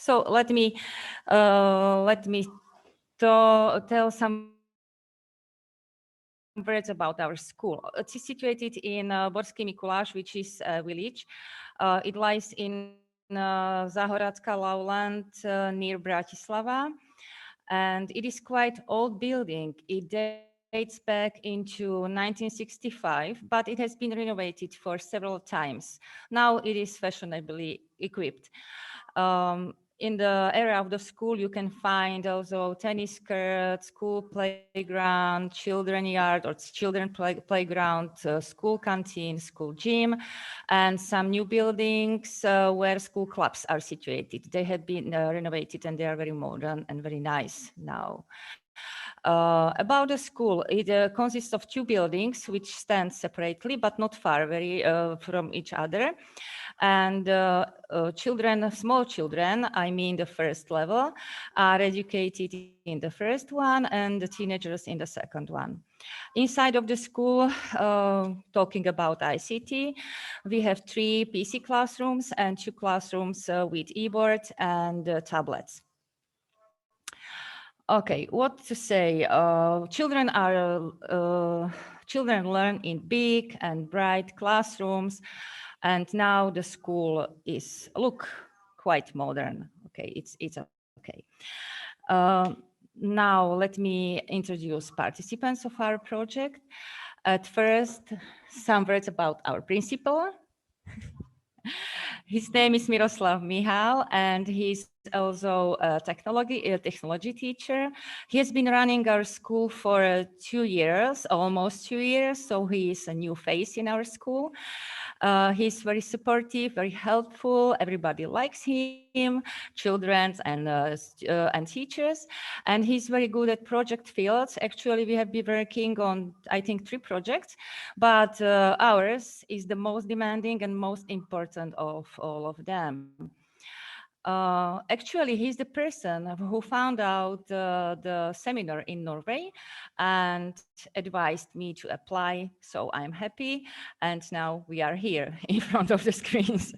So let me tell some words about our school. It is situated in Borský Mikuláš, which is a village. It lies in Záhoradská lowland near Bratislava, and it is quite old building. It dates back into 1965, but it has been renovated for several times. Now it is fashionably equipped. In the area of the school, you can find also tennis court, school playground, children yard or children playground, school canteen, school gym, and some new buildings where school clubs are situated. They have been renovated and they are very modern and very nice now. About the school, it consists of two buildings which stand separately but not far very from each other. And children, small children, I mean the first level, are educated in the first one and the teenagers in the second one. Inside of the school, talking about ICT, we have 3 PC classrooms and 2 classrooms with e-board and tablets. Okay, what to say? Children learn in big and bright classrooms, and now the school look quite modern. Okay, it's okay. Now let me introduce participants of our project. At first, some words about our principal. His name is Miroslav Mihal, and he's also a technology teacher. He has been running our school for 2 years, almost 2 years, so he is a new face in our school. He's very supportive, very helpful. Everybody likes him, children and teachers. And he's very good at project fields. Actually, we have been working on, I think, 3 projects, but ours is the most demanding and most important of all of them. Actually, he's the person who found out the seminar in Norway and advised me to apply. So I'm happy. And now we are here in front of the screens.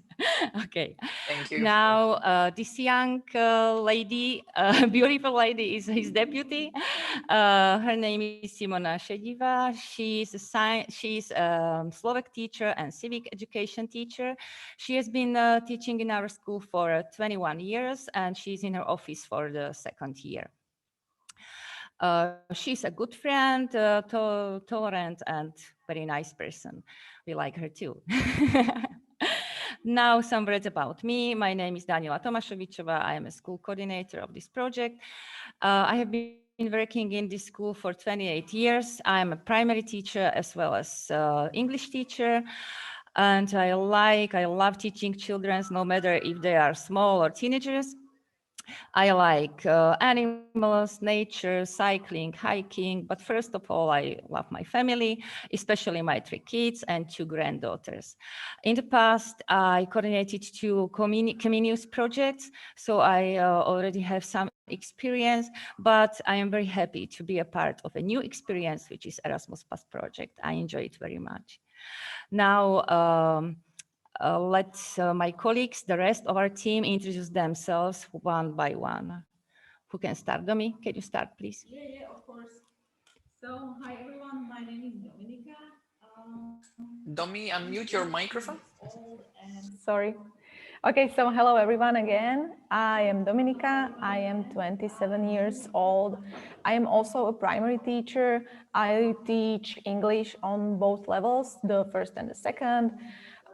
Okay. Thank you. Now, this young lady, beautiful lady, is his deputy. Her name is Simona Šediva. She's a Slovak teacher and civic education teacher. She has been teaching in our school for 21 years, and she's in her office for the 2nd year. She's a good friend, tolerant, and very nice person. We like her too. Now, some words about me. My name is Daniela Tomaszewiczewa. I am a school coordinator of this project. I have been working in this school for 28 years. I am a primary teacher as well as English teacher. And I love teaching children, no matter if they are small or teenagers. I like animals, nature, cycling, hiking, but first of all, I love my family, especially my 3 kids and 2 granddaughters. In the past, I coordinated 2 comenius projects, so I already have some experience, but I am very happy to be a part of a new experience, which is Erasmus Plus project. I enjoy it very much. Now, let my colleagues, the rest of our team, introduce themselves one by one. Who can start? Domi, can you start, please? Yeah, of course. So, hi everyone, my name is Dominika. Domi, unmute your microphone. Sorry. Okay, so hello everyone again. I am Dominika. I am 27 years old. I am also a primary teacher. I teach English on both levels, the first and the second.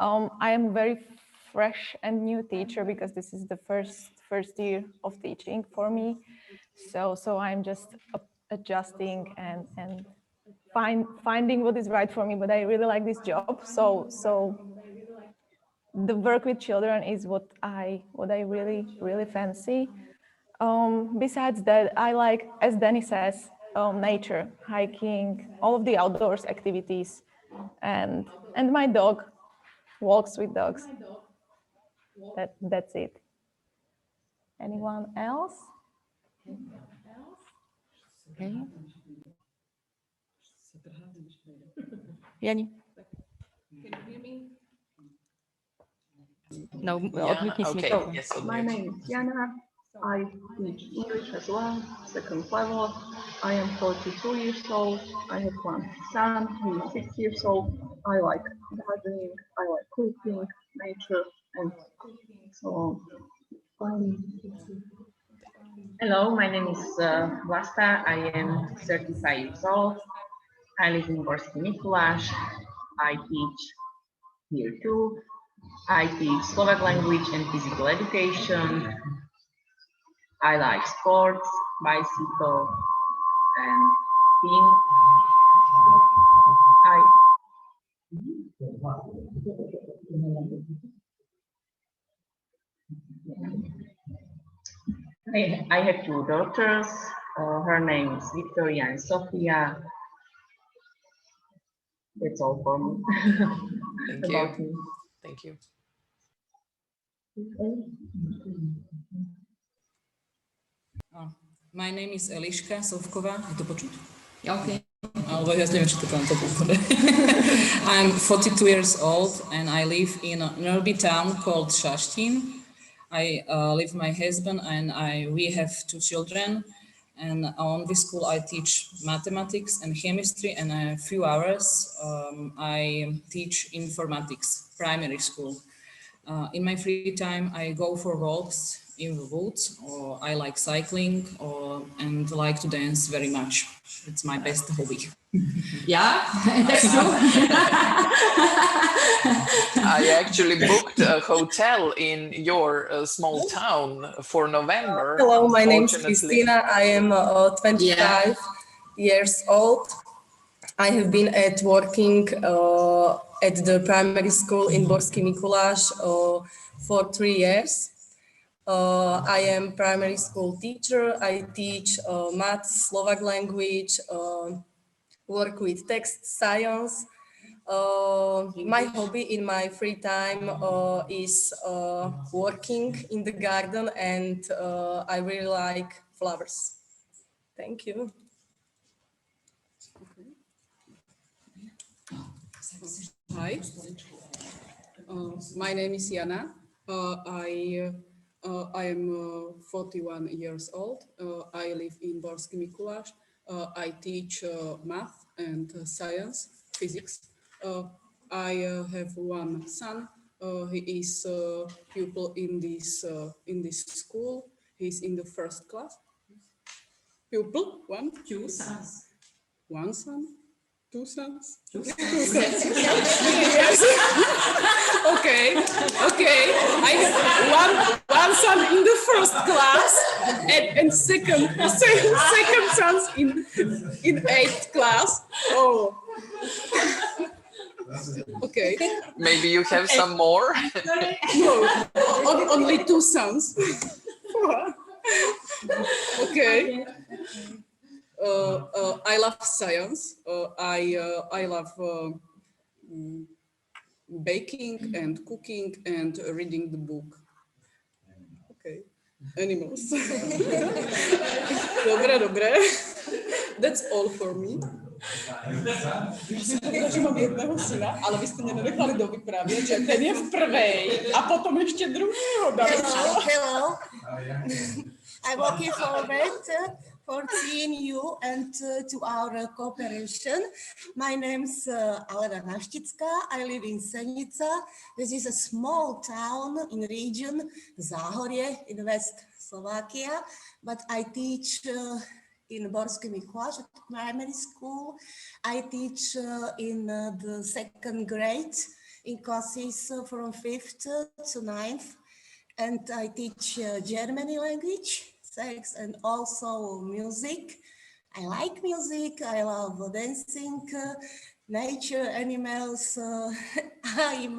I am very fresh and new teacher because this is the first year of teaching for me. So I'm just adjusting and finding what is right for me. But I really like this job. So the work with children is what I really fancy. Besides that, I like, as Danny says, nature, hiking, all of the outdoors activities, and my dog walks with dogs. That's it. Anyone else? Okay. Jani. Can you hear me? No, Jana? Okay, yes. My name is Jana. I teach English as well, second level. I am 42 years old. I have one son, he is 6 years old. I like gardening, I like cooking, nature, and so on. Hello, my name is Vlasta. I am 35 years old. I live in Gorski Mikuláš. I teach here too. I teach Slovak language and physical education. I like sports, bicycle, and skiing. I have two daughters. Her name is Victoria and Sofia. That's all for me. Thank you. Thank you. My name is Eliška Sovková. Je to počuť? Okay. Alebo ja neviem, či to tam to bude. I'm 42 years old and I live in a nearby town called Šaštín. I live with my husband and we have two children. And on this school I teach mathematics and chemistry, and a few hours I teach informatics, primary school. In my free time I go for walks in the woods, or I like cycling, and like to dance very much. It's my best hobby. Yeah, that's true. I actually booked a hotel in your small town for November. Hello, my name is Christina. I am 25 years old. I have been working at the primary school in Borský Mikuláš for 3 years. I am primary school teacher. I teach math, Slovak language, work with text science. My hobby in my free time is working in the garden, and I really like flowers. Thank you. Hi, my name is Jana. I am 41 years old. I live in Borský Mikuláš. I teach math and science, physics. I have one son. He is a pupil in this school. He's in the first class. Pupil, one? Two sons. One son? Two sons? Two sons. Yes. Okay. I have one son in the first class and second sons in 8th class. Oh. Okay. Maybe you have some more? No, only two sons. Okay. I love science. I love baking and cooking and reading the book. Okay. Animals. Dobre. That's all for me. Že mám jedného syna, ale vy ste nenechali dovyprávět, že ten je v prvej a potom ještě druhého. Hello. I'm looking forward for seeing you and to our cooperation. My name's Alena Naštická. I live in Senica. This is a small town in region Záhorie in West Slovakia, but I teach in Borský Mikuláš at primary school. I teach in the 2nd grade in classes from 5th to 9th, and I teach German language, sex, and also music. I like music. I love dancing, nature, animals. I'm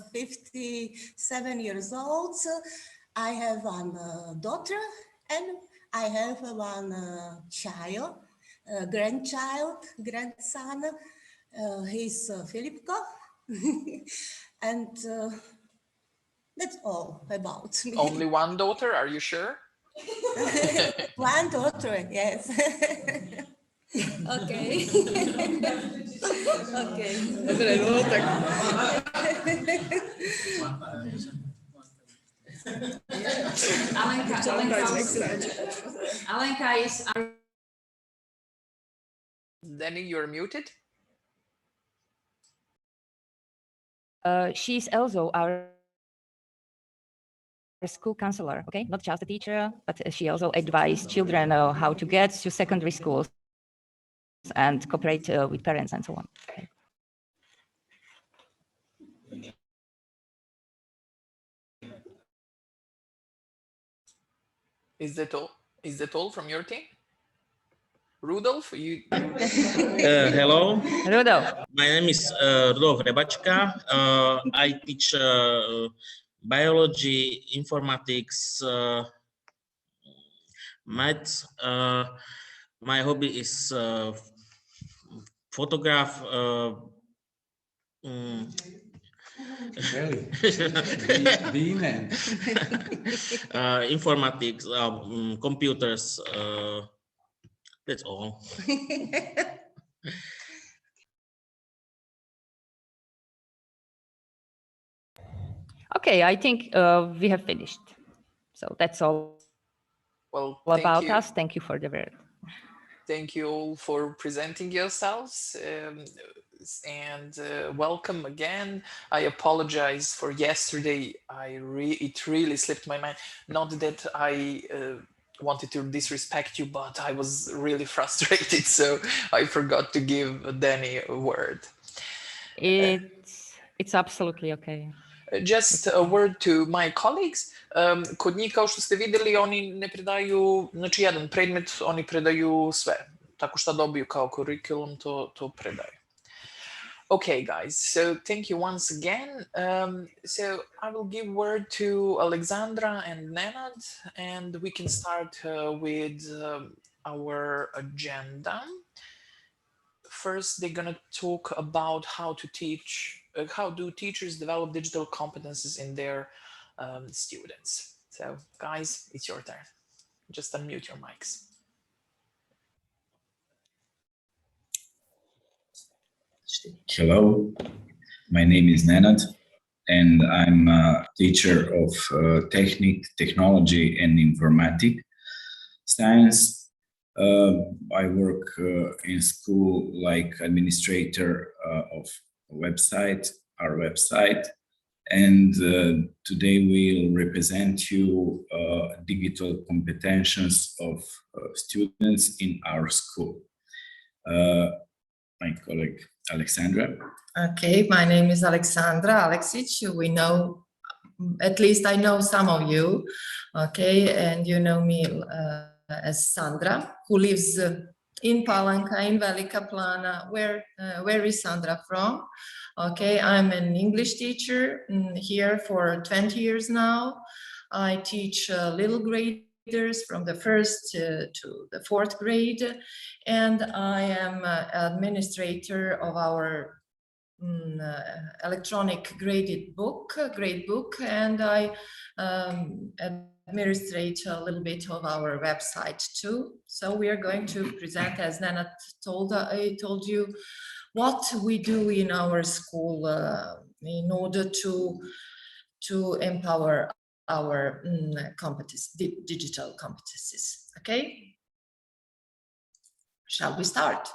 57 years old. I have one daughter, and I have one grandson. He's Filipko, and that's all about me. Only one daughter, are you sure? One daughter, yes. Okay. Okay. Dobre, no tak. Alenka is. Danny, you're muted. She's also our school counselor, okay? Not just a teacher, but she also advises children how to get to secondary schools and cooperate with parents and so on. Okay. Is that all? Is that all from your team? Rudolf, you. Hello. Rudolf. My name is Rudolf Rebachka. I teach biology, informatics, maths. My hobby is photograph. Really? Informatics, computers. That's all. Okay, I think we have finished. So that's all. Well, about us. Thank you for the word. Thank you all for presenting yourselves, and welcome again. I apologize for yesterday. It really slipped my mind. Not that I wanted to disrespect you, but I was really frustrated, so I forgot to give Danny a word. It's absolutely okay. Just a word to my colleagues. Kod njih, kao što ste vidjeli, oni ne predaju, znači jedan predmet, oni predaju sve. Tako što dobiju kao kurikulum, to predaju. Okay, guys, so thank you once again. So I will give word to Alexandra and Nenad, and we can start with our agenda. First, they're going to talk about how to teach, how do teachers develop digital competencies in their students. So guys, it's your turn. Just unmute your mics. Hello, my name is Nenad, and I'm a teacher of technology and informatics science. I work in school like administrator of our website, and today we'll represent you digital competencies of students in our school. My colleague Alexandra. Okay, my name is Alexandra Alexic. We know, at least I know some of you, okay, and you know me as Sandra, who lives in Palanca, in Velika Plana. Where is Sandra from? Okay, I'm an English teacher here for 20 years now. I teach little graders from the first to the fourth grade, and I am administrator of our electronic grade book, and I administrate a little bit of our website too. So we are going to present, as Nana told you, what we do in our school in order to empower our digital competencies. Okay, shall we start?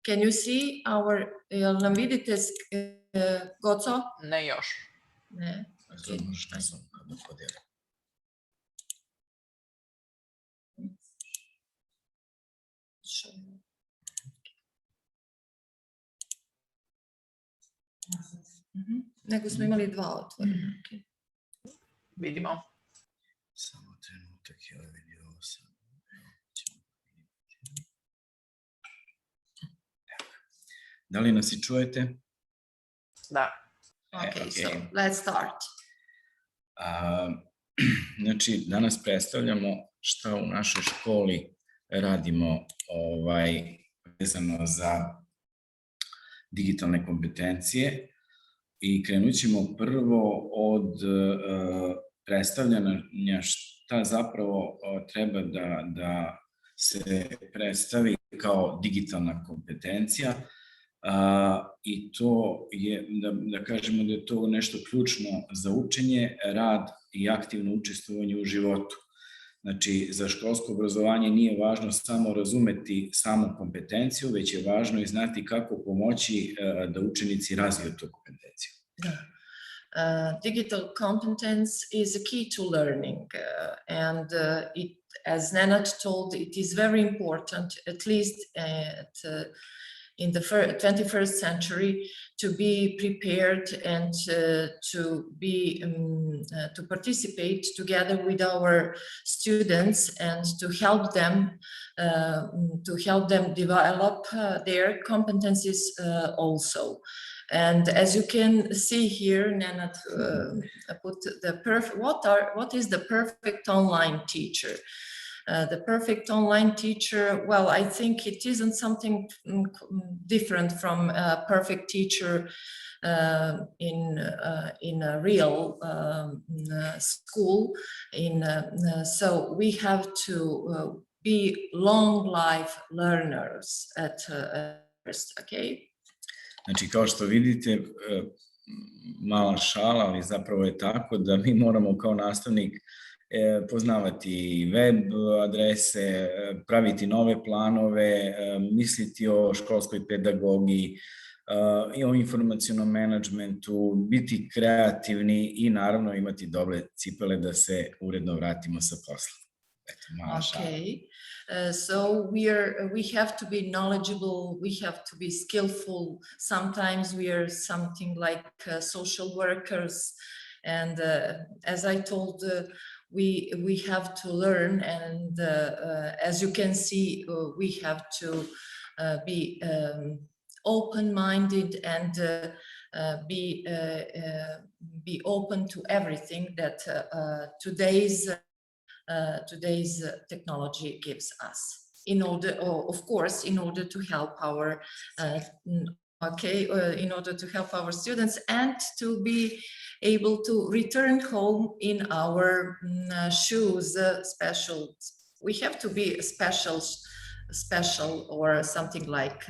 Can you see our nam vidite Goco? Ne još. Ne. Okay. Nego smo imali dva otvorena. Okay. Vidimo. Samo trenutak, ja vidio sam. Da li nas i čujete? Da. Okay, so let's start. Znači, danas predstavljamo šta u našoj školi radimo vezano za digitalne kompetencije. I krenut ćemo prvo od predstavljanja šta zapravo treba da se predstavi kao digitalna kompetencija i to je, da kažemo da je to nešto ključno za učenje, rad i aktivno učestvovanje u životu. Znači, za školsko obrazovanje nije važno samo razumeti samu kompetenciju, već je važno i znati kako pomoći da učenici razviju tu kompetenciju. Digital competence is a key to learning, and as Nenad told, it is very important, at least in the 21st century, to be prepared and to participate together with our students and to help them develop their competencies also. And as you can see here, Nenad put the what is the perfect online teacher? The perfect online teacher, well, I think it isn't something different from a perfect teacher in a real school. So we have to be long life learners at first, okay? Znači, kao što vidite, mala šala, ali zapravo je tako da mi moramo kao nastavnik poznavati web adrese, praviti nove planove, misliti o školskoj pedagogiji i o informacionom menadžmentu, biti kreativni i naravno imati dobre cipele da se uredno vratimo sa posla. Eto, mala šala. So we have to be knowledgeable, we have to be skillful. Sometimes we are something like social workers, and as I told, we have to learn, and as you can see, we have to be open-minded and be open to everything that today's technology gives us, in order, of course, in order to help our in order to help our students and to be able to return home in our shoes. We have to be special or something like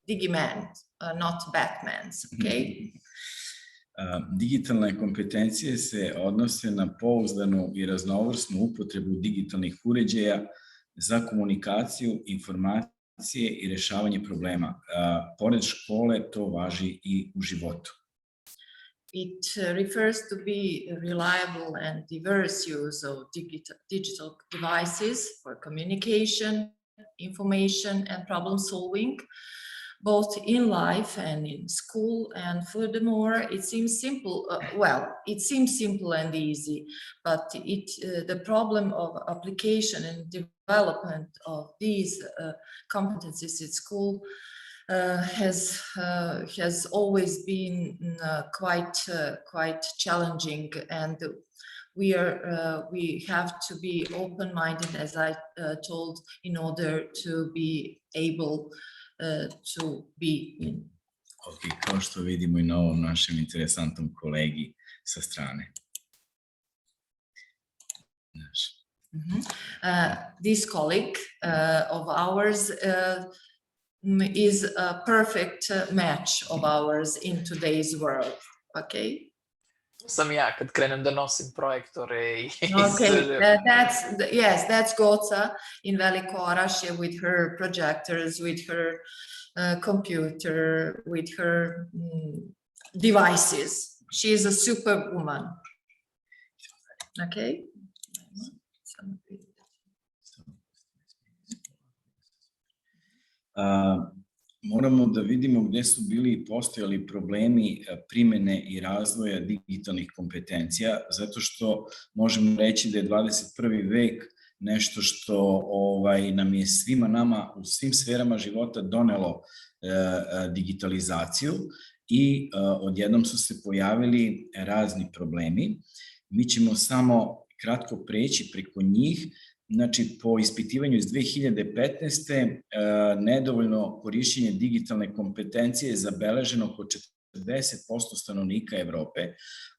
Digiman, not Batmans, okay? Digitalne kompetencije se odnose na pouzdanu i raznovrsnu upotrebu digitalnih uređaja za komunikaciju, informacije i rešavanje problema. Pored škole to važi i u životu. It refers to be reliable and diverse use of digital devices for communication, information and problem solving, both in life and in school. And furthermore, it seems simple, it seems simple and easy, but the problem of application and development of these competencies at school has always been quite challenging, and we have to be open-minded, as I told, in order to be able to be in. Ok, kao što vidimo i na ovom našem interesantnom kolegi sa strane. This colleague of ours is a perfect match of ours in today's world, okay? Sam ja kad krenem da nosim projektore i okay, that's Goca in Veliko Orašje with her projectors, with her computer, with her devices. She is a superwoman. Okay. Moramo da vidimo gde su bili i postojali problemi primene i razvoja digitalnih kompetencija, zato što možemo reći da je 21. vek nešto što nam je svima nama u svim sferama života donelo digitalizaciju i odjednom su se pojavili razni problemi. Mi ćemo samo kratko preći preko njih. Znači, po ispitivanju iz 2015. Nedovoljno korišćenje digitalne kompetencije je zabeleženo oko stanovnika Evrope,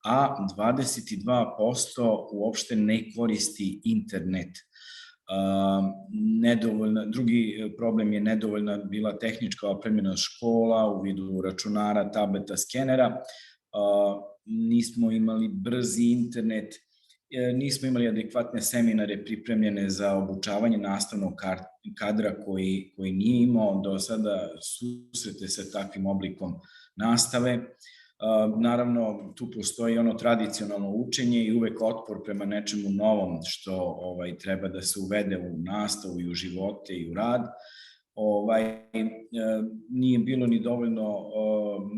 a 22% uopšte ne koristi internet. Drugi problem je nedovoljna bila tehnička opremljenost škola u vidu računara, tableta, skenera. Nismo imali brzi internet, nismo imali adekvatne seminare pripremljene za obučavanje nastavnog kadra koji nije imao do sada susrete sa takvim oblikom nastave. Naravno, tu postoji ono tradicionalno učenje i uvek otpor prema nečemu novom što treba da se uvede u nastavu i u živote i u rad. Nije bilo ni dovoljno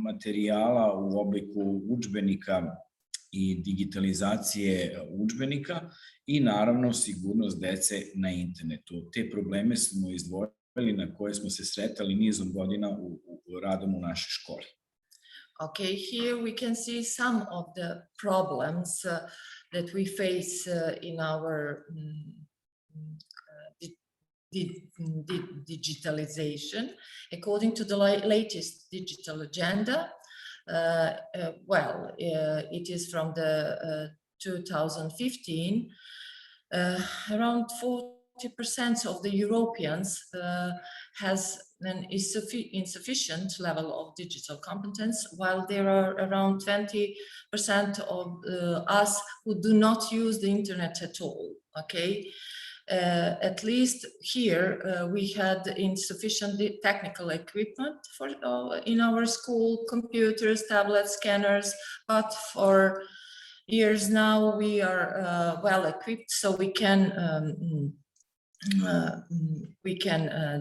materijala u obliku udžbenika i digitalizacije udžbenika i naravno sigurnost dece na internetu. Te probleme smo izdvojili na koje smo se sretali nizom godina u radom u našoj školi. Okay, here we can see some of the problems that we face in our digitalization. According to the latest digital agenda, it is from the 2015, around 40% of the Europeans has an insufficient level of digital competence, while there are around 20% of us who do not use the internet at all, okay? At least here we had insufficient technical equipment in our school, computers, tablets, scanners, but for years now we are well equipped, so we can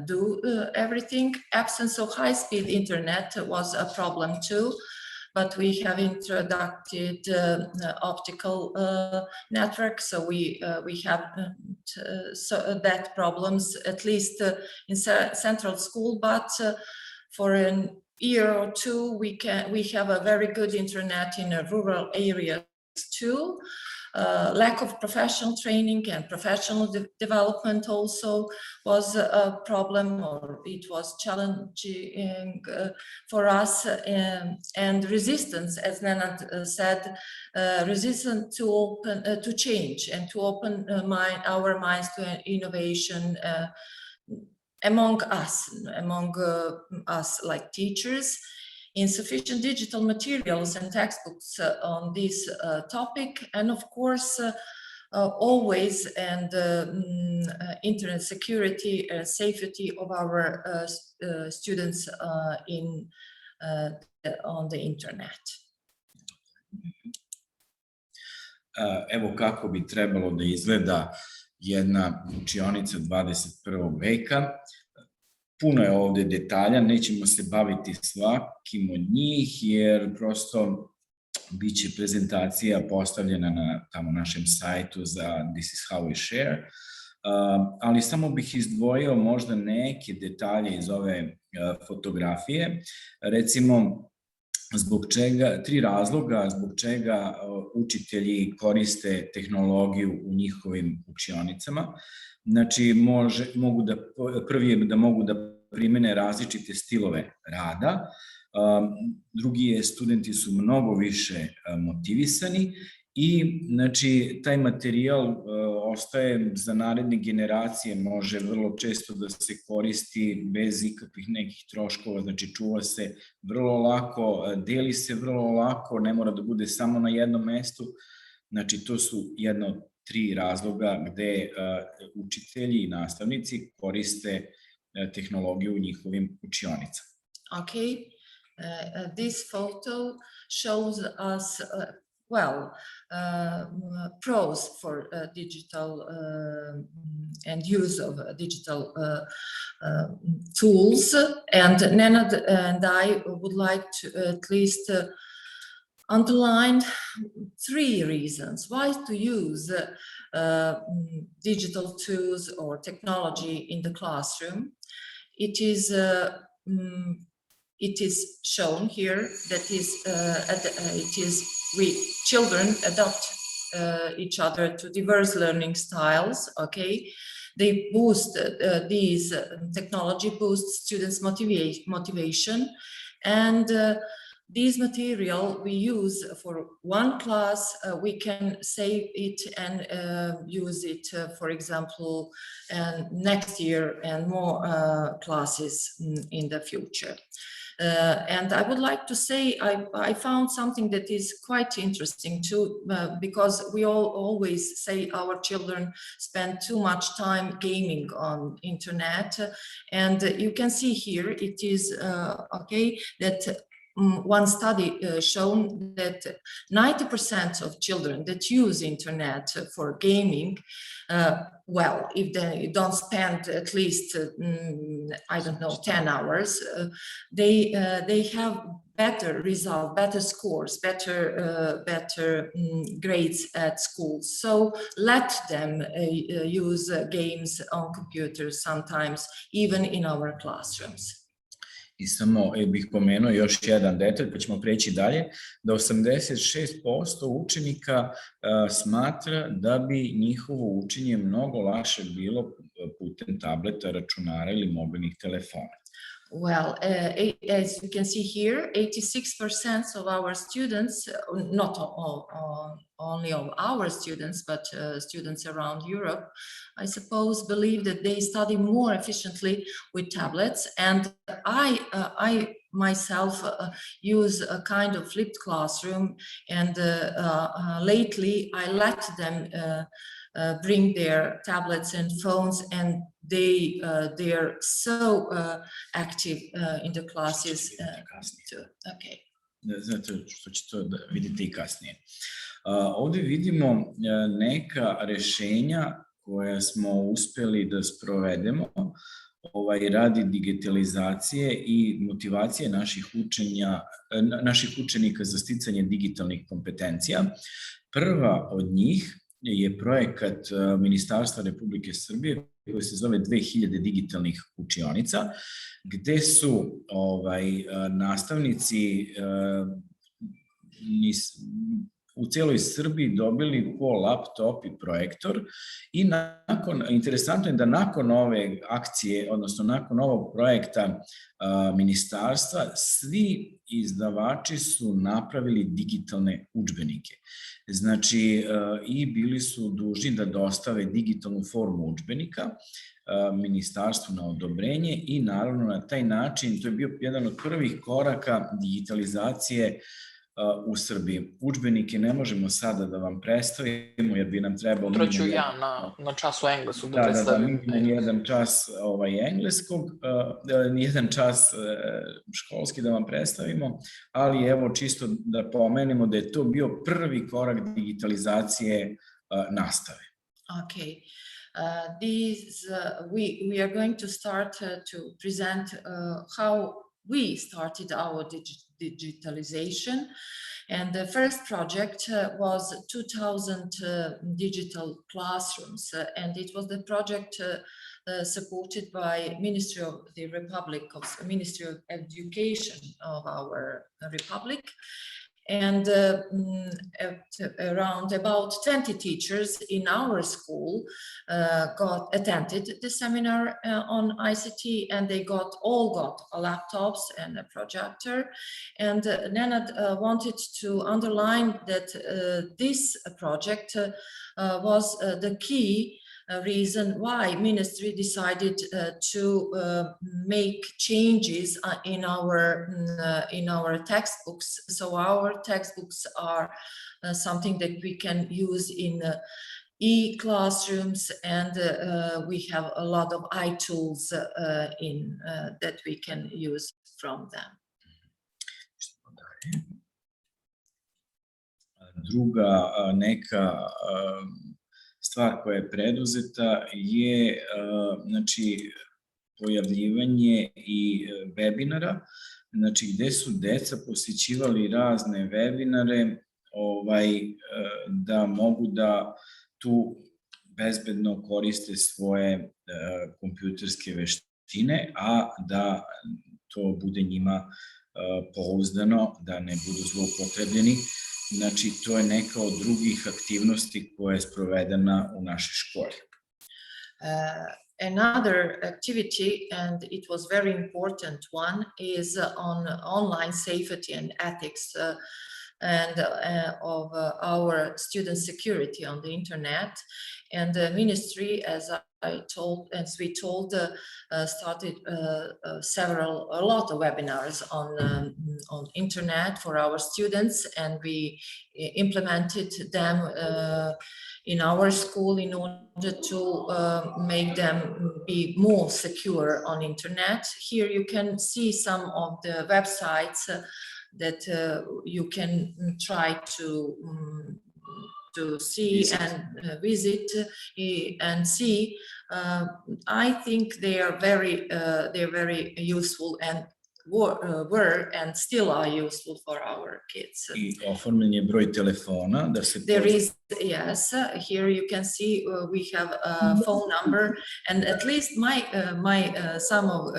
do everything. Absence of high-speed internet was a problem too, but we have introduced optical network, so we have that problems at least in central school, but for a year or two we have a very good internet in a rural areas too. Lack of professional training and professional development also was a problem, or it was challenging for us, and resistance, as Nenad said, resistant to change and to open our minds to innovation among us like teachers. Insufficient digital materials and textbooks on this topic, and of course always internet security and safety of our students on the internet. Evo kako bi trebalo da izgleda jedna učionica 21. veka. Puno je ovde detalja, nećemo se baviti svakim od njih, jer prosto biće prezentacija postavljena na tamo našem sajtu za This is how we share, ali samo bih izdvojio možda neke detalje iz ove fotografije. Recimo, tri razloga zbog čega učitelji koriste tehnologiju u njihovim učionicama. Znači, prvi je da mogu da primene različite stilove rada, drugi je studenti su mnogo više motivisani i znači taj materijal ostaje za naredne generacije, može vrlo često da se koristi bez ikakvih nekih troškova, znači čuva se vrlo lako, deli se vrlo lako, ne mora da bude samo na jednom mestu, znači to su jedno od tri razloga gde učitelji i nastavnici koriste tehnologiju u njihovim učionicama. Okay, this photo shows us pros for digital and use of digital tools, and Nenad and I would like to at least underline three reasons why to use digital tools or technology in the classroom. It is shown here that children adopt each other to diverse learning styles. Okay, they boost these technology boosts students' motivation, and this material we use for one class, we can save it and use it, for example, next year and more classes in the future. And I would like to say I found something that is quite interesting too, because we always say our children spend too much time gaming on internet, and you can see here it is okay that one study shown that 90% of children that use internet for gaming, well, if they don't spend at least, I don't know, 10 hours, they have better results, better scores, better grades at school. So let them use games on computers sometimes, even in our classrooms. I samo bih pomenuo još jedan detalj, pa ćemo preći dalje, da 86% učenika smatra da bi njihovo učenje mnogo lakše bilo putem tableta, računara ili mobilnih telefona. Well, as you can see here, 86% of our students, not only of our students, but students around Europe, I suppose, believe that they study more efficiently with tablets. And I myself use a kind of flipped classroom, and lately I let them bring their tablets and phones, and they are so active in the classes. Okay. Zato što će to da vidite i kasnije. Ovdje vidimo neka rešenja koja smo uspeli da sprovedemo radi digitalizacije i motivacije naših učenika za sticanje digitalnih kompetencija. Prva od njih je projekat Ministarstva Republike Srbije koji se zove 2000 digitalnih učionica, gde su nastavnici u celoj Srbiji dobili po laptop i projektor i interesantno je da nakon ove akcije, odnosno nakon ovog projekta ministarstva, svi izdavači su napravili digitalne udžbenike. Znači, i bili su dužni da dostave digitalnu formu udžbenika ministarstvu na odobrenje i naravno na taj način, to je bio jedan od prvih koraka digitalizacije u Srbiji. Udžbenike ne možemo sada da vam predstavimo, jer bi nam trebalo... Troću ja na času engleskog da predstavim. Da, jedan čas engleskog, jedan čas školski da vam predstavimo, ali evo čisto da pomenemo da je to bio prvi korak digitalizacije nastave. Okay. We are going to start to present how we started our digitalization, and the first project was 2000 digital classrooms, and it was the project supported by Ministry of Education of our republic. And around about 20 teachers in our school attended the seminar on ICT, and they all got laptops and a projector. And Nenad wanted to underline that this project was the key reason why ministry decided to make changes in our textbooks. So our textbooks are something that we can use in e-classrooms, and we have a lot of iTools that we can use from them. Druga neka stvar koja je preduzeta je pojavljivanje i webinara, gde su deca posjećivali razne webinare da mogu da tu bezbedno koriste svoje kompjuterske veštine, a da to bude njima pouzdano, da ne budu zloupotrebljeni. Znači, to je neka od drugih aktivnosti koja je sprovedena u našoj školi. Another activity, and it was very important one, is on online safety and ethics and of our student security on the internet. And the ministry, as we told, started a lot of webinars on internet for our students, and we implemented them in our school in order to make them be more secure on internet. Here you can see some of the websites that you can try to see and visit and see. I think they are very useful and were and still are useful for our kids. I oformljen je broj telefona da se There is, yes, here you can see we have a phone number, and at least some of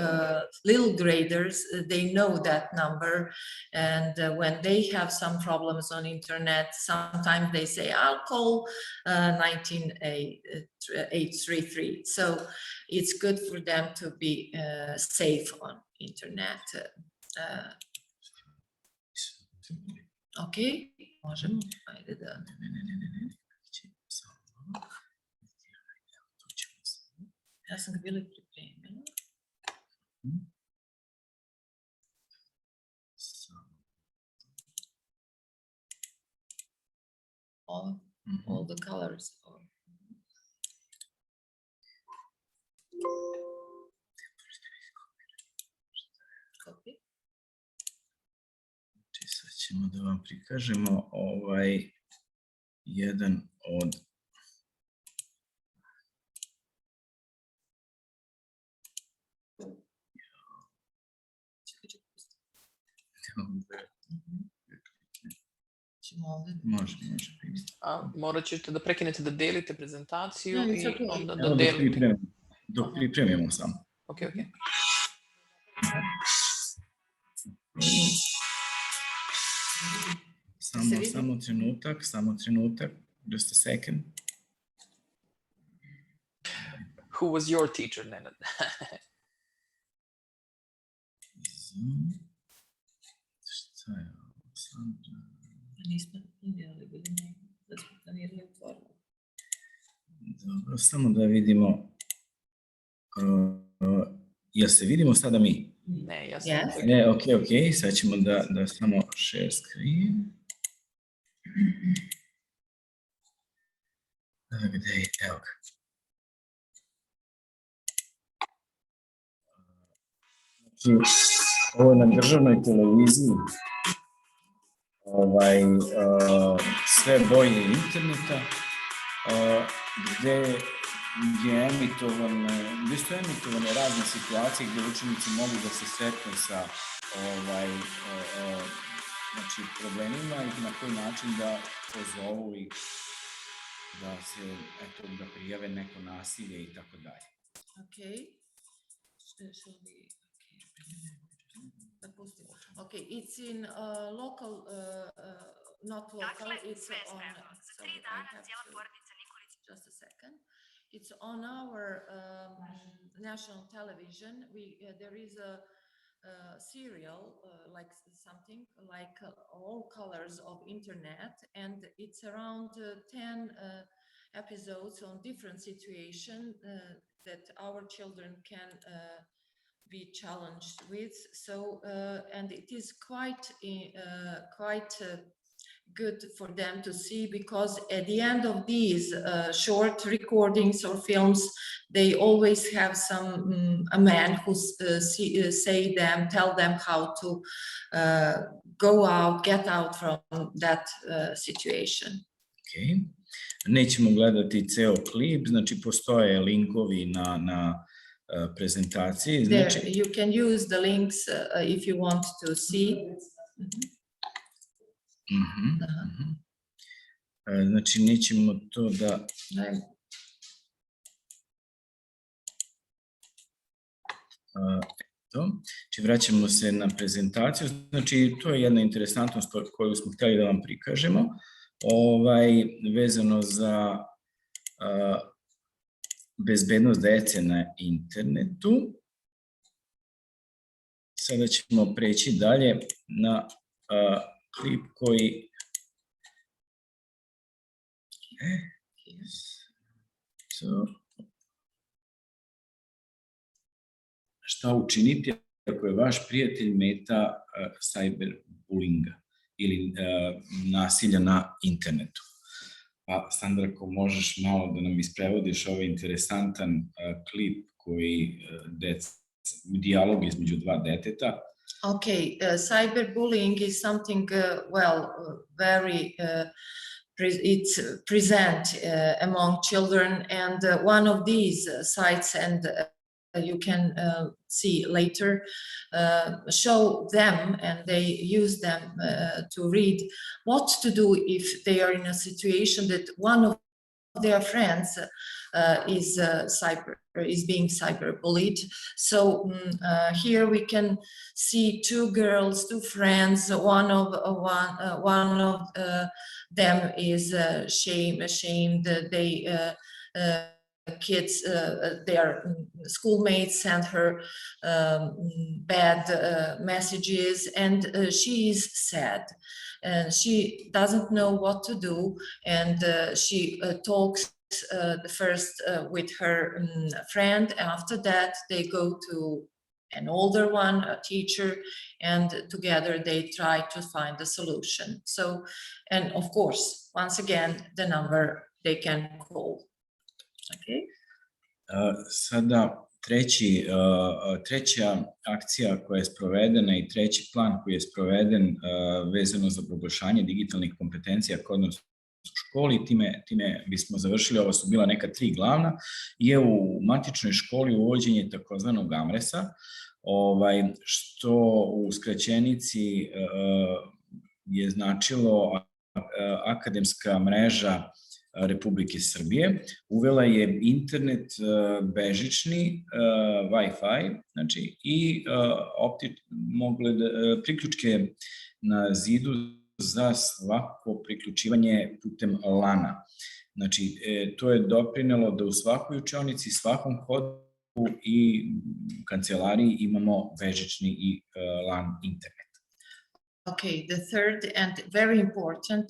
little graders, they know that number, and when they have some problems on internet, sometimes they say, I'll call 19833. So it's good for them to be safe on internet. Okay, možemo, ajde da... Ja sam ga bili pripremila. All the colors. Copy. Sad ćemo da vam prikažemo jedan od može. Morat ćete da prekinete da delite prezentaciju i onda da delite. delite. Dok pripremimo samo. Ok. Samo trenutak, just a second. Who was your teacher, Nenad? Šta je ovo? Nismo vidjeli, da smo planirali otvoriti. Dobro, samo da vidimo. Jel se vidimo sada mi? Ne, ja sam. Ok, sad ćemo da samo share screen. Gde je? Evo ga. Znači, ovo je na državnoj televiziji. Sve boje interneta, gde su emitovane razne situacije gdje učenici mogu da se sretnu sa problemima i na koji način da pozovu i da prijave neko nasilje i tako dalje. Okay, it's in local, not local, it's on, just a second. It's on our national television. There is a serial, like something like all colors of internet, and it's around 10 episodes on different situations that our children can be challenged with. So and it is quite good for them to see, because at the end of these short recordings or films, they always have a man who tell them how to get out from that situation. Okay. Nećemo gledati ceo klip, znači postoje linkovi na prezentaciji. There, you can use the links if you want to see. Znači, nećemo to da... Znači, vraćamo se na prezentaciju. Znači, to je jedna interesantnost koju smo htjeli da vam prikažemo, vezano za bezbednost dece na internetu. Sada ćemo preći dalje na klip koji... Šta učiniti ako je vaš prijatelj meta cyberbullyinga ili nasilja na internetu? Pa, Sandra, ako možeš malo da nam isprevodiš ovaj interesantan klip koji dijalog između dva deteta. Okay, cyberbullying is something, very, it's present among children, and one of these sites, and you can see later, show them, and they use them to read what to do if they are in a situation that one of their friends is being cyberbullied. So here we can see two girls, two friends. One of them is ashamed. They kids, their schoolmates send her bad messages, and she is sad. And she doesn't know what to do, and she talks first with her friend. After that, they go to an older one, a teacher, and together they try to find a solution. So, and of course, once again, the number they can call. Okay. Sada treća akcija koja je sprovedena i treći plan koji je sproveden vezano za proglašanje digitalnih kompetencija kod nas u školi, time bismo završili, ovo su bila neka 3 glavna, je u matičnoj školi uvođenje takozvanog AMRES-a, što u skraćenici je značilo akademska mreža Republike Srbije. Uvela je internet bežični, Wi-Fi, znači i priključke na zidu za svako priključivanje putem LAN-a. Znači, to je doprinelo da u svakoj učionici, svakom hodu i kancelariji imamo bežični i LAN internet. Okay, the third and very important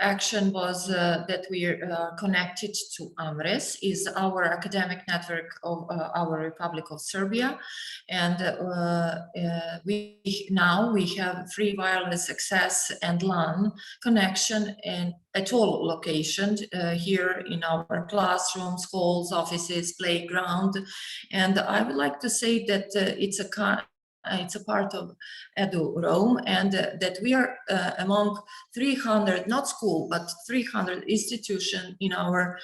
action was that we are connected to AMRES, is our academic network of our Republic of Serbia, and we have free wireless access and LAN connection at all locations here in our classrooms, schools, offices, playground, and I would like to say that it's a part of Edu Rome, and that we are among 300, not school, but 300 institutions in our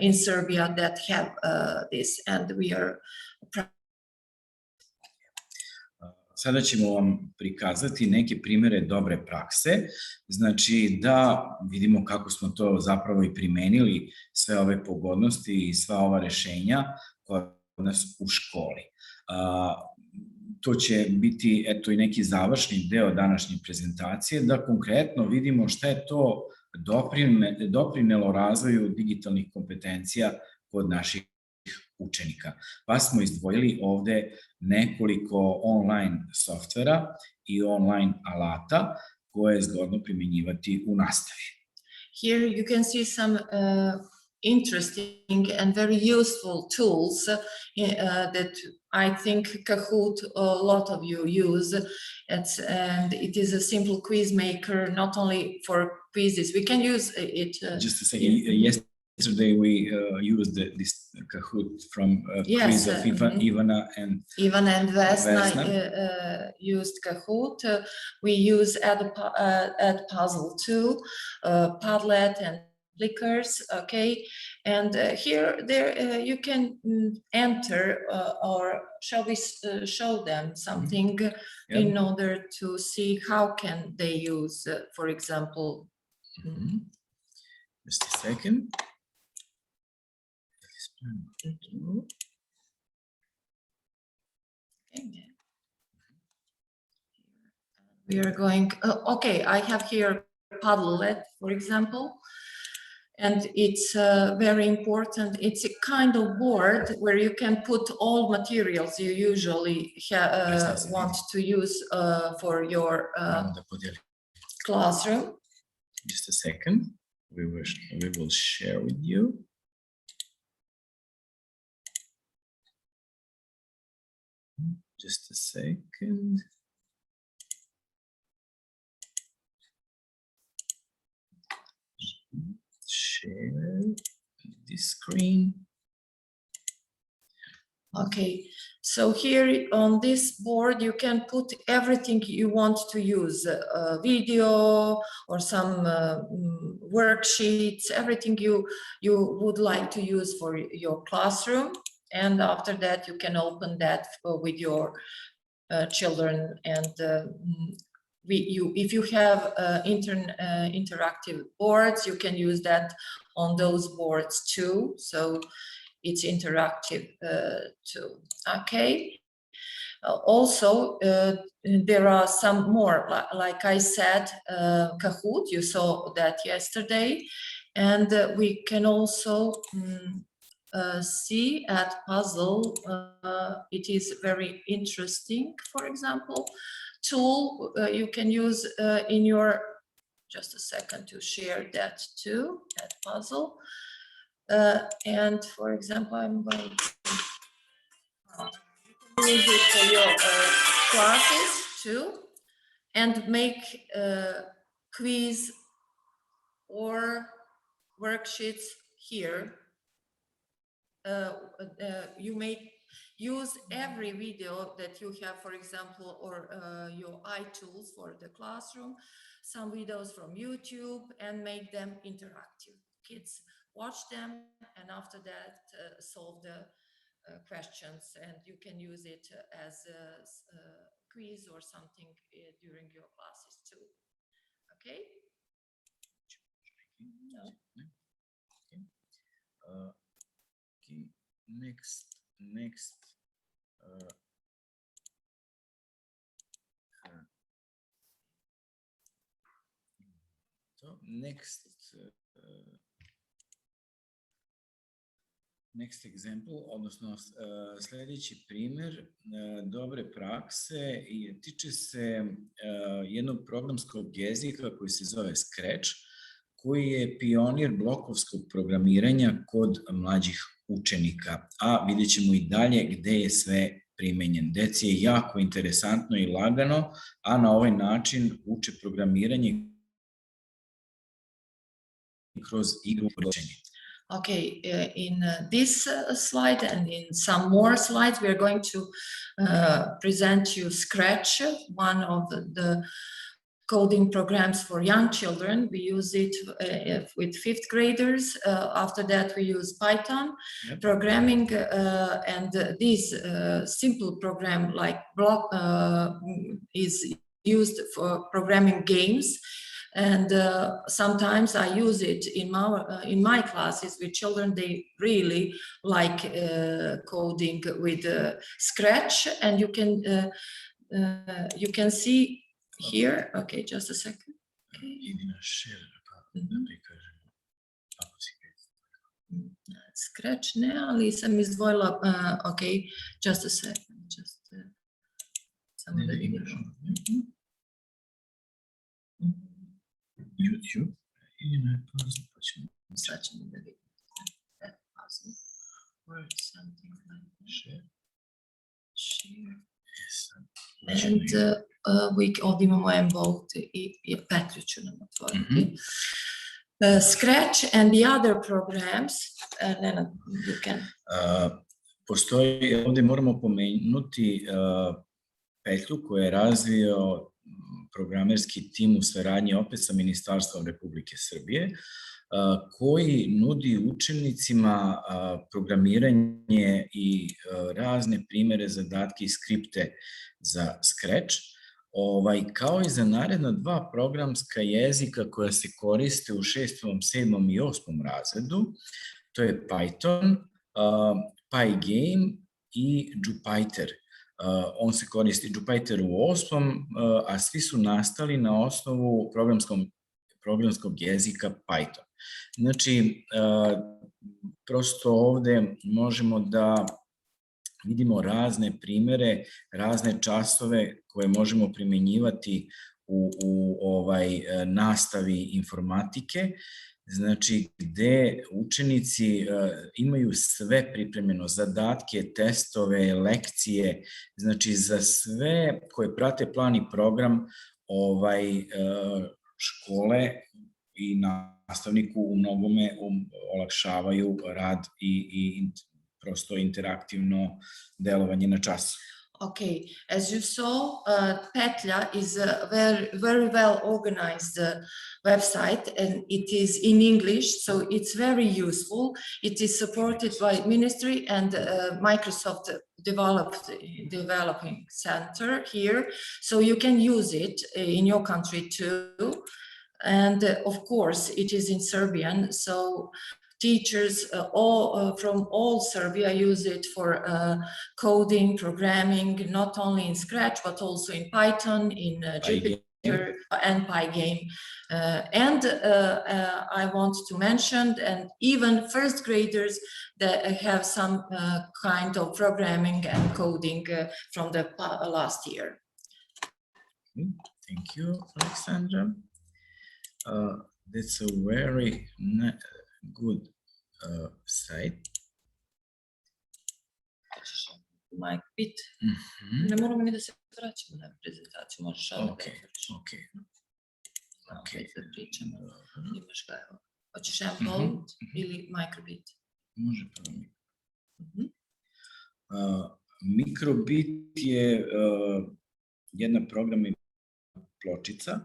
in Serbia that have this, and we are. Sada ćemo vam prikazati neke primere dobre prakse, znači da vidimo kako smo to zapravo i primenili, sve ove pogodnosti i sva ova rešenja kod nas u školi. To će biti eto i neki završni deo današnje prezentacije, da konkretno vidimo šta je to doprinelo razvoju digitalnih kompetencija kod naših učenika. Pa smo izdvojili ovde nekoliko online softvera i online alata koje je zgodno primjenjivati u nastavi. Here you can see some interesting and very useful tools that I think Kahoot, a lot of you use, and it is a simple quiz maker, not only for quizzes. We can use it. Just to say, yesterday we used this Kahoot from quiz of Ivana and Vesna used Kahoot. We use Edpuzzle too, Padlet and Flickrs, okay, and there you can enter, or shall we show them something in order to see how can they use, for example. Just a second. We are going. Okay, I have here Padlet, for example. And it's very important. It's a kind of board where you can put all materials you usually want to use for your classroom. Just a second. We will share with you. Just a second. Share this screen. Okay, so here on this board you can put everything you want to use, video or some worksheets, everything you would like to use for your classroom. And after that you can open that with your children. And if you have interactive boards, you can use that on those boards too. So it's interactive too. Okay. Also, there are some more, like I said, Kahoot, you saw that yesterday. And we can also see at Puzzle, it is very interesting, for example, tool you can use in your, just a second to share that too, at Puzzle. And for example, I'm going to use it for your classes too, and make quiz or worksheets here. You may use every video that you have, for example, or your iTools for the classroom, some videos from YouTube, and make them interactive. Kids watch them, and after that solve the questions, and you can use it as a quiz or something during your classes too. Okay? No. Okay. Next. So next example, odnosno sljedeći primjer dobre prakse i tiče se jednog programskog jezika koji se zove Scratch, koji je pionir blokovskog programiranja kod mlađih učenika, a vidjet ćemo i dalje gde je sve primenjen. Deci je jako interesantno i lagano, a na ovaj način uče programiranje kroz igru učenja. Okay, in this slide and in some more slides, we are going to present you Scratch, one of the coding programs for young children. We use it with 5th graders. After that, we use Python programming, and this simple program like block is used for programming games. And sometimes I use it in my classes with children. They really like coding with Scratch, and you can see here. Okay, just a second. Okay. Scratch ne, ali sam izdvojila. Okay, just a second. Just samo da vidimo. YouTube i na Puzzle, pa ćemo sad ćemo da vidimo Puzzle or something like that. Share. And ovdje imamo Embolt i petlju ću nam otvoriti. Scratch and the other programs, Nenad, you can. Postoji, ovdje moramo pomenuti petlju koju je razvio programerski tim u saradnji opet sa Ministarstvom Republike Srbije, koji nudi učenicima programiranje i razne primere, zadatke i skripte za Scratch, kao i za naredna 2 programska jezika koja se koriste u 6., 7. i 8. razredu. To je Python, Pygame i Jupyter. On se koristi Jupyter u 8. a svi su nastali na osnovu programskog jezika Python. Znači, prosto ovde možemo da vidimo razne primere, razne časove koje možemo primenjivati u nastavi informatike, znači gde učenici imaju sve pripremljeno, zadatke, testove, lekcije, znači za sve koje prate plan i program škole i nastavniku u mnogome olakšavaju rad i prosto interaktivno delovanje na času. Okay, as you saw, Petlja is a very well organized website, and it is in English, so it's very useful. It is supported by Ministry and Microsoft Developing Center here, so you can use it in your country too. And of course, it is in Serbian, so teachers from all Serbia use it for coding, programming, not only in Scratch, but also in Python, in Jupyter and Pygame. And I want to mention, and even first graders that have some kind of programming and coding from the last year. Thank you, Alexandra. That's a very good site. Bit. Ne moramo mi da se vraćamo na prezentaciju, možeš ovdje. Ok. Da pričamo. Imaš ga, evo. Hoćeš Untitled ili Microbit? Može prvo Microbit je jedna programna pločica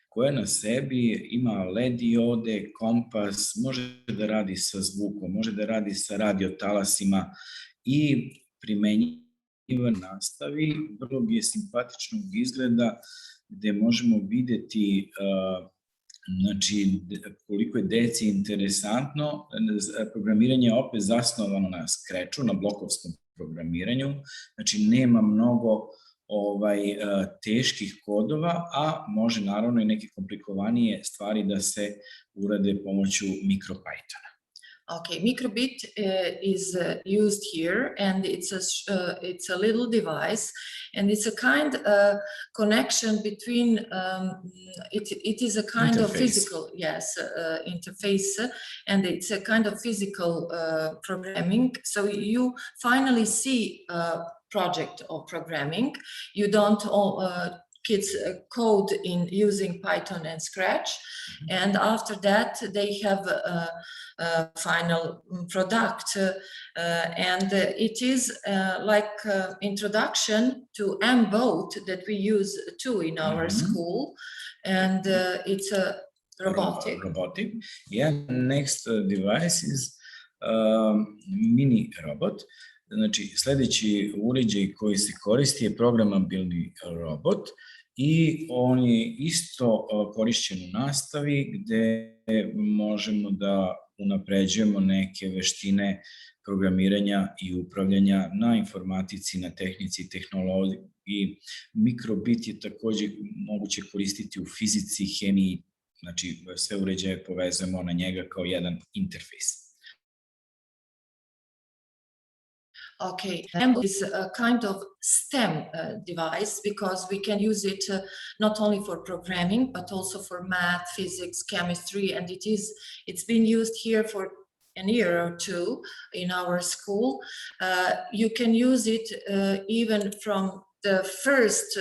koja na sebi ima LED diode, kompas, može da radi sa zvukom, može da radi sa radiotalasima i primenjiva nastavi. Vrlo je simpatičnog izgleda gde možemo videti koliko je deci interesantno. Programiranje je opet zasnovano na Scratchu, na blokovskom programiranju, znači nema mnogo teških kodova, a može naravno i neke komplikovanije stvari da se urade pomoću MicroPythona. Okay, Microbit is used here, and it's a little device, and it's a kind of connection between. It is a kind of physical, interface, and it's a kind of physical programming. So you finally see project of programming. You don't kids code in using Python and Scratch, and after that they have a final product, and it is like introduction to M-Boat that we use too in our school, and it's a robotic. Yeah, next device is mini robot. Znači, sledeći uređaj koji se koristi je programabilni robot i on je isto korišćen u nastavi gde možemo da unapređujemo neke veštine programiranja i upravljanja na informatici, na tehnici, tehnologiji. Microbit je takođe moguće koristiti u fizici, hemiji, znači sve uređaje povezujemo na njega kao jedan interfejs. Okay, and is a kind of STEM device because we can use it not only for programming but also for math, physics, chemistry, and it's been used here for a year or two in our school. You can use it even from the first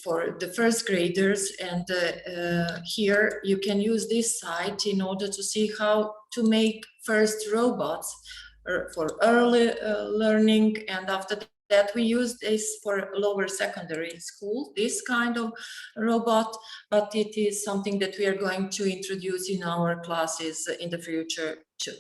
for the first graders, and here you can use this site in order to see how to make first robots for early learning, and after that we use this for lower secondary school, this kind of robot, but it is something that we are going to introduce in our classes in the future too.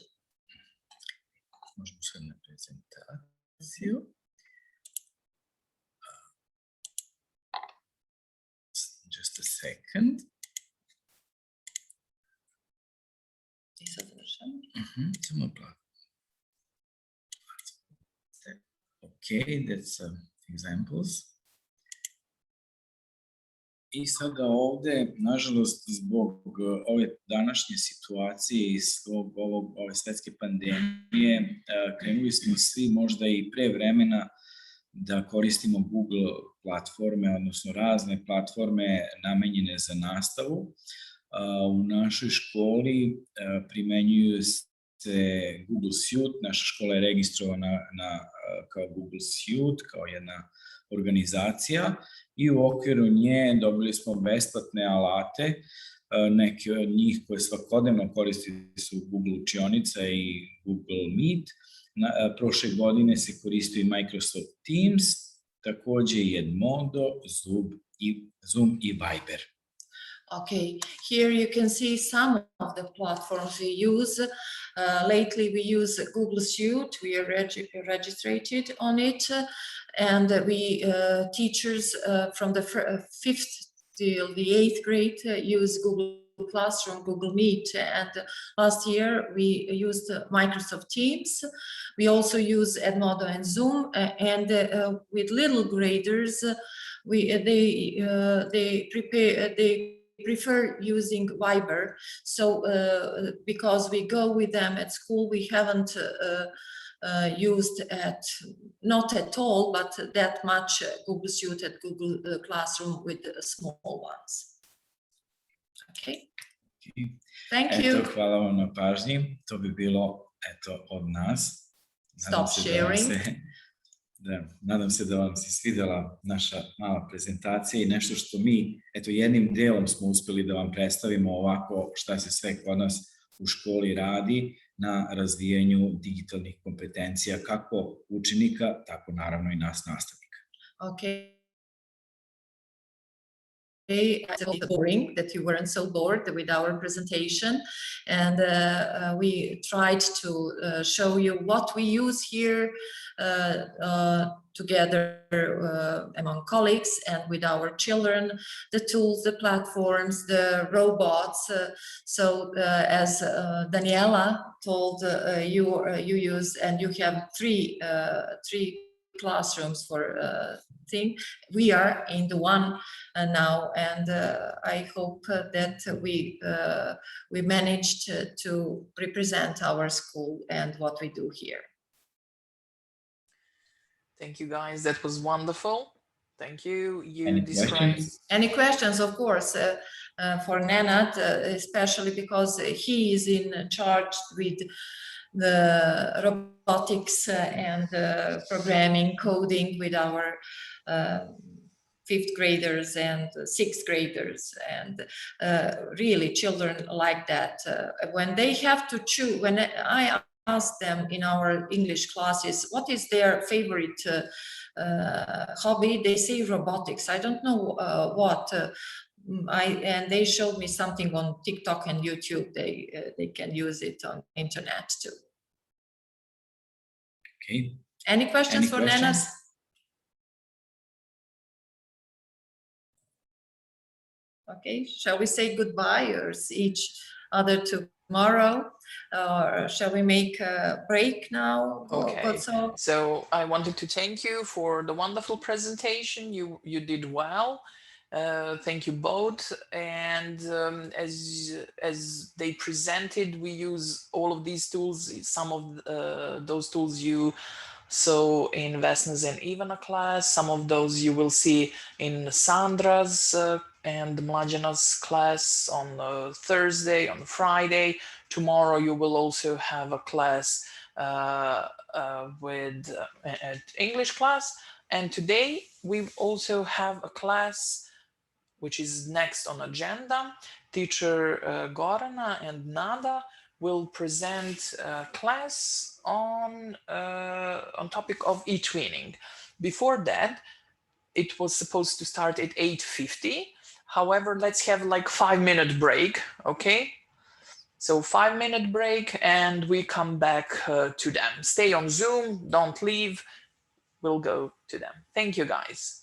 Just a second. Okay, that's examples. I sada ovde, nažalost, zbog ove današnje situacije i ove svetske pandemije, krenuli smo svi možda i pre vremena da koristimo Google platforme, odnosno razne platforme namenjene za nastavu. U našoj školi primenjuju se Google Suite, naša škola je registrovana kao Google Suite, kao jedna organizacija i u okviru nje dobili smo besplatne alate, neke od njih koje svakodnevno koriste su Google učionica i Google Meet. Prošle godine se koristio i Microsoft Teams, takođe i Edmodo, Zoom i Viber. Okay, here you can see some of the platforms we use. Lately we use Google Suite, we are registered on it, and we teachers from the 5th till the 8th grade use Google Classroom, Google Meet, and last year we used Microsoft Teams. We also use Edmodo and Zoom, and with little graders, they prefer using Viber. So because we go with them at school, we haven't used not at all, but that much Google Suite and Google Classroom with the small ones. Okay. Thank you. Eto, hvala vam na pažnji. To bi bilo od nas. Stop sharing. Nadam se da vam se svidela naša mala prezentacija i nešto što mi, jednim delom smo uspeli da vam predstavimo ovako šta se sve kod nas u školi radi na razvijanju digitalnih kompetencija, kako učenika, tako naravno i nas nastavnika. Okay. Boring, that you weren't so bored with our presentation, and we tried to show you what we use here together among colleagues and with our children, the tools, the platforms, the robots. So as Daniela told, you use, and you have three classrooms for thing. We are in the one now, and I hope that we managed to represent our school and what we do here. Thank you, guys. That was wonderful. Thank you. Any questions, of course, for Nenad, especially because he is in charge with the robotics and programming, coding with our 5th graders and 6th graders, and really children like that. When they have to choose, when I ask them in our English classes, what is their favorite hobby, they say robotics. I don't know what. And they showed me something on TikTok and YouTube. They can use it on internet too. Okay. Any questions for Nenad? Okay, shall we say goodbye or see each other tomorrow? Or shall we make a break now? Okay, so I wanted to thank you for the wonderful presentation. You did well. Thank you both. And as they presented, we use all of these tools. Some of those tools you saw in Vesna's and Ivana class. Some of those you will see in Sandra's and Mlađana's class on Thursday, on Friday. Tomorrow you will also have a class with an English class. And today we also have a class which is next on agenda. Teacher Gorana and Nada will present a class on topic of Etwinning. Before that, it was supposed to start at 8:50. However, let's have like 5-minute break, okay? So 5-minute break and we come back to them. Stay on Zoom, don't leave. We'll go to them. Thank you, guys.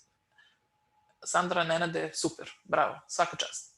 Sandra, Nenade, super, bravo, svaka čast.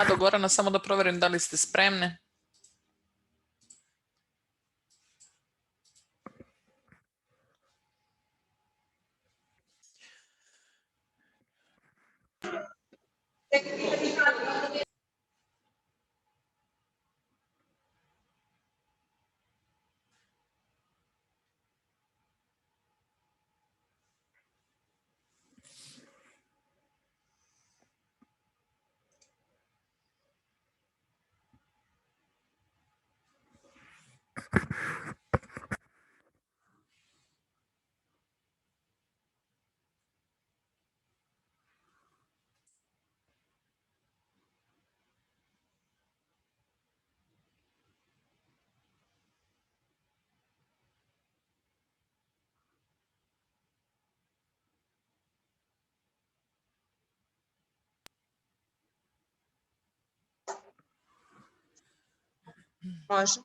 do Gorana, samo da proverim da li ste spremne. Može.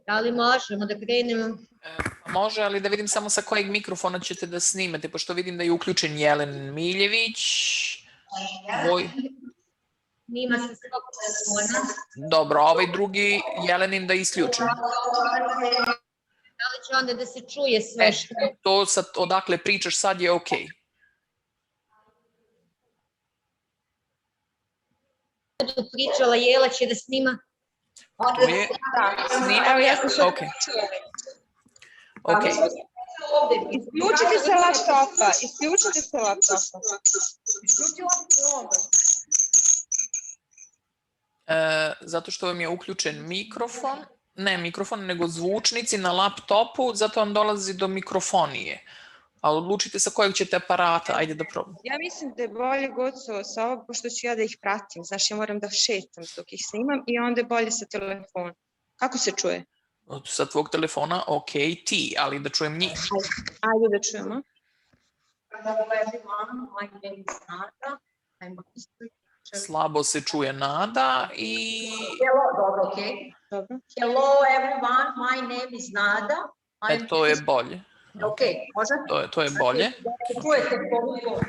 Da li možemo da krenemo? Može, ali da vidim samo sa kojeg mikrofona ćete da snimate, pošto vidim da je uključen Jelen Miljević. Snima se svog telefona. Dobro, ovaj drugi Jelenin da isključim. Da li će onda da se čuje sve što... To sad, odakle pričaš sad je okej. Pričala Jela će da snima. Evo ja sam sad... Okej. Isključite se laptopa, isključite se laptopa. Zato što vam je uključen mikrofon, ne mikrofon, nego zvučnici na laptopu, zato vam dolazi do mikrofonije. Ali odlučite sa kojeg ćete aparata, ajde da probam. Ja mislim da je bolje Goco sa ovog, pošto ću ja da ih pratim. Znaš, ja moram da šetam dok ih snimam i onda je bolje sa telefonom. Kako se čuje? Sa tvog telefona, okej, ti, ali da čujem njih. Ajde da čujemo. Slabo se čuje Nada i... Dobro, okej. Hello everyone, my name is Nada. To je bolje. Okej, može? To je bolje. Čujete koliko?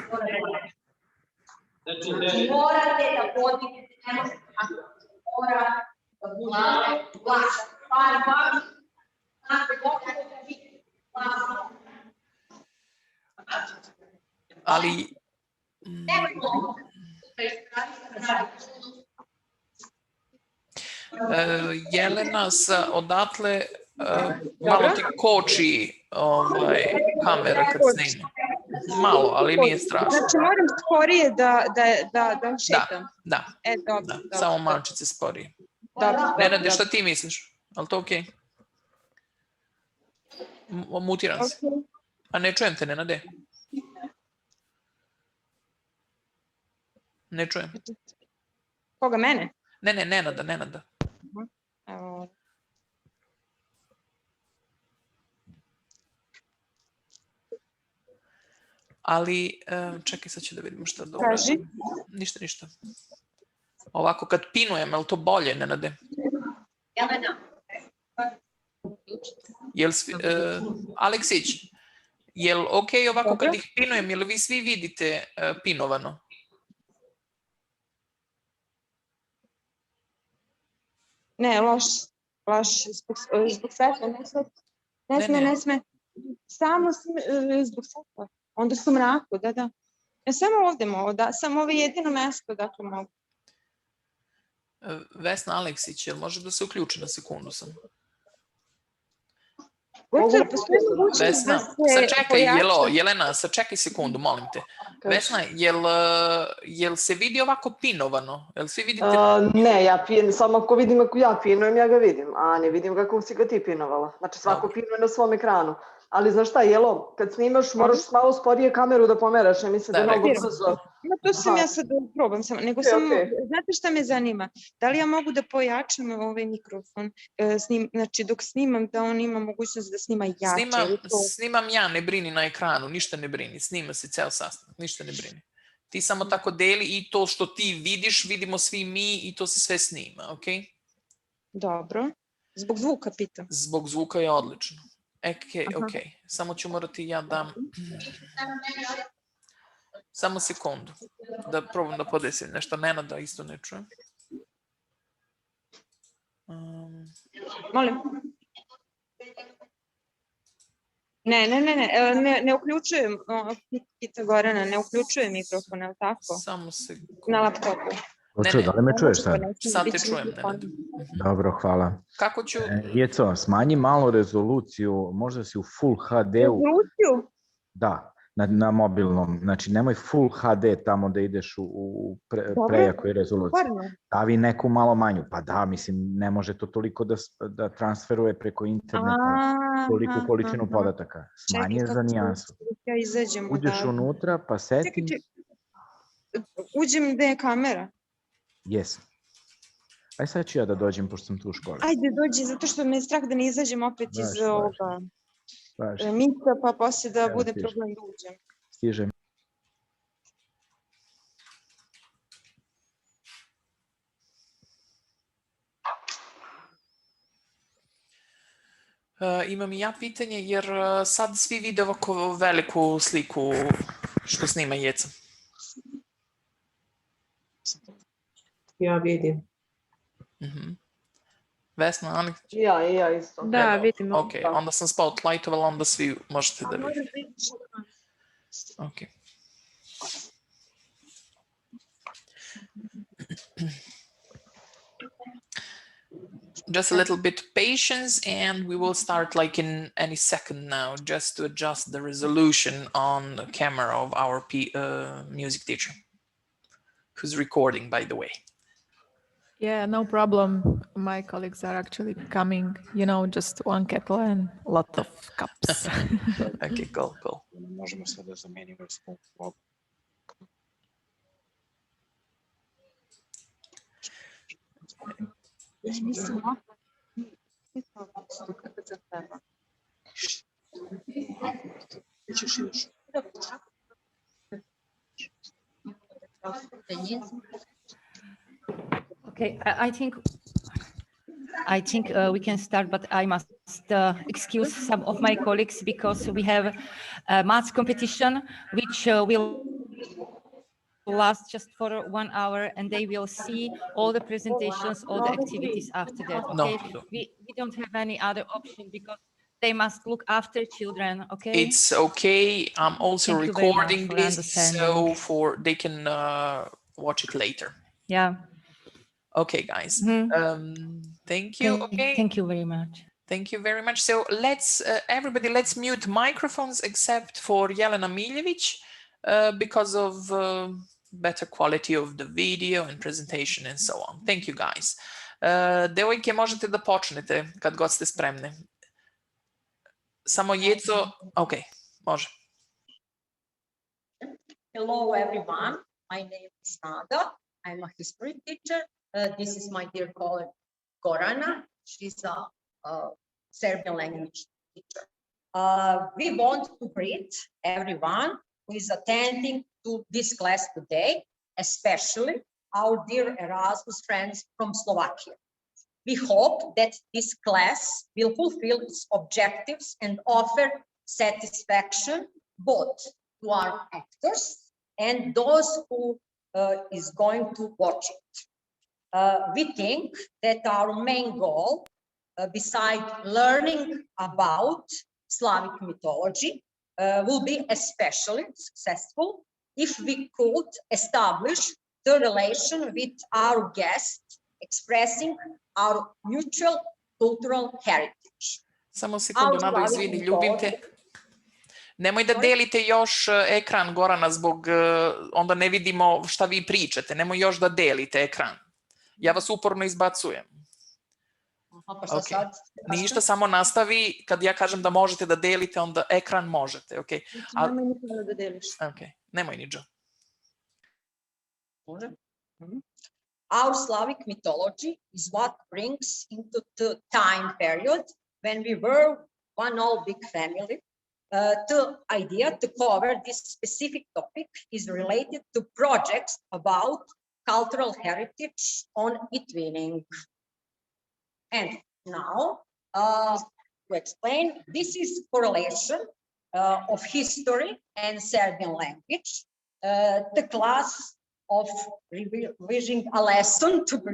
Znači, morate da podignete, ne možete mora da bude glas. Ali... Jelena odatle malo ti koči kamera kad snima. Malo, ali nije strašno. Znači moram sporije da šetam? Da. Dobro. Samo malčice sporije. Nenade, šta ti misliš? Ali to okej? Mutiram se. A ne čujem te, Nenade. Ne čujem. Koga, mene? Ne, Nenada. Evo. Ali, čekaj, sad ću da vidimo šta dobro. Kaži. Ništa. Ovako, kad pinujem, je li to bolje, Nenade? Jelena. Aleksić, je li okej ovako kad ih pinujem, je li vi svi vidite pinovano? Ne, loš, zbog svetla, ne sme. Samo zbog svetla. Onda su mraku, da. Ja samo ovde mogu, samo ovo je jedino mesto dakle mogu. Vesna Aleksić, jel može da se uključi na sekundu sam? Vesna, sačekaj, Jelena, sačekaj sekundu, molim te. Vesna, jel se vidi ovako pinovano? Jel svi vidite? Ne, samo ako vidim ako ja pinujem, ja ga vidim, a ne vidim kako si ga ti pinovala. Znači svako pinuje na svom ekranu. Ali znaš šta, Jelo, kad snimaš moraš malo sporije kameru da pomeraš, ne mislim da je mnogo brzo. To sam ja sad probam, nego samo, znate šta me zanima? Da li ja mogu da pojačam ovaj mikrofon, znači dok snimam, da on ima mogućnost da snima jače? Snimam ja, ne brini na ekranu, ništa ne brini, snima se ceo sastanak, ništa ne brini. Ti samo tako deli i to što ti vidiš, vidimo svi mi i to se sve snima, okej? Dobro, zbog zvuka pitam. Zbog zvuka je odlično. Okej, samo ću morati ja dam... Samo sekundu. Da probam da podesim nešto. Nenada isto ne čujem. Molim? Ne uključujem, Kita Gorana, ne uključujem mikrofon, je li tako? Samo sekundu. Na laptopu. Da li me čuješ sad? Sad te čujem, Nenad. Dobro, hvala. Kako ću... Jeco, smanji malo rezoluciju, možda si u Full HD-u. Rezoluciju? Da, na mobilnom. Znači, nemoj Full HD tamo da ideš u prejakoj rezoluciji. Stavi neku malo manju. Pa da, mislim, ne može to toliko da transferuje preko interneta toliku količinu podataka. Smanji za nijansu. Uđeš unutra, pa settings. Uđem gde je kamera? Jesam. Aj sad ću ja da dođem, pošto sam tu u školi. Ajde, dođi, zato što me je strah da ne izađem opet iz ovoga mita, pa poslije da bude problem da uđem. Stižem. Imam i ja pitanje, jer sad svi vide ovako veliku sliku što snima Jeca. Ja vidim. Vesna, Ani? Ja isto. Da, vidim. Ok, onda sam spotlightovala, onda svi možete da vidite. Ok. Just a little bit patience and we will start like in any second now, just to adjust the resolution on the camera of our music teacher, who's recording, by the way. Yeah, no problem. My colleagues are actually coming, just one kettle and a lot of cups. Okay, cool. Možemo sad da zamenimo ispod. Okay, I think we can start, but I must excuse some of my colleagues because we have a maths competition which will last just for 1 hour, and they will see all the presentations, all the activities after that. Okay, we don't have any other option because they must look after children. Okay, it's okay. I'm also recording this, so they can watch it later. Yeah. Okay, guys. Thank you. Okay. Thank you very much. Thank you very much. So everybody, let's mute microphones except for Jelena Miljević because of better quality of the video and presentation and so on. Thank you, guys. Devojke, možete da počnete kad god ste spremne. Samo Jeco, okay, može. Hello, everyone. My name is Nada. I'm a history teacher. This is my dear colleague Gorana. She's a Serbian language teacher. We want to greet everyone who is attending to this class today, especially our dear Erasmus friends from Slovakia. We hope that this class will fulfill its objectives and offer satisfaction both to our actors and those who is going to watch it. We think that our main goal, besides learning about Slavic mythology, will be especially successful if we could establish the relation with our guests, expressing our mutual cultural heritage. Samo sekundu, Nado, izvini, ljubim te. Nemoj da delite još ekran, Gorana, zbog onda ne vidimo šta vi pričate. Nemoj još da delite ekran. Ja vas uporno izbacujem. Okay. Ništa, samo nastavi. Kad ja kažem da možete da delite, onda ekran možete. Okay. Nemoj nikada da deliš. Okay. Nemoj niđo. Our Slavic mythology is what brings into the time period when we were one all big family. The idea to cover this specific topic is related to projects about cultural heritage on Etwinning. And now, to explain, this is correlation of history and Serbian language. the class of revision a lesson, to be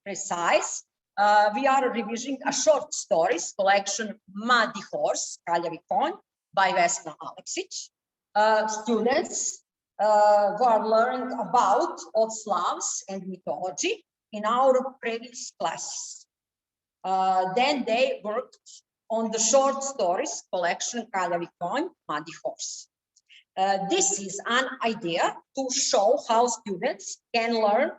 precise. We are reviewing a short stories collection, Muddy Horse, Kraljevi konj, by Vesna Aleksić. Students who are learning about Old Slavs and mythology in our previous classes. Then they worked on the short stories collection, Kraljevi konj, Muddy Horse. This is an idea to show how students can learn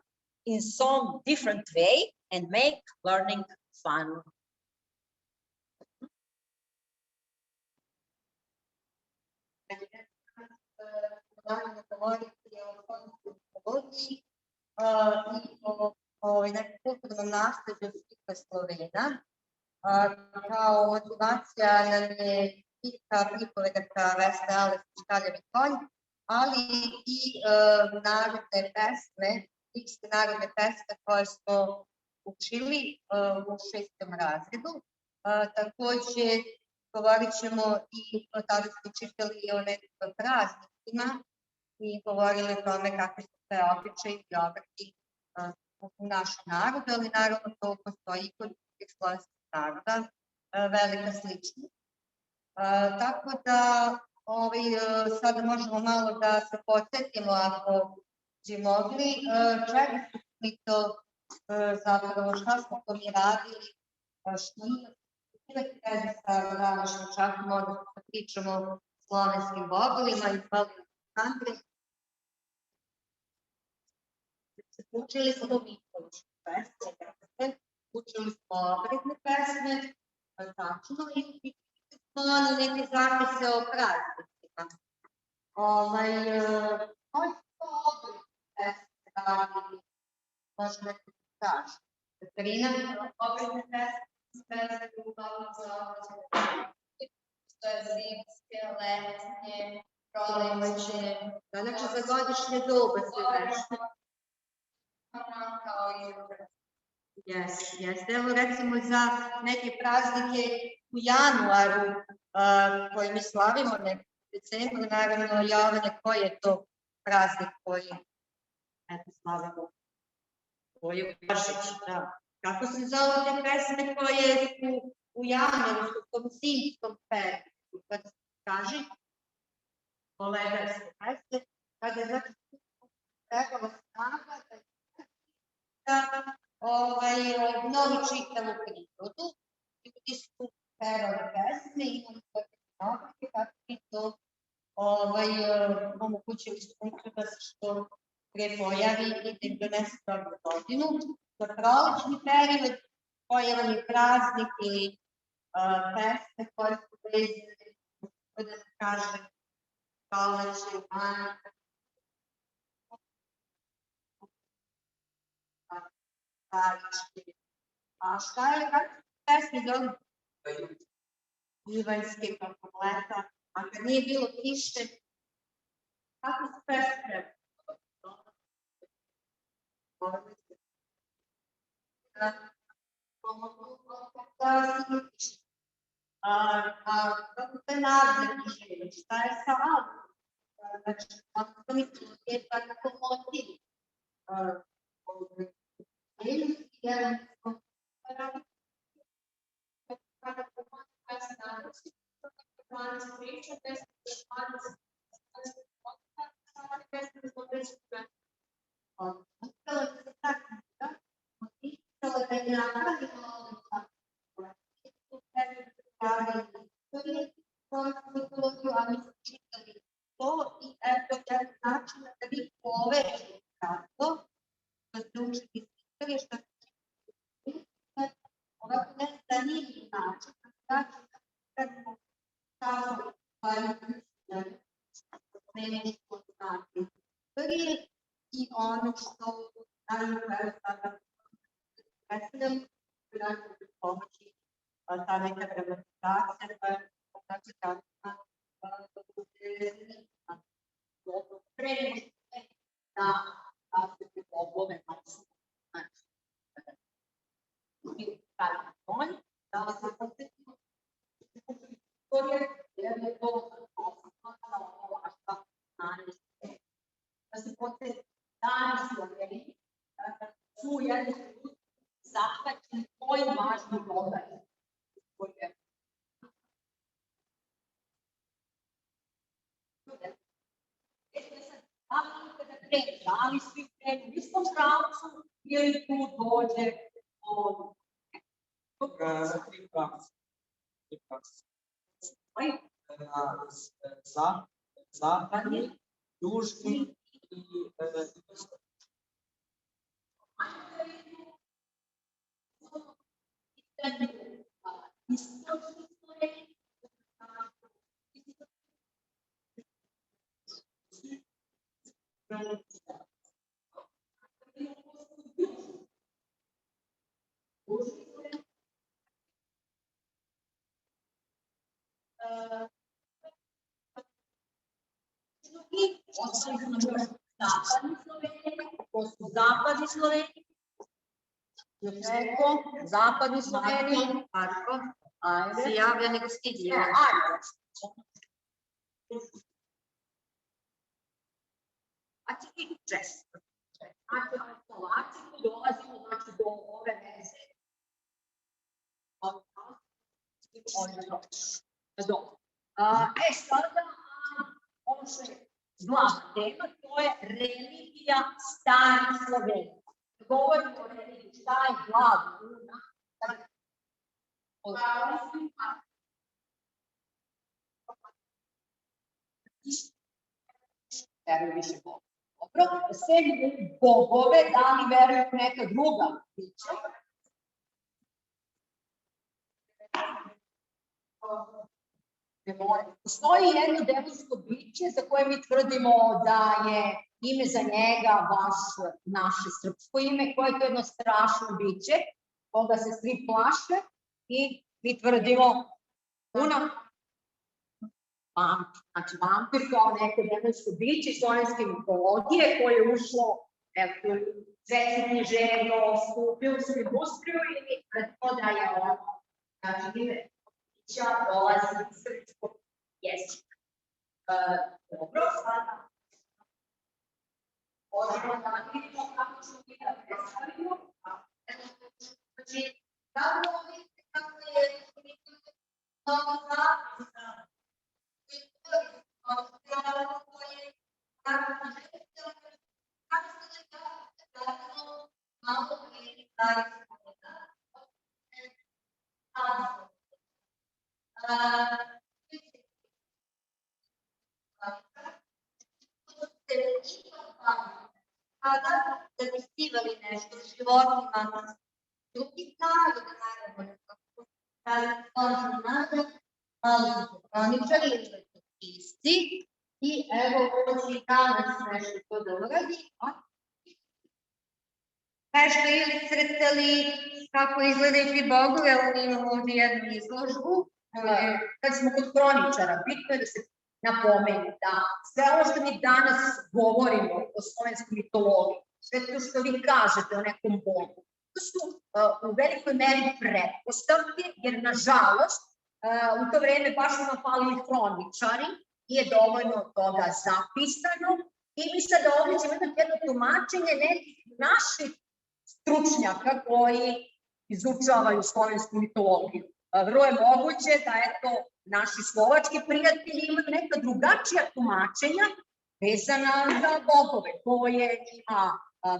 in some different way and make learning fun. Kulturnom nasleđu slika Slovena. Kao motivacija nam je slika pripovedaka Vesne Aleksić Kraljevi konj, ali i narodne pesme, srpske narodne pesme koje smo učili u 6. razredu. Takođe, govorit ćemo i tada smo čitali o nekim praznicima i govorili o tome kakve su sve običaje i obrti u našem narodu, ali naravno to postoji i kod drugih slovenskih naroda, velika sličnost. Tako da sada možemo malo da se podsjetimo, ako bi mogli, čega su mi to zapravo, šta smo to mi radili, što uvek veze sa današnjim časom, odnosno da pričamo o slovenskim bogovima i Aleksandre. Učili smo mitološke pesme, učili smo obredne pesme, tačno, i učili smo neke zapise o praznicima. Koji su to obredne pesme radili, može neko da kaže? Katarina, obredne pesme uglavnom za obraćanje. To je zimske, letnje, proleće. Znači za godišnje doba se vešte. Jeste, evo recimo za neke praznike u januaru koji mi slavimo, neki decembru, naravno Jovane, koji je to praznik koji slavimo? Koji je Božić, da. Kako se zove te pesme koje su u januaru, u tom zimskom periodu? Kad se kaže, koledarske pesme, kada je znači trebalo snaga mnogi čitavu prirodu, ljudi su pevali pesme, imali svoje nauke, kako bi to omogućili suncu da se što pre pojavi i da im donese dobru godinu. Za prolećni period pojavan je praznik ili pesme koje su vezane, da se kaže, proleće, a šta je, kako su pesme zove? Ivanjske, kako leta, a kad nije bilo kiše, kako su pesme? Kako te narodne književine, šta je sa albumom? Znači, kako to mislim, je tako motiv. To i eto jedan način da vi povežete kako da ste učili istorije, što se čini ovako ne zanimljiv način, znači kad smo stavili nešto znati istorije i ono što naravno kada sada predstavljam, da će pomoći ta neka reprezentacija koja je znači kako da bude pre da se poglove masu. Da vas se posjetimo istorije, jer je to vaša znanje. u jednom zahvaćeni koji važni događaj. Da li svi krenu u istom pravcu ili tu dođe zapadni, južni i zapadni Sloveniji, zapadni Sloveniji, se javlja nego stidi. A ti često. Znači, Slovaci dolazimo do ove veze. Sada, ono što je glavna tema, to je religija starih Slovenaca. Govorimo o religiji, šta je glavna? Veruju više Boga. Dobro, sve bogove, da li veruju u neka druga bića? Postoji jedno demonsko biće za koje mi tvrdimo da je ime za njega baš naše srpsko ime, koje je to jedno strašno biće, koga se svi plaše i mi tvrdimo znači vampir kao neko demonsko biće iz slovenske mitologije koje je ušlo svetu književnost, u filmsku industriju ili pretpodaje ono, znači ime bića dolazi iz srpskog jezika. Dobro, sada možemo da vidimo kako ćemo mi da predstavimo. Znači, kako vidite kako je mnogo zapisano. Kada ste testirali nešto životima drugih naroda, naravno, kroničari ili pisci, i evo ovo će i danas nešto to da uradi. Kažete ili crtali kako izgledaju ti bogovi, ali mi imamo ovdje jednu izložbu. Kad smo kod kroničara, bitno je da se napomeni da sve ovo što mi danas govorimo o slovenskoj mitologiji, sve to što vi kažete o nekom bogu, to su u velikoj meri pretpostavke, jer nažalost u to vreme baš su napalili kroničari, nije dovoljno toga zapisano i mi sad ovdje ćemo imati jedno tumačenje nekih naših stručnjaka koji izučavaju slovensku mitologiju. Vrlo je moguće da naši slovački prijatelji imaju neka drugačija tumačenja vezana za bogove, koje ima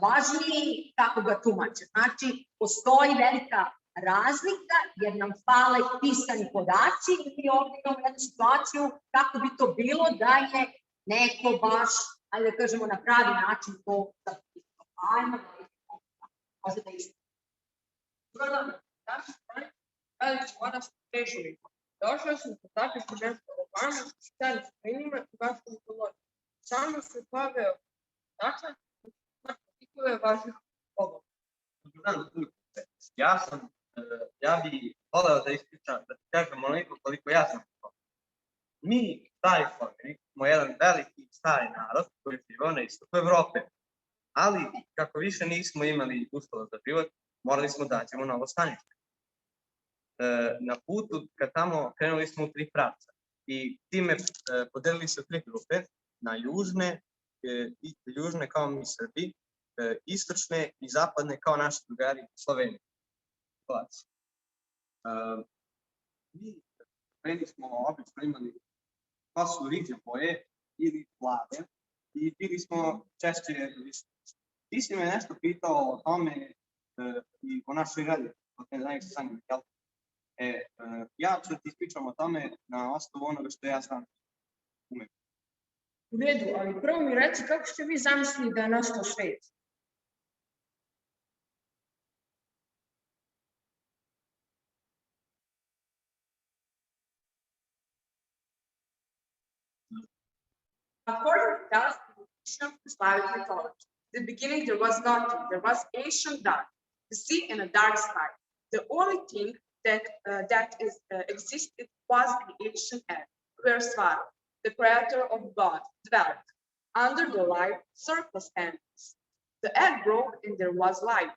važniji kako ga tumače. Znači, postoji velika razlika jer nam fale pisani podaci i mi ovdje imamo jednu situaciju kako bi to bilo da je neko baš, ajde da kažemo, na pravi način to zapisao. Ajmo da vidimo. Možda da isto. Došla sam po zapisku ženskog romana, stari s primima i vašu mitologiju. Samo se plaveo dakle, artikule vaših bogova. Ja bi voleo da ispričam, da ti kažem onoliko koliko ja sam to. Mi, stari Sloveni, smo jedan veliki stari narod koji živa na istoku Evrope, ali kako više nismo imali uslova za život, morali smo da nađemo novo stanište. Na putu kad tamo krenuli smo u 3 pravca i time podelili se u 3 grupe, na južne kao mi Srbi istočne i zapadne kao naši drugari u Sloveniji. Mi Sloveniji smo obično imali kosu riđe boje ili plave i bili smo češće višnici. Ti si me nešto pitao o tome i o našoj radi, o te najviše sanjima, jel? Ja ću ti ispričam o tome na osnovu onoga što ja znam. U redu, ali prvo mi reci kako ste vi zamislili da je nastao svet? According to that definition of Slavic mythology, in the beginning there was nothing. There was ancient dark, the sea and a dark sky. The only thing that existed was the ancient air, where Svarog, the creator of God, dwelt. Under the light, surface ends. The air broke and there was light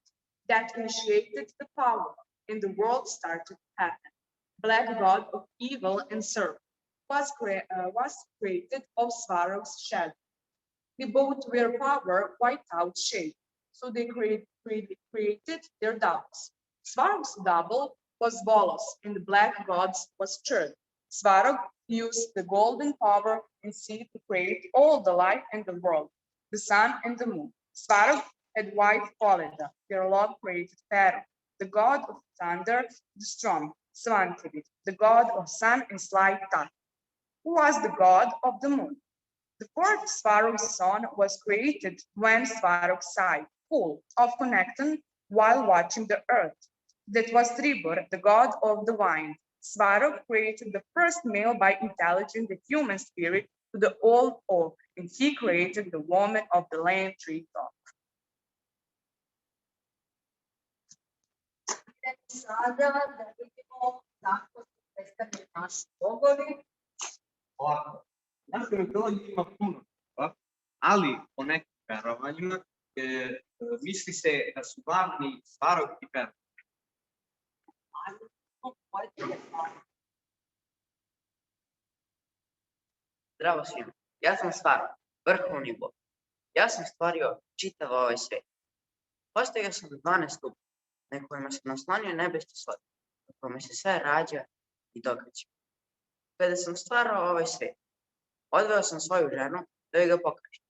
that initiated the power, and the world started to happen. Black god of evil and serpent was created of Svarog's shadow. They both were power wiped out shape, so they created their doubles. Svarog's double was Volos, and the black god's was Churd. Svarog used the golden power and sea to create all the life and the world, the sun and the moon. Svarog had wife Poleda. Their love created Pharaoh, the god of thunder, the strong, Svantevit, the god of sun and slight Tat, who was the god of the moon. The fourth Svarog's son was created when Svarog sighed, full of connection while watching the earth. That was Tribor, the god of the wine. Svarog created the first male by intelliging the human spirit to the old oak, and he created the woman of the lame tree top. Sada da vidimo kako su predstavljeni naši bogovi. Ovako, naša mitologija ima puno toga, ali po nekim verovanjima misli se da su glavni Svarog i Perun. Zdravo svima, ja sam Svarog, vrhovni bog. Ja sam stvorio čitav ovaj svet. Postavio sam 12 stupa, na kojima se naslonio nebeski svod, na kojima se sve rađa i događa. Kada sam stvarao ovaj svet, odveo sam svoju ženu da joj ga pokažem.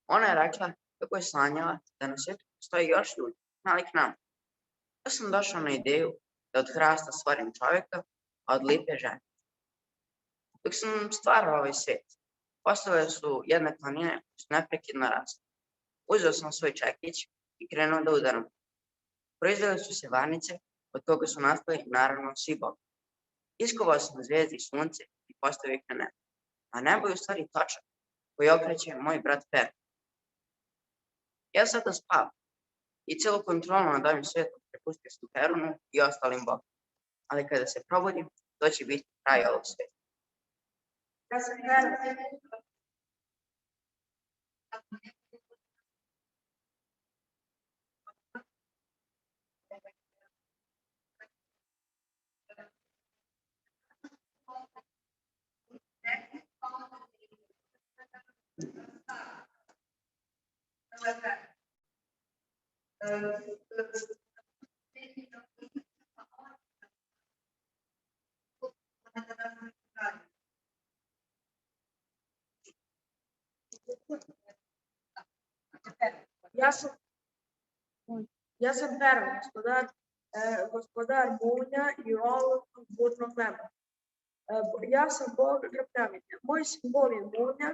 Ona je rekla kako je sanjala da na svijetu postoji još ljudi, nalik nama. Ja sam došao na ideju da od hrasta stvorim čovjeka, a od lipe žene. Dok sam stvarao ovaj svet, postavile su jedne planine koje su neprekidno rasle. Uzeo sam svoj čekić i krenuo da udaram. Proizvele su se varnice, od koga su nastali naravno svi bogovi. Iskovao sam zvijezde i sunce i postavio ih na nebo. A nebo je u stvari točak koji okreće moj brat Perun. Ja sada spavam i celu kontrolu nad ovim svijetom prepustio sam Perunu i ostalim bogom. Ali kada se probudim, to će biti kraj ovog svijeta. Ja sam Perun. Ja sam Perun, gospodar munja i olog burnog neba. Ja sam bog plemena. Moj simbol je munja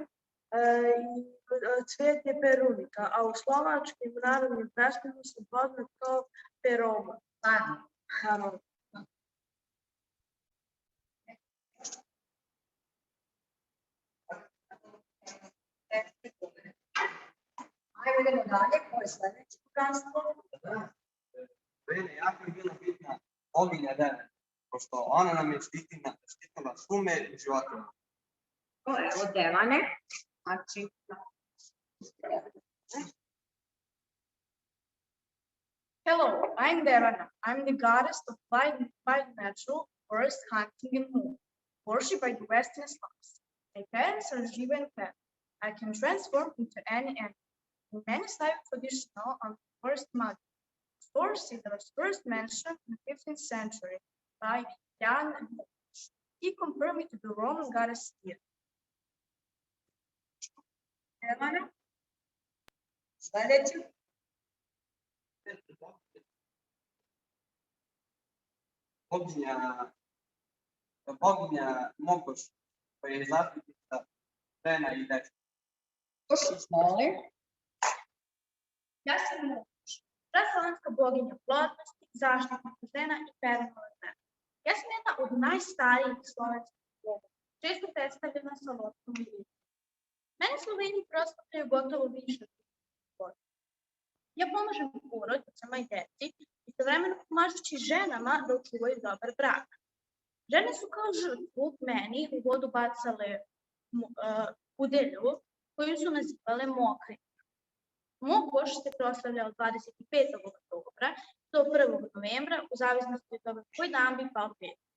i cvijet je perunika, a u slovačkim narodnim pesmama se poznat kao peroma. Ajmo idemo dalje, koje je sljedeće bogatstvo? Mene jako je bila bitna oginja deve, pošto ona nam je štitila šume i životinje. Evo Devane. Znači, Hello, I'm Devana. I'm the goddess of wild natural, forest hunting and moon, worshipped by the Western Slavs. My parents are Jiva and Pen. I can transform into any animal. Many Slavic traditional on first mother. Source was first mentioned in the 15th century by Jan. He compared it to the Roman goddess Tyr. Sledeći. Boginja Mogoš, koja je zaštitnica žena i dece. Molim. Ja sam Mogoš, praslavenska boginja plodnosti, zaštitnica žena i perenova žena. Ja sam jedna od najstarijih slovenskih boga, često predstavljena sa lotkom i vidim. Mene Sloveni proslavljaju gotovo više od godina. Ja pomažem porodicama i deci, istovremeno pomažući ženama da očuvaju dobar brak. Žene su kao žrtvu meni u vodu bacale kudelju koju su nazivale mokrim. Mogoš se proslavlja od 25. oktobra do 1. novembra, u zavisnosti od toga koji dan bi pao petak.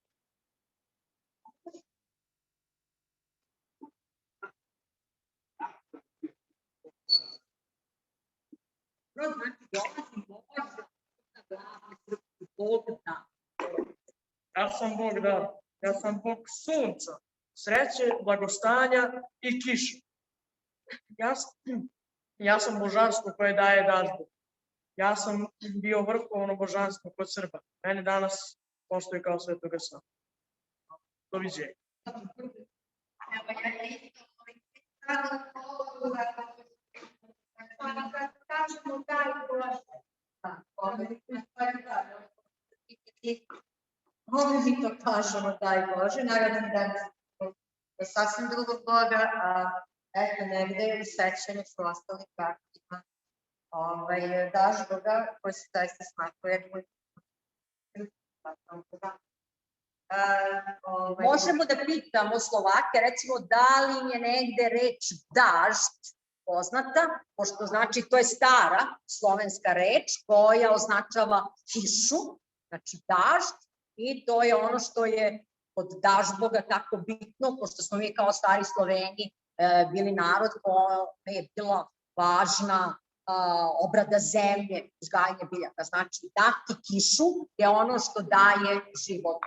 Ja sam Bog da, ja sam Bog sunca, sreće, blagostanja i kiše. Ja sam božanstvo koje daje dažbu. Ja sam bio vrhovno božanstvo kod Srba. Mene danas postoji kao svetoga sama. Doviđenja. Ovdje mi to kažemo, daj Bože, naravno da sasvim drugog Boga, a eto negde u sećanju su ostali kaktima daž Boga koji se zaista smakuje. Možemo da pitamo Slovake, recimo, da li im je negde reč dažd poznata, pošto znači to je stara slovenska reč koja označava kišu, znači dažd, i to je ono što je od dažboga tako bitno, pošto smo mi kao stari Sloveni bili narod kome je bila važna obrada zemlje, uzgajanje biljaka. Znači dati kišu je ono što daje život.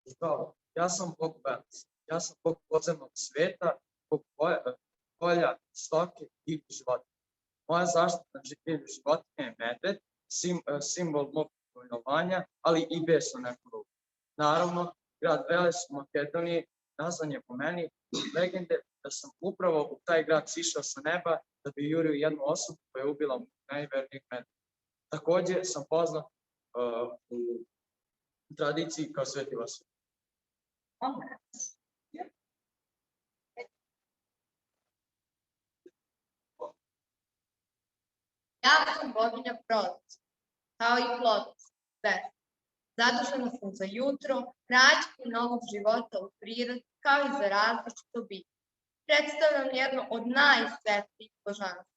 Zdravo, ja sam Bog Veliki, ja sam Bog podzemnog sveta, Bog polja, stoke i životinja. Moja zaštitna životinja je medved, simbol mog povinovanja, ali i besa neku ruku. Naravno, grad Veles u Makedoniji nazvan je po meni legende da sam upravo u taj grad sišao sa neba da bi jurio jednu osobu koja je ubila najvernijeg medveda. Takođe sam poznat u tradiciji kao Sveti Vasilij. Ja sam boginja proroca, kao i plodnost, zadužena sam za jutro, rađenje novog života u prirodi, kao i za različito biti. Predstavljam jedno od najsvetlijih božanstva.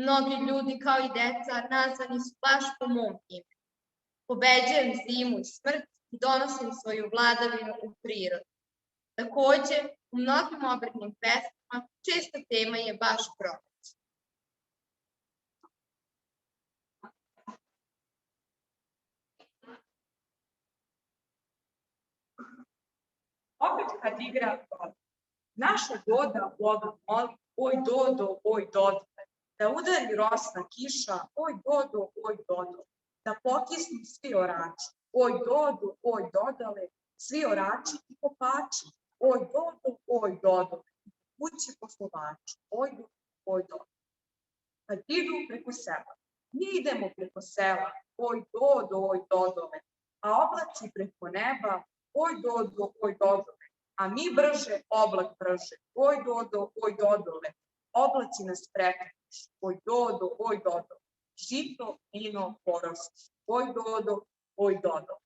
Mnogi ljudi, kao i deca, nazvani su baš po mom ime. Pobeđujem zimu i smrt i donosim svoju vladavinu u prirodi. Takođe, u mnogim obrednim pesmama česta tema je baš proroc. Opet kad igra naša Doda Boga moli, oj Dodo, oj Dodole, da udari rosna kiša, oj Dodo, oj Dodole, da pokisnu svi orači, oj Dodo, oj Dodole, svi orači i kopači, oj Dodo, oj Dodole, kući poslovači, oj Dodo, oj Dodole. Kad idu preko sela, mi idemo preko sela, oj Dodo, oj Dodole, a oblaci preko neba, oj Dodo, oj Dodole, a mi brže, oblak brže, oj Dodo, oj Dodole, oblaci nas prekriš, oj Dodo, oj Dodole, žito, vino, porosti, oj Dodo, oj Dodole.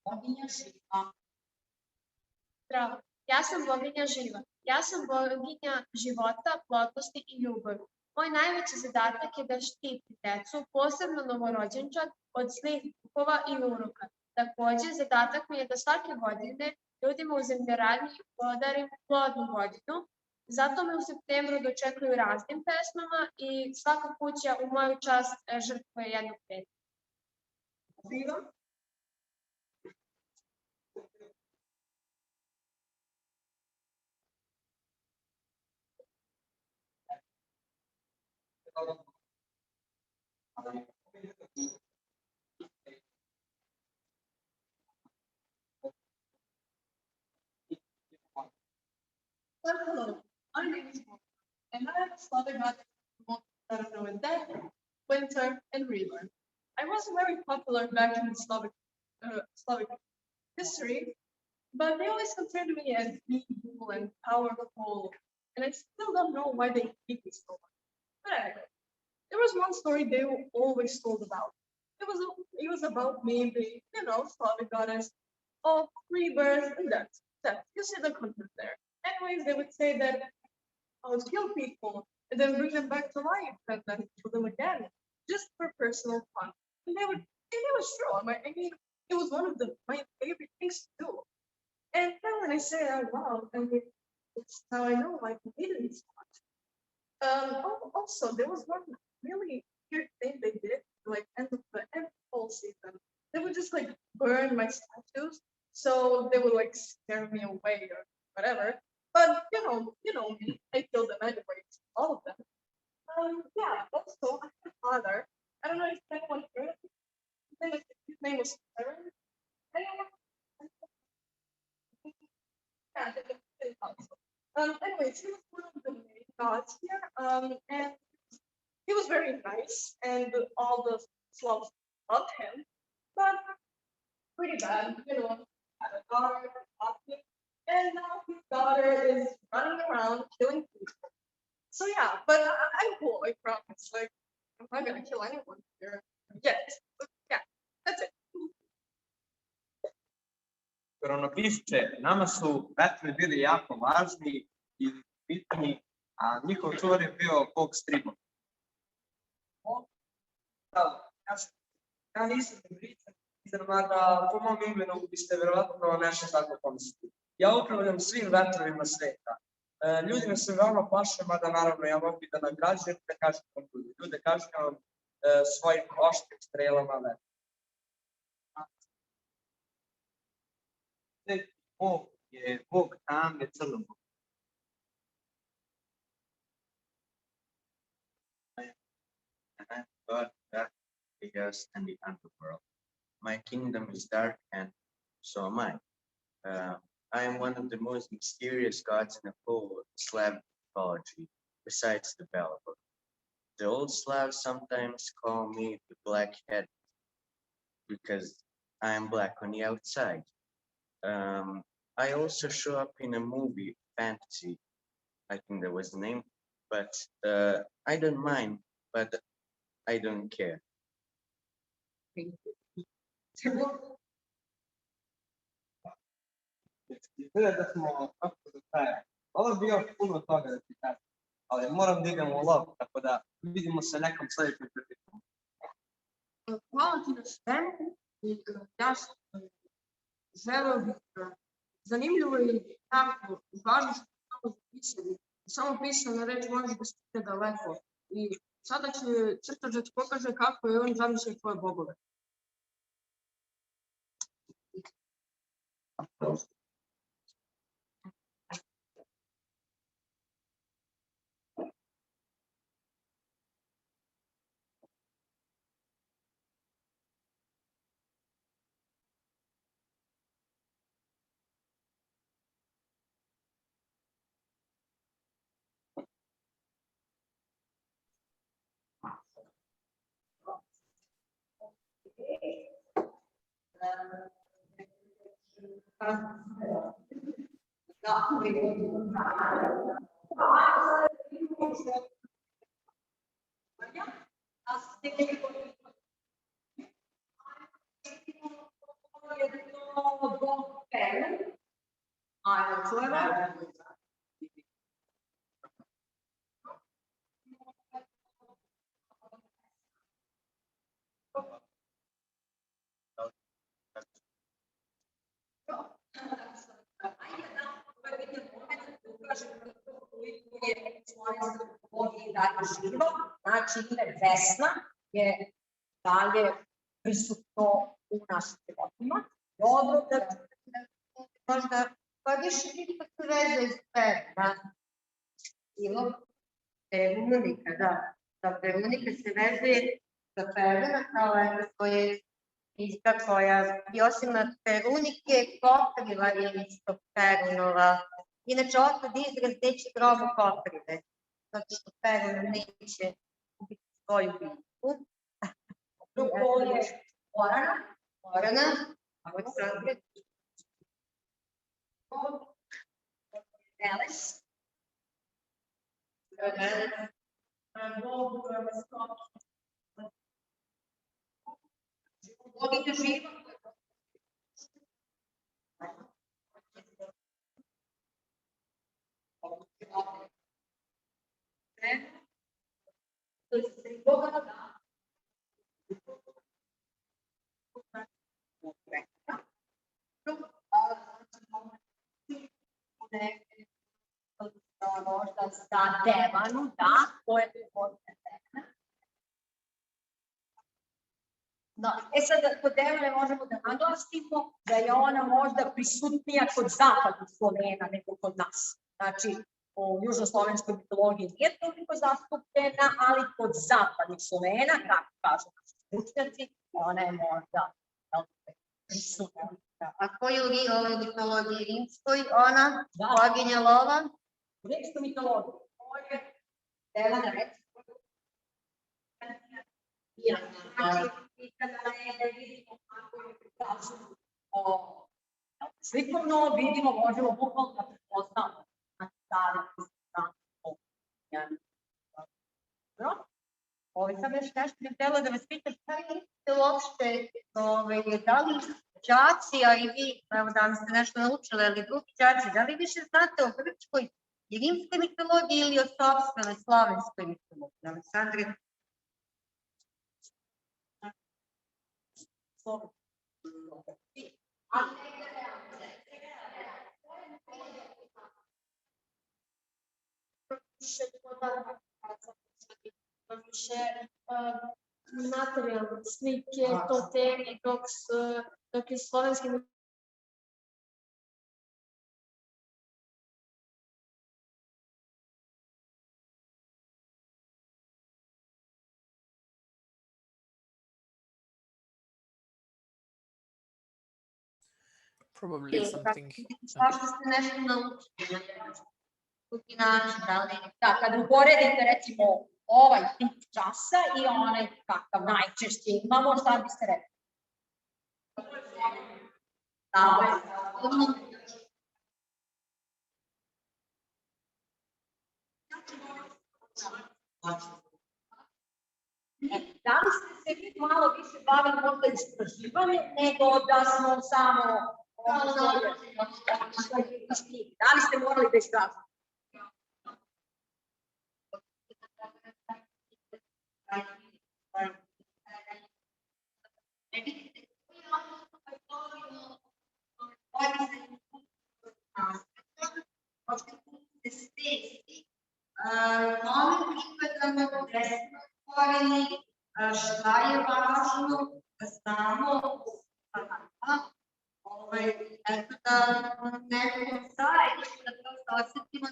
Boginja živa. Zdravo, Ja sam boginja živa. Ja sam boginja života, plodnosti i ljubavi. Moj najveći zadatak je da štiti decu, posebno novorođenčad, od zlih duhova i uroka. Takođe, zadatak mi je da svake godine ljudima u zemljoradnji podarim plodnu godinu. Zato me u septembru dočekuju raznim pesmama i svaka kuća u moju čast žrtvuje jednu petku. Hello, my name is Monica, and I am a Slavic artist from Death, Winter, and Rebirth. I was very popular back in Slavic history, but they always considered me as beautiful and powerful, and I still don't know why they hate me so much. But anyway, there was one story they always told about. It was about me being, Slavic goddess of rebirth and death. You see the content there. Anyways, they would say that I would kill people and then bring them back to life and then kill them again, just for personal fun. And it was true. I mean, it was one of my favorite things to do. And then when I say it out loud, I mean, it's how I know I hated it so much. Also, there was one really weird thing they did, like end of the fall season. They would just like burn my statues, so they would like scare me away or whatever. But you know me, I killed them anyways, all of them. Yeah. Also, I had a father. I don't know if anyone heard of him. His name was Aaron. Anyone? Yeah. Anyways, he was one of the main gods here. And he was very nice, and all the Slavs loved him. But pretty bad, had a daughter, and now his daughter is running around killing people. So yeah, but I'm cool, I promise. Like, I'm not gonna kill anyone here yet. But yeah, that's it. Ono piše, nama su vetrovi bili jako važni i bitni, a njihov čuvar je bio bog striba. Ja nisam Britan, mada po mom imenu biste verovatno nešto tako pomisliti. Ja upravljam svim vetrovima sveta. Ljudi me se veoma plaše, mada naravno ja mogu da nagrađujem, da kažem ljude kažnjavam svojim oštrim strelama vetra. Bog je bog tame crnog. And God, that chaos and the underworld. My kingdom is dark, and so am I. I am one of the most mysterious gods in the whole Slavic mythology, besides the Believer. The old Slavs sometimes call me the black-headed because I am black on the outside. I also show up in a movie, Fantasy, I think that was the name, but I don't mind, but I don't care. Izgleda da smo kako do kraja. Ovo je bio puno toga da ti kažem, ali moram da idem u lov, tako da vidimo se nekom sledećem prilikom. Hvala ti na svemu i ja sam želeo bih zanimljivo je jako važno što samo zapisali. Samo pisana reč može da stigne daleko. I sada će crtač da ti pokaže kako je on zamislio tvoje bogove. antropologiji dalje živo, znači ime Vesna je dalje prisutno u našim životima. Dobro da možda, pa više ipak veze iz Peruna. Ilo, Perunika, da. Da, Perunika se vezuje za Peruna kao svoje iska koja, i osim na Perunike, Kopriva je isto Perunova. Inače, otad izraz neće grobu Koprive, zato što Perun neće biti svoju bitku. Drugo je Orana, Aleksandra, Eles, Boginja živa. Možda za Devanu, da, to je da, sad kod Devane možemo da naglasimo da je ona možda prisutnija kod zapadnih Slovena nego kod nas. Znači, u južnoslovenskoj mitologiji nije toliko zastupljena, ali kod zapadnih Slovena, kako kažu naši stručnjaci, ona je možda prisutna. A koju li ovoj mitologiji rimskoj, ona, boginja lova? U rimskoj mitologiji, to je Devana, recimo. I kada ne vidimo kako je prikazuju slikovno, vidimo, možemo bukvalno da prepoznamo. Znači, Sam još nešto bih htjela da vas pitam, šta mislite uopšte, da li đaci, a i vi, evo danas ste nešto naučili, ali drugi đaci, da li više znate o grčkoj i rimskoj mitologiji ili o sopstvenoj slavenskoj mitologiji? Aleksandre? Više materijalne slike, to teme, dok je slovenski Probably something. Svašta ste nešto naučili. Da, kad uporedite recimo ovaj tip časa i onaj kakav najčešće imamo, šta biste rekli? Da li ste se vi malo više bavili možda istraživanjem nego da smo samo da li ste morali da istražite? Šta je važno da znamo eto da nekako zajednički da to osetimo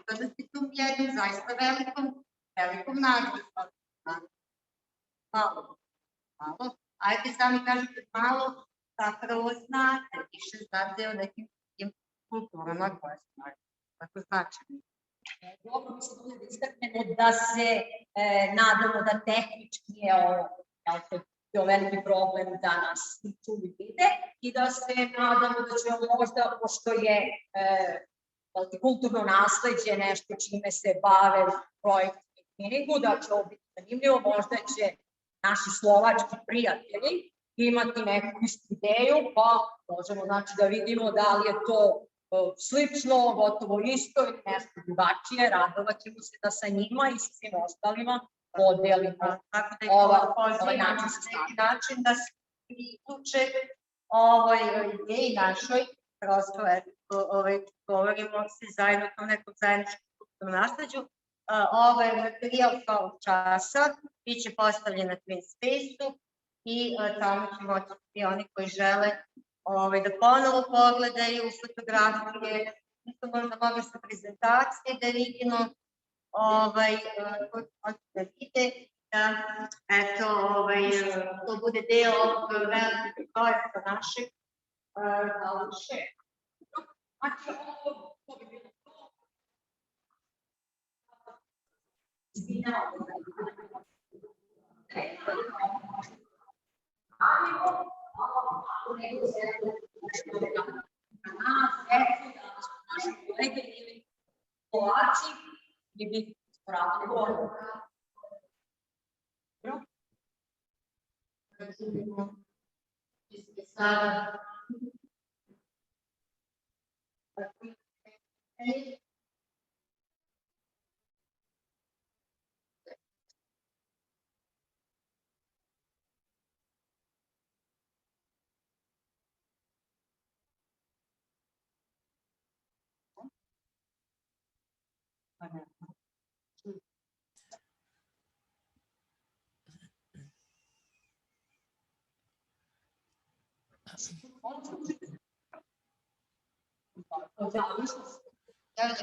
da se tom jednom zaista velikom nagradu. Malo. Ajde sami kažete malo, zapravo znate, više znate o nekim kulturama koje su tako značajne. Dobro, mi se da istaknemo da se nadamo da tehnički je ovo veliki problem da nas čuli vide i da se nadamo da ćemo možda, pošto je kulturno nasleđe nešto čime se bave projekt Etwinningu, da će ovo biti zanimljivo, možda će naši slovački prijatelji imati neku istu ideju, pa možemo znači da vidimo da li je to slično, gotovo isto ili nešto drugačije, radovat ćemo se da sa njima i sa svim ostalima podelimo ovaj način da se priključe ovoj ideji našoj, prosto govorimo se zajedno o nekom zajedničkom kulturnom nasleđu. Ovaj materijal kao časa bit će postavljen na Twin Space-u i tamo će moći svi oni koji žele da ponovo pogledaju fotografije, isto možda mogli sa prezentacije da vidimo, da vide, da eto, to bude deo ovog velikog projekta našeg nauče. Znači, ovo bi bilo to.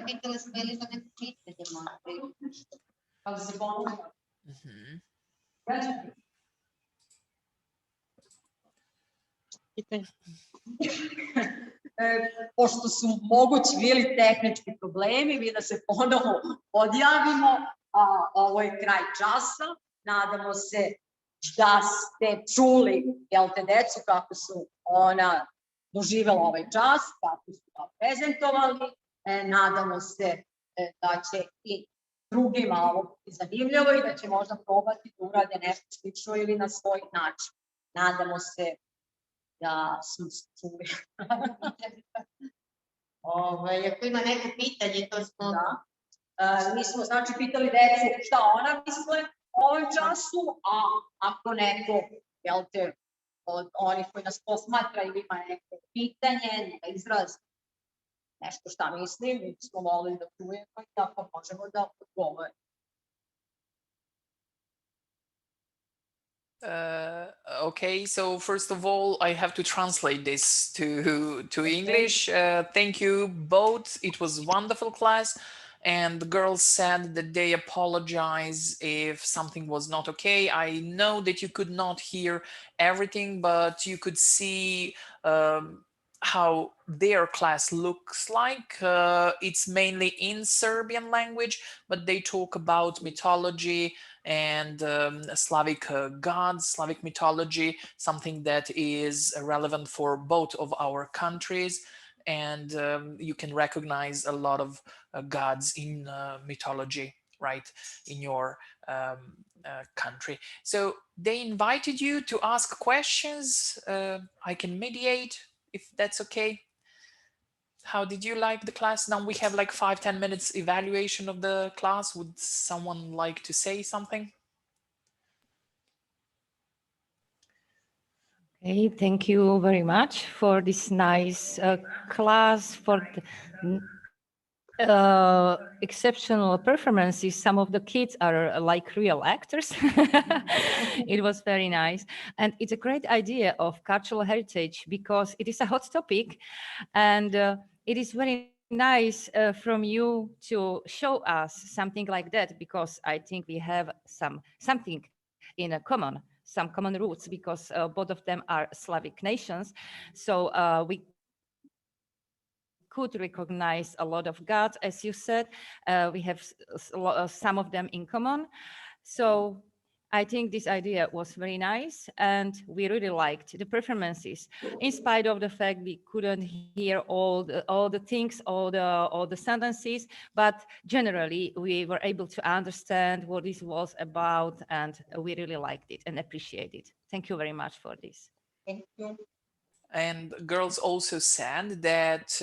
Pitali smo ili za neko pitanje, ali se pomoći. Pošto su mogući bili tehnički problemi, mi da se ponovo odjavimo, a ovo je kraj časa. Nadamo se da ste čuli, jel te decu, kako su ona doživjela ovaj čas, kako su ga prezentovali. Nadamo se da će i drugima ovo biti zanimljivo i da će možda probati da urade nešto slično ili na svoj način. Nadamo se da smo se čuli. Ako ima neko pitanje, to smo... Mi smo znači pitali decu šta ona misle o ovom času, a ako neko, jel te, od onih koji nas posmatra ili ima neko pitanje, da izrazi nešto šta mislim, mi smo volili da čujemo i da pa možemo da odgovorimo. Okay, so first of all, I have to translate this to English. Thank you both. It was a wonderful class. And the girls said that they apologize if something was not okay. I know that you could not hear everything, but you could see how their class looks like. It's mainly in Serbian language, but they talk about mythology and Slavic gods, Slavic mythology, something that is relevant for both of our countries. And you can recognize a lot of gods in mythology, right, in your country. So they invited you to ask questions. I can mediate, if that's okay. How did you like the class? Now we have like 5-10 minutes evaluation of the class. Would someone like to say something? Okay, thank you very much for this nice class, for the exceptional performances. Some of the kids are like real actors. It was very nice. And it's a great idea of cultural heritage because it is a hot topic. And it is very nice from you to show us something like that, because I think we have something in a common. Some common roots, because both of them are Slavic nations. So we could recognize a lot of gods, as you said. We have some of them in common. So I think this idea was very nice, and we really liked the performances, in spite of the fact we couldn't hear all the things, all the sentences, but generally we were able to understand what this was about, and we really liked it and appreciate it. Thank you very much for this. Thank you. And girls also said that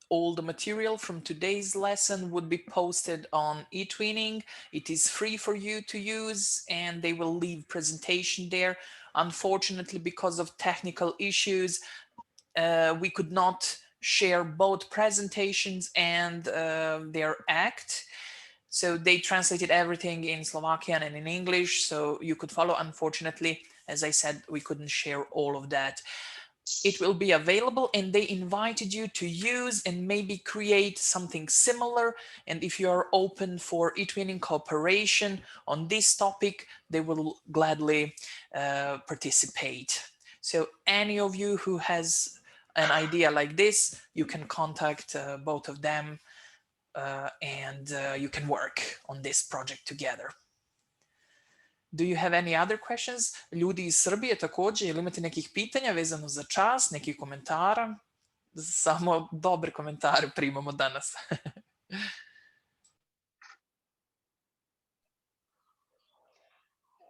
all the material from today's lesson would be posted on Etwinning. It is free for you to use, and they will leave presentation there. Unfortunately, because of technical issues, we could not share both presentations and their act. So they translated everything in Slovakian and in English, so you could follow. Unfortunately, as I said, we couldn't share all of that. It will be available, and they invited you to use and maybe create something similar. And if you are open for Etwinning cooperation on this topic, they will gladly participate. So any of you who has an idea like this, you can contact both of them and you can work on this project together. Do you have any other questions? Ljudi iz Srbije takođe, ili imate nekih pitanja vezano za čas, nekih komentara? Samo dobre komentare primamo danas.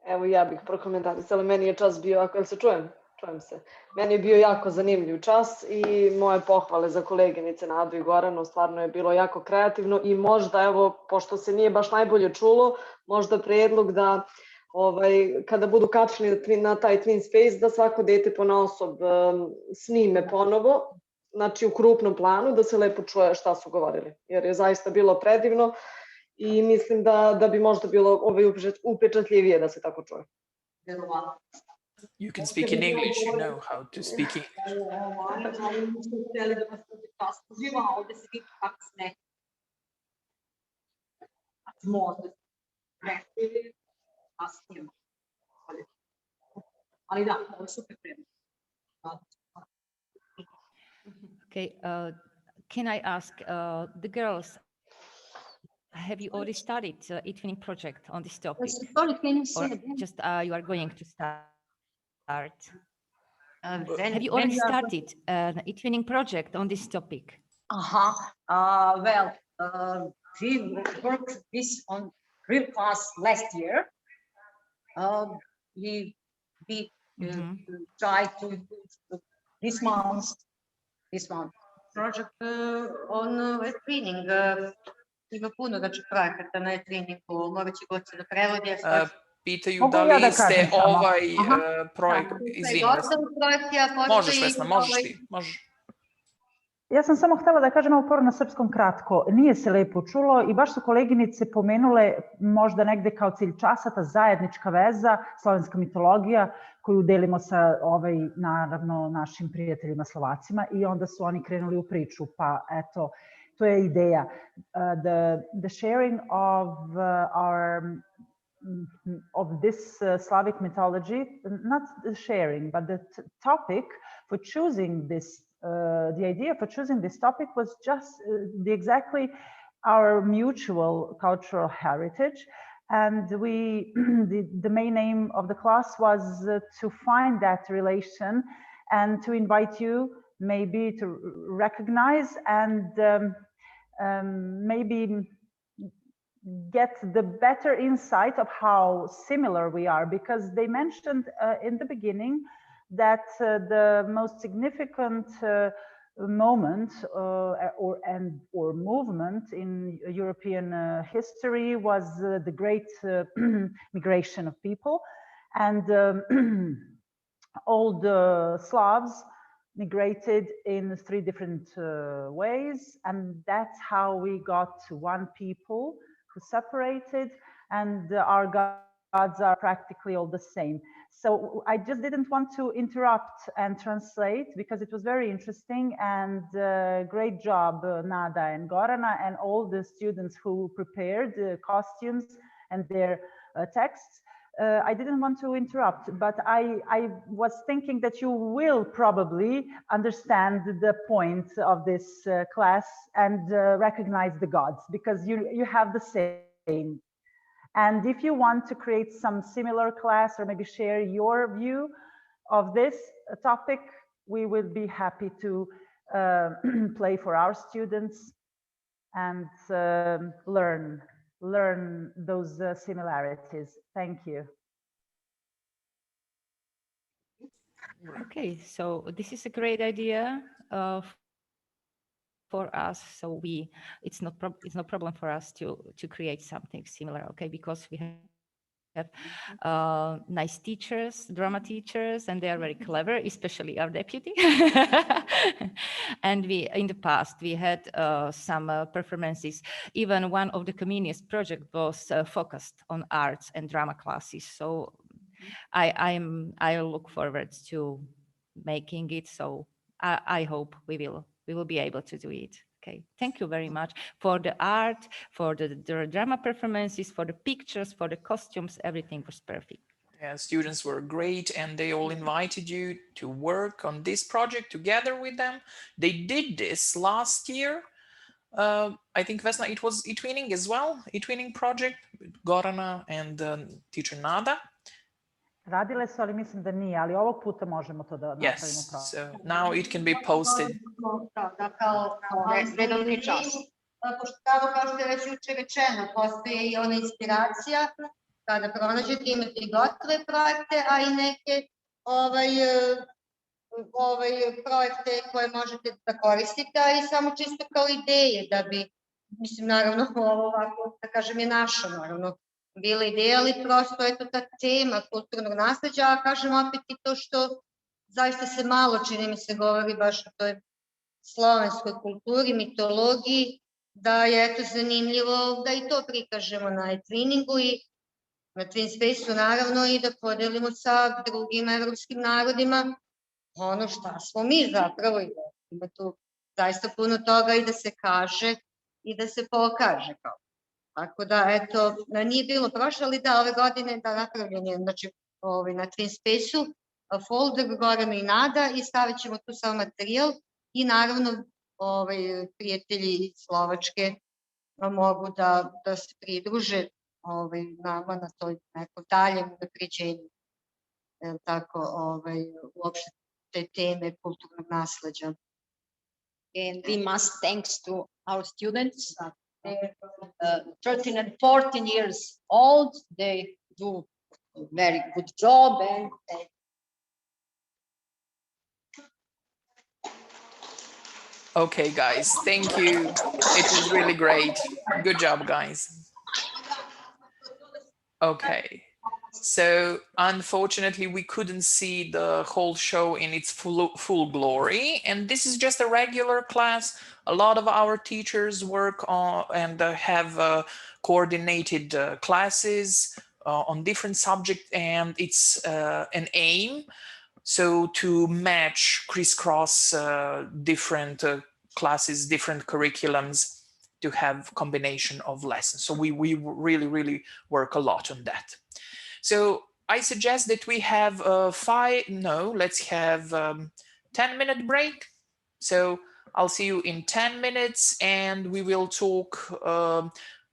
Evo ja bih prokomentarisala, meni je čas bio, ako se čujem? Čujem se. Meni je bio jako zanimljiv čas i moje pohvale za koleginice Nadu i Goranu, stvarno je bilo jako kreativno i možda, evo, pošto se nije baš najbolje čulo, možda predlog da kada budu kačili na taj Twin Space, da svako dete ponaosob snime ponovo, znači u krupnom planu, da se lepo čuje šta su govorili, jer je zaista bilo predivno i mislim da bi možda bilo upečatljivije da se tako čuje. You can speak in English, you know how to speak English. Okay, can I ask the girls, have you already started Etwinning project on this topic? Sorry, can you say or again? just you are going to start? Have you already started an Etwinning project on this topic? Well, we worked this on real class last year. We tried to this month project on Etwinning. Ima puno projekata na Etwinningu, morat će goći da prevodi. Pitaju da li ste ovaj projekt, izvini. Možeš, Vesna, možeš ti. Ja sam samo htjela da kažem ovo na srpskom kratko. Nije se lepo čulo i baš su koleginice pomenule možda negde kao cilj časa ta zajednička veza, slovenska mitologija koju delimo sa naravno našim prijateljima Slovacima i onda su oni krenuli u priču, pa eto, to je ideja. The sharing of this Slavic mythology, not the sharing, but the topic for choosing this, the idea for choosing this topic was just exactly our mutual cultural heritage. And the main aim of the class was to find that relation and to invite you maybe to recognize and maybe get the better insight of how similar we are, because they mentioned in the beginning that the most significant moment or movement in European history was the great migration of people, and all the Slavs migrated in 3 different ways, and that's how we got to one people who separated, and our gods are practically all the same. So I just didn't want to interrupt and translate because it was very interesting, and great job Nada and Gorana and all the students who prepared the costumes and their texts. I didn't want to interrupt, but I was thinking that you will probably understand the point of this class and recognize the gods, because you have the same. And if you want to create some similar class or maybe share your view of this topic, we will be happy to play for our students and learn those similarities. Thank you. Okay, so this is a great idea for us. So it's no problem for us to create something similar. Okay, because we have nice teachers, drama teachers, and they are very clever, especially our deputy. And in the past, we had some performances. Even one of the communist project was focused on arts and drama classes. So I look forward to making it. So I hope we will be able to do it. Okay, thank you very much for the art, for the drama performances, for the pictures, for the costumes. Everything was perfect. Yeah, students were great, and they all invited you to work on this project together with them. They did this last year. I think, Vesna, it was Etwinning as well, Etwinning project with Gorana and teacher Nada. Radile su, ali mislim da nije, ali ovog puta možemo to da napravimo. Yes, so now it can be posted. Da, kao redovni čas. Pošto kao što je već juče rečeno, postoji i ona inspiracija kada pronađete, imate i gotove projekte, a i neke projekte koje možete da koristite, a i samo čisto kao ideje da bi, mislim, naravno, ovo ovako, da kažem, je naša, naravno, bila ideja, ali prosto, eto, ta tema kulturnog nasleđa, a kažem opet i to što zaista se malo, čini mi se, govori baš o toj slovenskoj kulturi, mitologiji, da je, eto, zanimljivo da i to prikažemo na Etwinningu i na Twin Space-u, naravno, i da podelimo sa drugim evropskim narodima ono šta smo mi zapravo, i da ima tu zaista puno toga i da se kaže i da se pokaže kao. Tako da, eto, nije bilo prošle, ali da, ove godine da napravljen je, znači, na Twin Space-u folder Gorana i Nada i stavit ćemo tu sav materijal i naravno prijatelji iz Slovačke mogu da se pridruže nama na toj nekom daljem napređenju, tako, uopšte te teme kulturnog nasleđa. And we must thanks to our students. They're 13 and 14 years old. They do a very good job and Okay, guys, thank you. It was really great. Good job, guys. Okay, so unfortunately, we couldn't see the whole show in its full glory. And this is just a regular class. A lot of our teachers work on and have coordinated classes on different subjects, and it's an aim. So to match, crisscross different classes, different curriculums, to have combination of lessons. So we really, really work a lot on that. So I suggest that we have let's have 10-minute break. So I'll see you in 10 minutes and we will talk,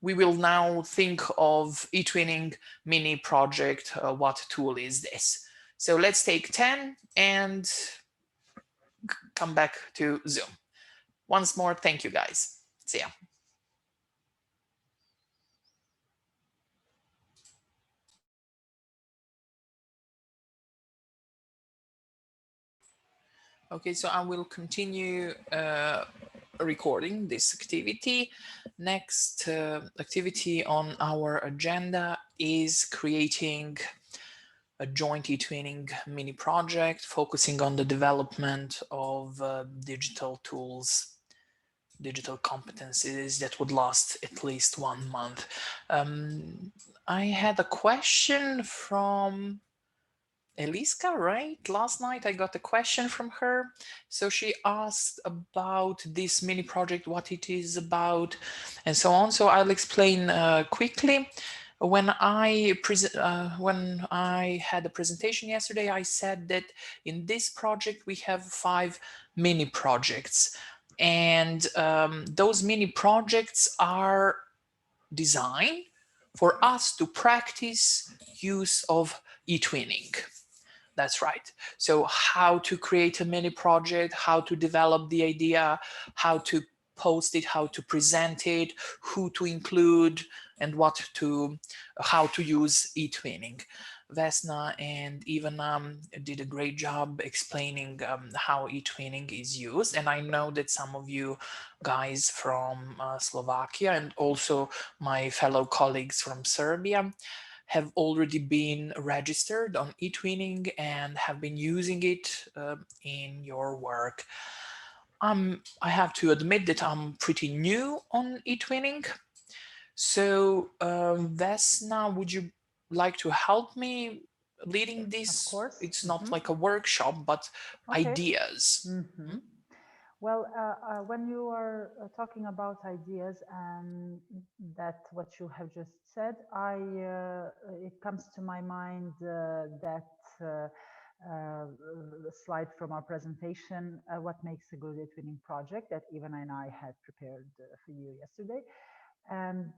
we will now think of Etwinning mini project. What tool is this? So let's take 10 and come back to Zoom. Once more, thank you guys. See ya. Okay, so I will continue recording this activity. Next activity on our agenda is creating a joint Etwinning mini project focusing on the development of digital tools, digital competencies that would last at least 1 month. I had a question from Eliska, right? Last night I got a question from her. So she asked about this mini project, what it is about, and so on. So I'll explain quickly. When I had a presentation yesterday, I said that in this project we have 5 mini projects, and those mini projects are designed for us to practice use of Etwinning. That's right. So how to create a mini project, how to develop the idea, how to post it, how to present it, who to include, and how to use Etwinning. Vesna and Ivana did a great job explaining how Etwinning is used. And I know that some of you guys from Slovakia and also my fellow colleagues from Serbia have already been registered on Etwinning and have been using it in your work. I have to admit that I'm pretty new on Etwinning. So Vesna, would you like to help me leading this? Of course. It's not like a workshop, but ideas. Well, when you are talking about ideas and that what you have just said, it comes to my mind that slide from our presentation, what makes a good Etwinning project that Ivana and I had prepared for you yesterday. And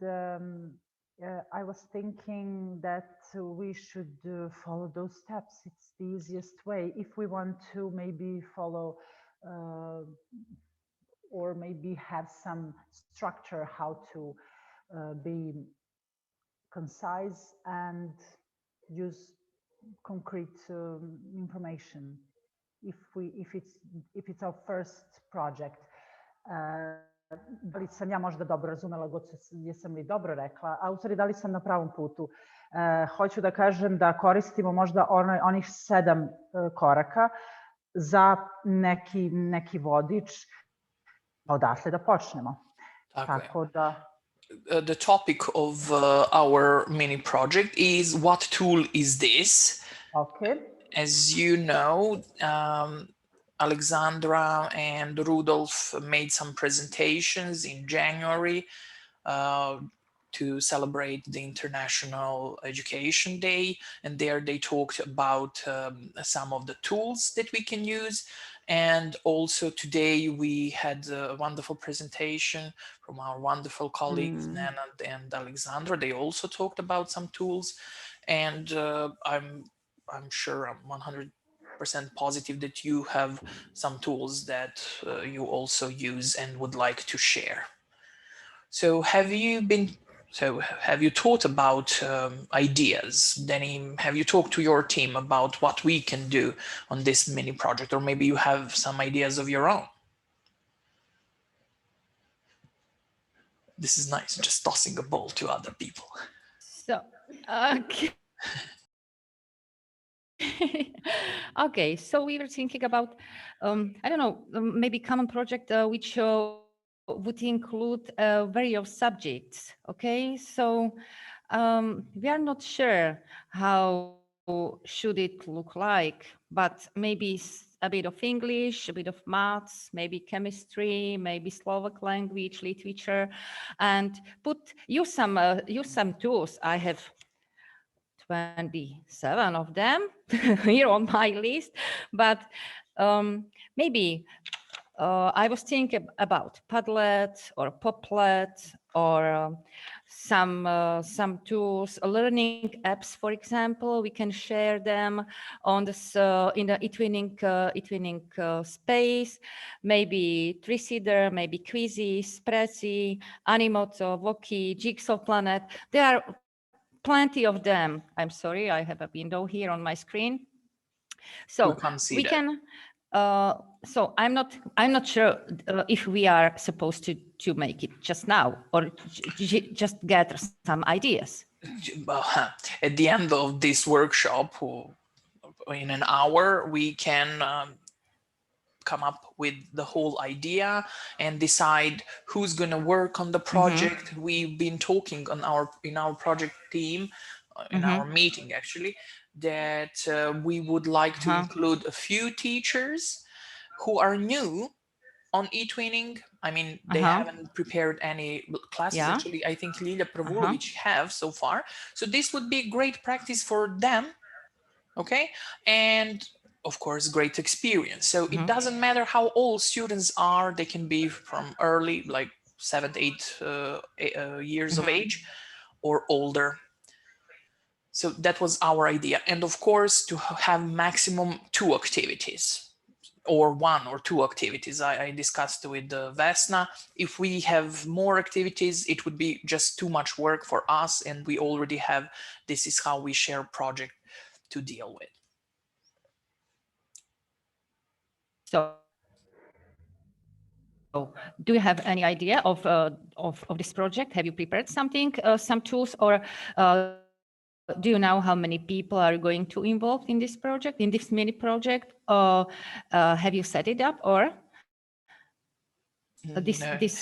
I was thinking that we should follow those steps. It's the easiest way if we want to maybe follow or maybe have some structure how to be concise and use concrete information. If it's our first project. Da li sam ja možda dobro razumela, jesam li dobro rekla, a u stvari da li sam na pravom putu. Hoću da kažem da koristimo možda onih 7 koraka za neki vodič, odatle da počnemo. Tako da... The topic of our mini project is what tool is this? Okay. As you know, Alexandra and Rudolf made some presentations in January to celebrate the International Education Day, and there they talked about some of the tools that we can use. And also today we had a wonderful presentation from our wonderful colleagues Nana and Alexandra. They also talked about some tools, and I'm sure, I'm 100% positive that you have some tools that you also use and would like to share. So have you thought about ideas? Danny, have you talked to your team about what we can do on this mini project, or maybe you have some ideas of your own? This is nice, just tossing a ball to other people. So, okay. Okay, so we were thinking about, I don't know, maybe common project which would include various subjects. Okay, so we are not sure how should it look like, but maybe a bit of English, a bit of maths, maybe chemistry, maybe Slovak language, literature, and use some tools. I have 27 of them here on my list, but maybe I was thinking about Padlet or Poplet or some tools, learning apps, for example. We can share them on this in the Etwinning space. Maybe Triseeder, maybe Quizy, Sprezi, Animoto, Voki, Jigsaw Planet. There are plenty of them. I'm sorry, I have a window here on my screen. So we can. So I'm not sure if we are supposed to make it just now or just gather some ideas. At the end of this workshop, in an hour, we can come up with the whole idea and decide who's going to work on the project. We've been talking in our project team, in our meeting actually, that we would like to include a few teachers who are new on Etwinning. I mean, they haven't prepared any classes. Actually, I think Lilja Pravulovic have so far. So this would be great practice for them. Okay. And of course, great experience. So it doesn't matter how old students are. They can be from early, like 7, 8 years of age or older. So that was our idea. And of course, to have maximum 2 activities or 1 or 2 activities. I discussed with Vesna. If we have more activities, it would be just too much work for us. And we already have, this is how we share project to deal with. So do you have any idea of this project? Have you prepared something, some tools, or do you know how many people are going to involve in this project, in this mini project? Or have you set it up, or this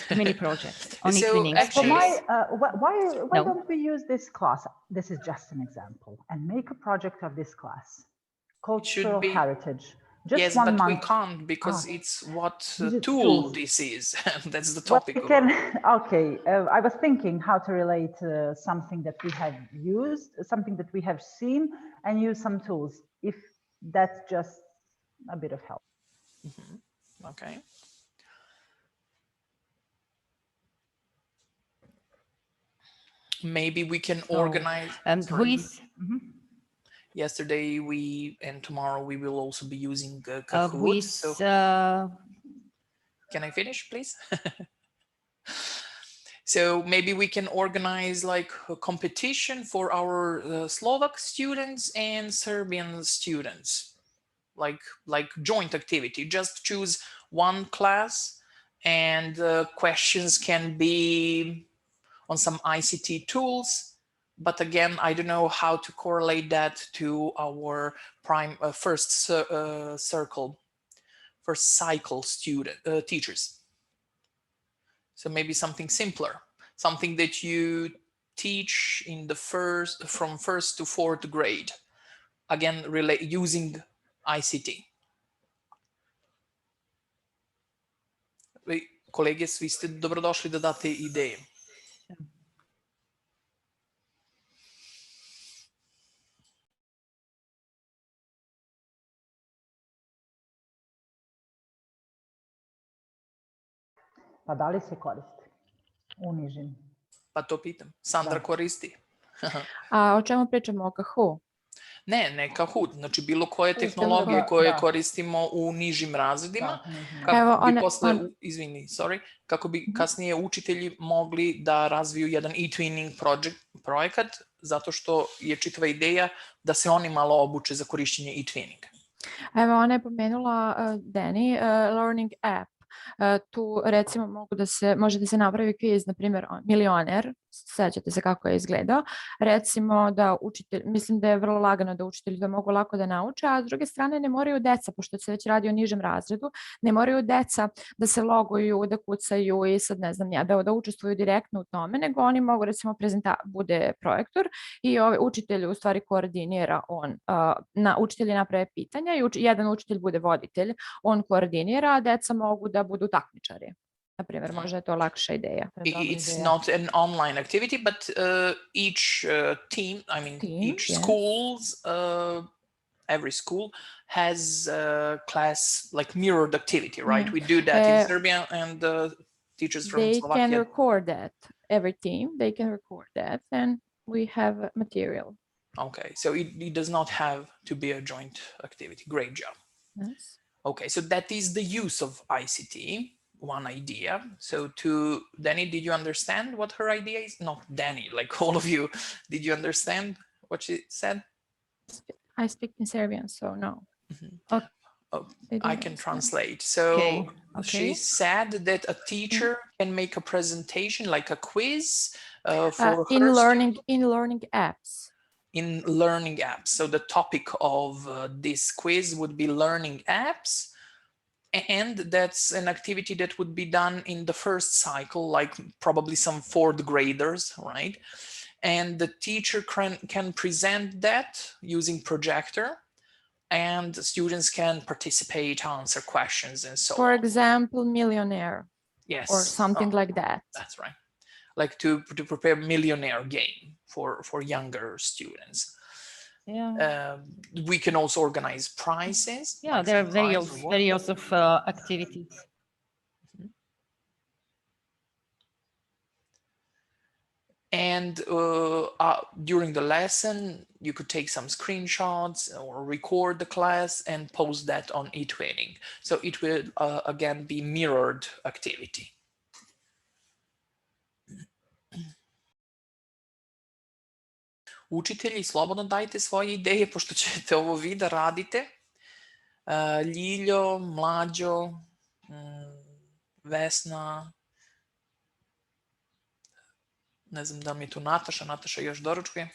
mini project on Etwinning? Actually, why don't we use this class? This is just an example, and make a project of this class. Cultural heritage. Just yes, 1 but month. we can't because it's what tool tools. this is. That's the topic. Well, okay, I was thinking how to relate something that we have used, something that we have seen, and use some tools, if that's just a bit of help. Okay. Maybe we can organize. And who is? Yesterday and tomorrow we will also be using Kahoot. Who is? So can I finish, please? So maybe we can organize like a competition for our Slovak students and Serbian students, like joint activity. Just choose one class, and questions can be on some ICT tools. But again, I don't know how to correlate that to our first cycle teachers. So maybe something simpler, something that you teach in the from first to fourth grade. Again, using ICT. Kolege, svi ste dobrodošli da date ideje. Pa da li se koristi u nižim? Pa to pitam. Sandra koristi. A o čemu pričamo, o Kahoot? Ne Kahoot, znači bilo koje tehnologije koje koristimo u nižim razredima, kako bi kasnije učitelji mogli da razviju jedan Etwinning projekat, zato što je čitava ideja da se oni malo obuče za korišćenje Etwinninga. Evo, ona je pomenula, Dani, learning app. Tu recimo može da se napravi kviz, na primjer milioner, sećate se kako je izgledao, recimo da učitelj, mislim da je vrlo lagano da učitelji to mogu lako da nauče, a s druge strane ne moraju deca, pošto se već radi o nižem razredu, ne moraju deca da se loguju, da kucaju i sad ne znam ja, da učestvuju direktno u tome, nego oni mogu recimo bude projektor i učitelj u stvari koordinira, učitelji naprave pitanja i jedan učitelj bude voditelj, on koordinira, a deca mogu da budu takmičari. Na primjer, možda je to lakša ideja. It's not an online activity, but each team, each schools, every school has a class like mirrored activity, right? We do that in Serbia, and the teachers from Slovakia. They can record that, every team, they can record that, and we have material. Okay, so it does not have to be a joint activity. Great job. Yes. Okay, so that is the use of ICT. One idea. So to Dani, did you understand what her idea is? Not Dani, like all of you. Did you understand what she said? I speak in Serbian, so no. I can translate. So she said that a teacher can make a presentation, like a quiz for in learning apps. In learning apps. So the topic of this quiz would be learning apps. And that's an activity that would be done in the first cycle, like probably some fourth graders, right? And the teacher can present that using projector, and students can participate, answer questions, and so on. For example, millionaire. Yes. Or something like that. That's right. Like to prepare millionaire game for younger students. Yeah. We can also organize prizes. Yeah, there are various of activities. And during the lesson, you could take some screenshots or record the class and post that on Etwinning. So it will again be mirrored activity. Učitelji, slobodno dajte svoje ideje, pošto ćete ovo vi da radite. Ljiljo, Mlađo, Vesna, ne znam da li mi je tu Nataša još doručkuje.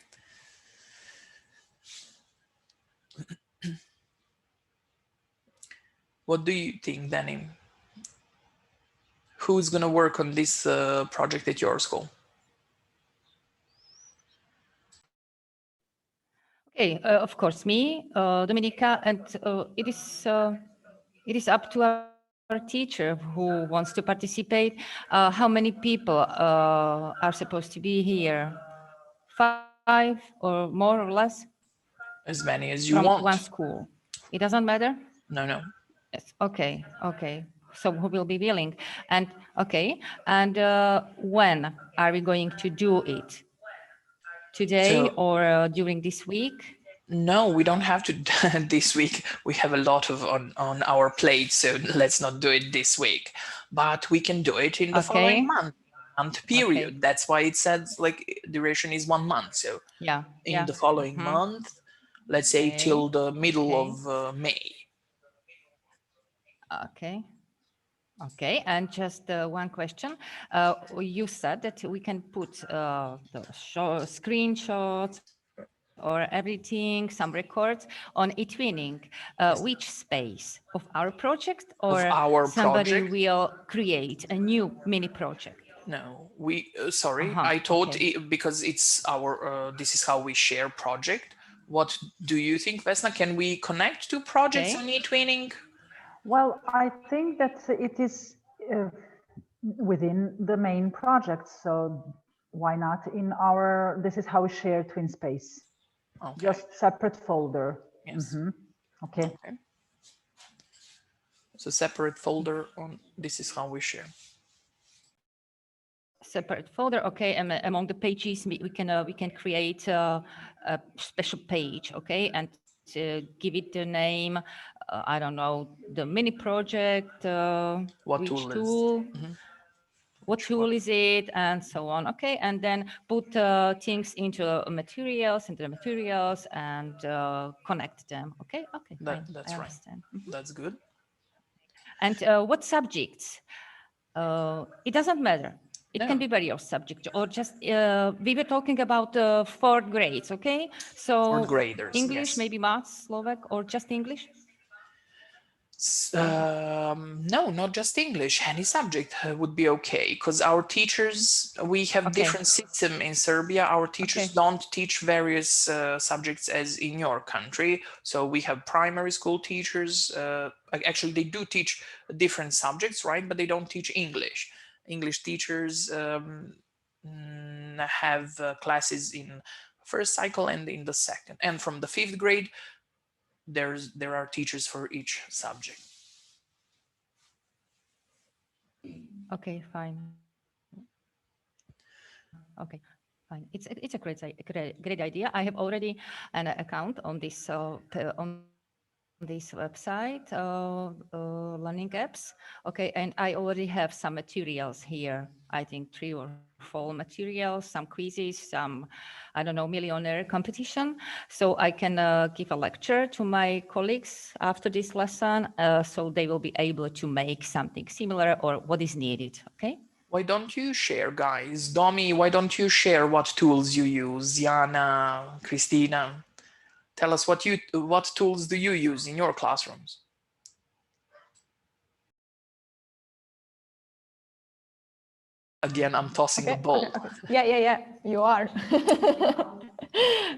What do you think, Danny? Who's going to work on this project at your school? Okay, of course, me, Dominika, and it is up to our teacher who wants to participate. How many people are supposed to be here? 5 or more or less? As many as you From want. one school. It doesn't matter? No, no. Yes. Okay, okay. So who will be willing? And okay, and when are we going to do it? Today or during this week? No, we don't have to this week. We have a lot of on our plate, so let's not do it this week. But we can do it in the following month period. Okay. That's why it says like duration is 1 month. So yeah, in the following month, let's say till the middle of May. Okay. Okay, and just one question. You said that we can put the screenshots or everything, some records on Etwinning. Which space of our project or somebody will create a new mini project? No, we sorry, I thought because it's our this is how we share project. What do you think, Vesna? Can we connect to projects on Etwinning? Well, I think that it is within the main project, so why not in our, this is how we share Twin Space. Okay. Just separate folder. Yes. Okay. So separate folder on this is how we share. Separate folder, okay. And among the pages, we can create a special page, okay, and give it the name. I don't know, the mini project. What tool? What tool is it, and so on. Okay, and then put things into materials, and connect them. Okay, okay, fine. That's I right. understand. That's good. And what subjects? It doesn't matter. It can be various subjects, or just we were talking about 4th grades. Okay, so 4th graders. English, yes. maybe Maths, Slovak, or just English. No, not just English. Any subject would be okay because our teachers, we have different system in Serbia. Our teachers don't teach various subjects as in your country. So we have primary school teachers. Actually, they do teach different subjects, right? But they don't teach English. English teachers have classes in first cycle and in the second. And from the 5th grade, there are teachers for each subject. Okay, fine. Okay, fine. It's a great idea. I have already an account on this website, learning apps. Okay, and I already have some materials here. I think 3 or 4 materials, some quizzes, some, I don't know, millionaire competition. So I can give a lecture to my colleagues after this lesson, so they will be able to make something similar or what is needed. Okay. Why don't you share, guys? Domi, why don't you share what tools you use? Jana, Christina, tell us what tools do you use in your classrooms? Again, I'm tossing the ball. Yeah, you are.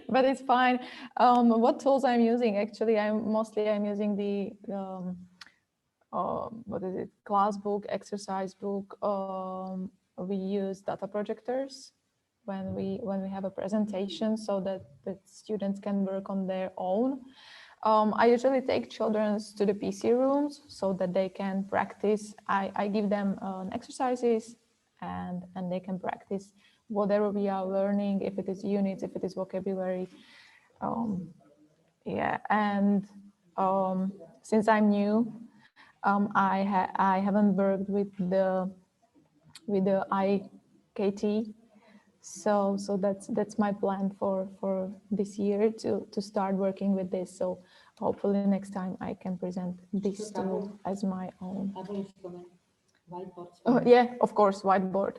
But it's fine. What tools I'm using? Actually, I'm using the what is it? Class book, exercise book. We use data projectors when we have a presentation, so that the students can work on their own. I usually take children to the PC rooms so that they can practice. I give them exercises and they can practice whatever we are learning, if it is units, if it is vocabulary. Yeah, and since I'm new, I haven't worked with the IKT, so that's my plan for this year to start working with this. So hopefully next time I can present this tool as my own. Oh, yeah, of course, whiteboard.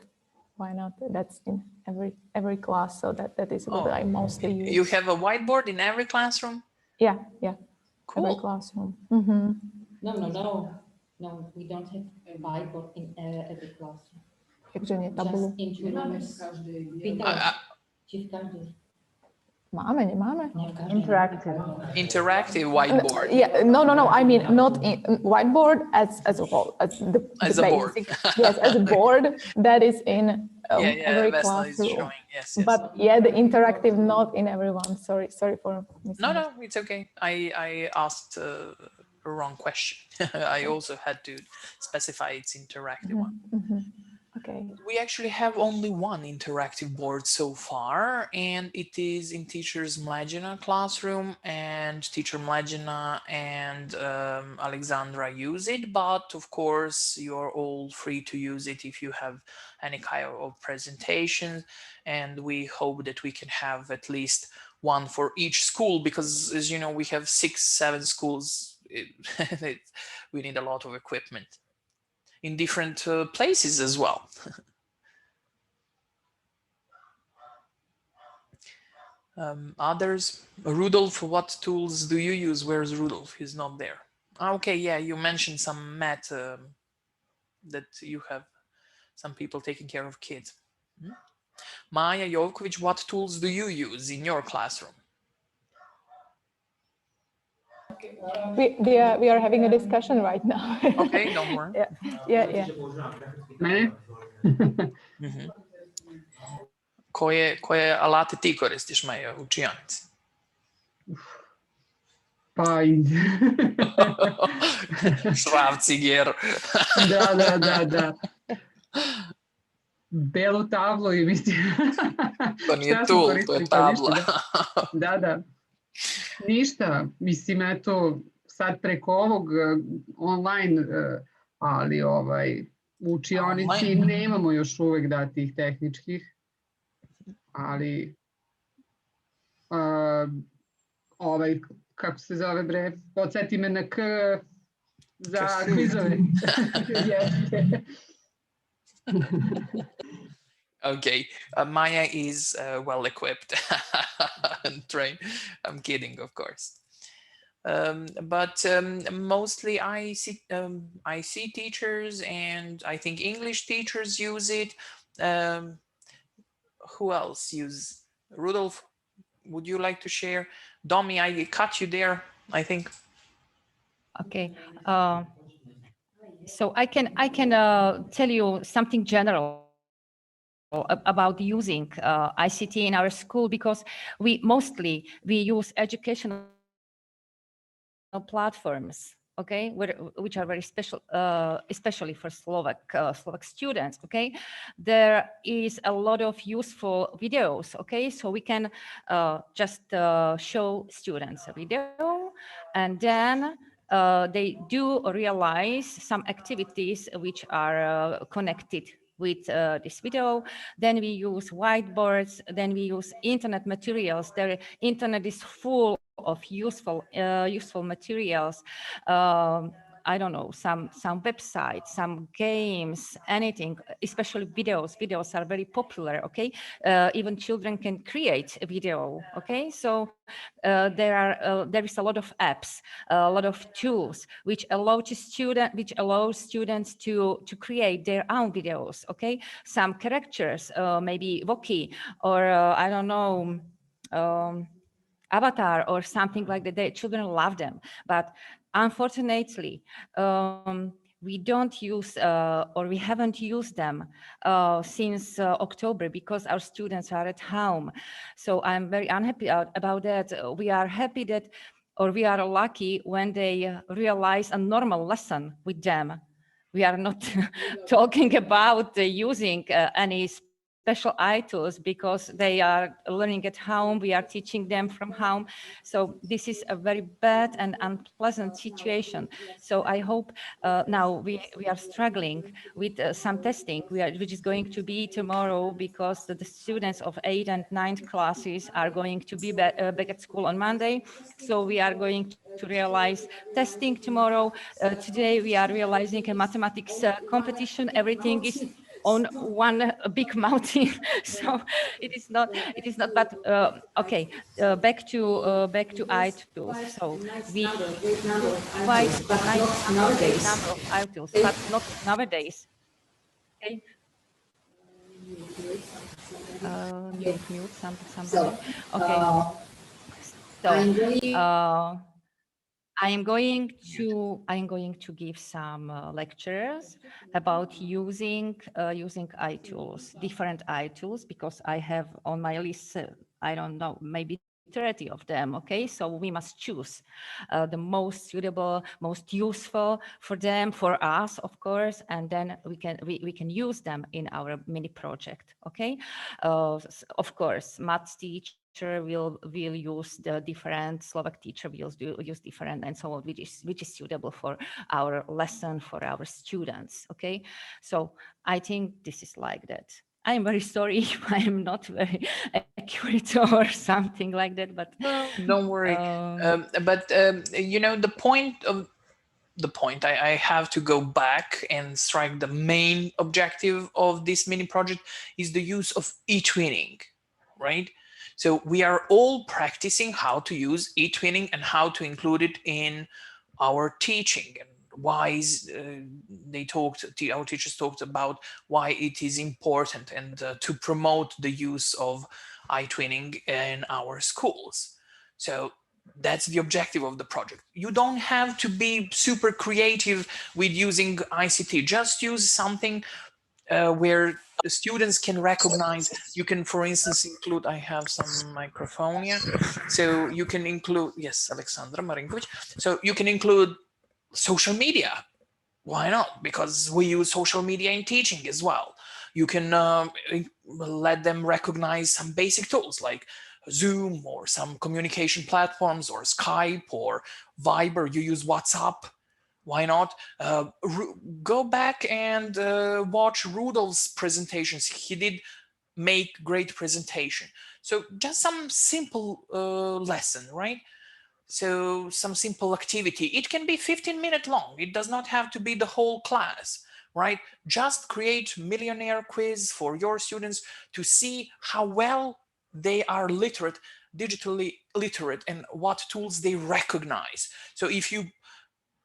Why not? That's in every class, so that is what I mostly use. You have a whiteboard in every classroom? Yeah. every classroom. Mm-hmm. No, we don't have a whiteboard in every classroom. Jakže nie tabulu. Just in rooms. Máme. Interactive whiteboard. Yeah, no. I mean, not in whiteboard as a whole, as the basic. Board. Yes, as a board that is in every Vesna is classroom. showing. Yes. But yeah, the interactive not in everyone. Sorry for missing. No, it's okay. I asked a wrong question. I also had to specify it's interactive one. Mm-hmm. Okay. We actually have only one interactive board so far, and it is in Teacher's Mlađena classroom, and Teacher Mlađena and Alexandra use it, but of course you're all free to use it if you have any kind of presentation, and we hope that we can have at least one for each school, because as you know, we have 6-7 schools. We need a lot of equipment in different places as well. Others? Rudolf, what tools do you use? Where's Rudolf? He's not there. Okay, yeah, you mentioned some math that you have some people taking care of kids. Maja Jovkovic, what tools do you use in your classroom? We are having a discussion right now. Okay, don't worry. Yeah. Koje alate ti koristiš, Maja, u učionici? Pa Šrafciger. Da. Belu tablu i mislim. To nije tool, to je tabla. Da. Ništa, mislim, eto, sad preko ovog online, ali u učionici nemamo još uvek tih tehničkih, ali kako se zove bre, podsjeti me na K za kvizove. Okay, Maya is well equipped and trained. I'm kidding, of course. But mostly I see teachers, and I think English teachers use it. Who else use? Rudolf, would you like to share? Domi, I cut you there, I think. Okay. So I can tell you something general about using ICT in our school, because we use educational platforms, okay, which are very special, especially for Slovak students. Okay, there is a lot of useful videos. Okay, so we can just show students a video, and then they do realize some activities which are connected with this video. Then we use whiteboards, then we use internet materials. The internet is full of useful materials. I don't know, some websites, some games, anything, especially videos. Videos are very popular, okay? Even children can create a video, okay? So there is a lot of apps, a lot of tools which allow students to create their own videos, okay? Some characters, maybe Voki, or I don't know, Avatar or something like that. The children love them, but unfortunately, we don't use or we haven't used them since October, because our students are at home. So I'm very unhappy about that. We are happy that, or we are lucky when they realize a normal lesson with them. We are not talking about using any special tools, because they are learning at home. We are teaching them from home. So this is a very bad and unpleasant situation. So I hope now we are struggling with some testing, which is going to be tomorrow, because the students of 8th and 9th classes are going to be back at school on Monday. So we are going to realize testing tomorrow. Today we are realizing a mathematics competition. Everything is on one big mountain. So it is not, but okay, back to iTools. So we do quite a nice number of iTools, but not nowadays. Okay. Mute somebody. Okay. So I am going to give some lectures about using iTools, different iTools, because I have on my list, I don't know, maybe 30 of them. Okay, so we must choose the most suitable, most useful for them, for us, of course, and then we can use them in our mini project. Okay, of course, maths teacher will use the different, Slovak teacher will use different, and so on, which is suitable for our lesson, for our students. Okay, so I think this is like that. I'm very sorry if I'm not very accurate or something like that, but don't worry. You know, the point I have to go back and strike the main objective of this mini project is the use of Etwinning, right? So we are all practicing how to use Etwinning and how to include it in our teaching, and why our teachers talked about why it is important, and to promote the use of Etwinning in our schools. So that's the objective of the project. You don't have to be super creative with using ICT. Just use something where the students can recognize. You can, for instance, include, I have some microphone here. So you can include, yes, Alexandra Marinkovic. So you can include social media. Why not? Because we use social media in teaching as well. You can let them recognize some basic tools like Zoom or some communication platforms, or Skype or Viber. You use WhatsApp. Why not? Go back and watch Rudolph's presentations. He did make great presentation. So just some simple lesson, right? So some simple activity. It can be 15-minute long. It does not have to be the whole class, right? Just create millionaire quiz for your students to see how well they are literate, digitally literate, and what tools they recognize. So if you